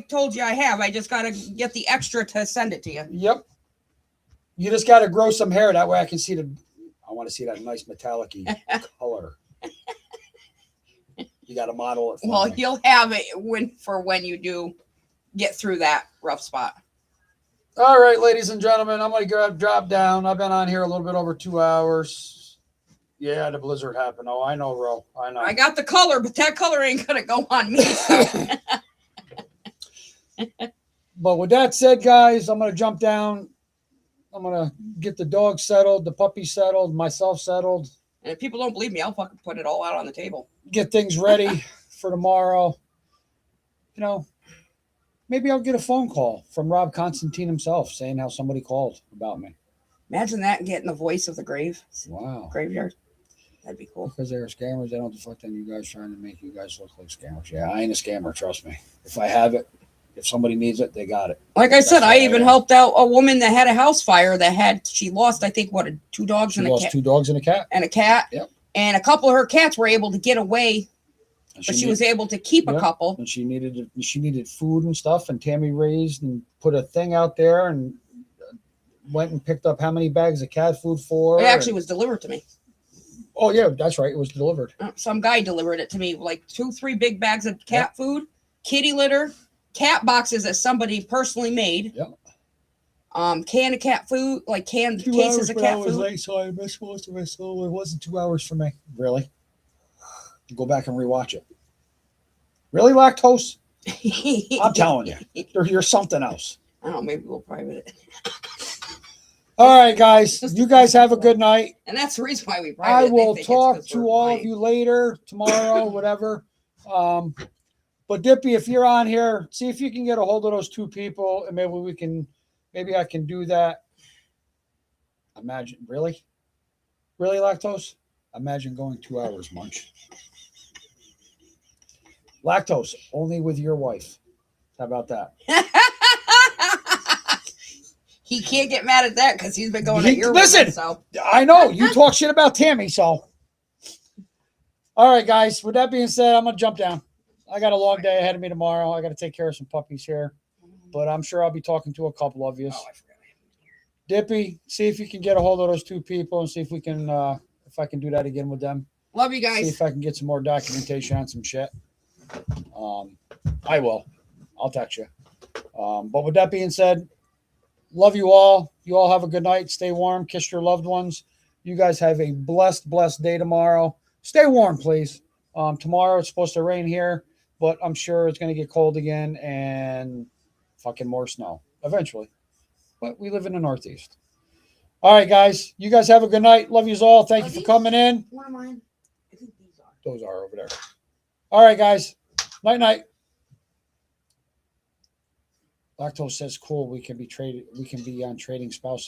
told you I have. I just got to get the extra to send it to you. Yep. You just got to grow some hair. That way I can see I want to see that nice metallic-y color. You got to model it for me. You'll have it when you do get through that rough spot. All right, ladies and gentlemen, I'm going to drop down. I've been on here a little bit over 2 hours. Yeah, the blizzard happened. Oh, I know, Ro. I know. I got the color, but that color ain't going to go on me. So. But with that said, guys, I'm going to jump down. I'm going to get the dog settled, the puppy settled, myself settled. And if people don't believe me, I'll fucking put it all out on the table. Get things ready for tomorrow. Maybe I'll get a phone call from Rob Constantine himself saying how somebody called about me. Imagine that, getting the voice of the graveyard. That'd be cool. Because they're scammers, they don't deflect on you guys trying to make you guys look like scammers. Yeah, I ain't a scammer, trust me. If I have it, if somebody needs it, they got it. Like I said, I even helped out a woman that had a house fire she lost, I think, 2 dogs and a cat. She lost 2 dogs and a cat. And a cat. Yep. And a couple of her cats were able to get away, but she was able to keep a couple. And she needed food and stuff, and Tammy raised and put a thing out there and went and picked up how many bags of cat food for her. It actually was delivered to me. Oh, yeah, that's right. It was delivered. Some guy delivered it to me, like 2-3 big bags of cat food, kitty litter, cat boxes that somebody personally made. Yep. Can of cat food, like canned cases of cat food. I was late, so I missed most of it. So it wasn't 2 hours for me. Really? Go back and rewatch it. Really, lactose? I'm telling you, you're something else. I don't know. Maybe we'll private it. All right, guys. You guys have a good night. And that's the reason why we private it. I will talk to all of you later, tomorrow, whatever. But Dippy, if you're on here, see if you can get a hold of those 2 people, and maybe I can do that. Imagine, really, lactose? Imagine going 2 hours, Munch. Lactose only with your wife. How about that? He can't get mad at that because he's been going at your listen. woman, so. I know you talk shit about Tammy, so. All right, guys. With that being said, I'm gonna jump down. I got a long day ahead of me tomorrow. I got to take care of some puppies here, but I'm sure I'll be talking to a couple of you. Oh, I forgot. Dippy, see if you can get a hold of those 2 people and see if we can, if I can do that again with them. Love you guys. See if I can get some more documentation on some shit. I will. I'll text you. But with that being said, love you all. You all have a good night. Stay warm. Kiss your loved ones. You guys have a blessed day tomorrow. Stay warm, please. Tomorrow it's supposed to rain here, but I'm sure it's going to get cold again and fucking more snow eventually. But we live in the Northeast. All right, guys. You guys have a good night. Love you all. Thank you for coming in. One of mine. I think these are. Those are over there. All right, guys. Night. Lactose says, cool. We can be on Trading Spouse.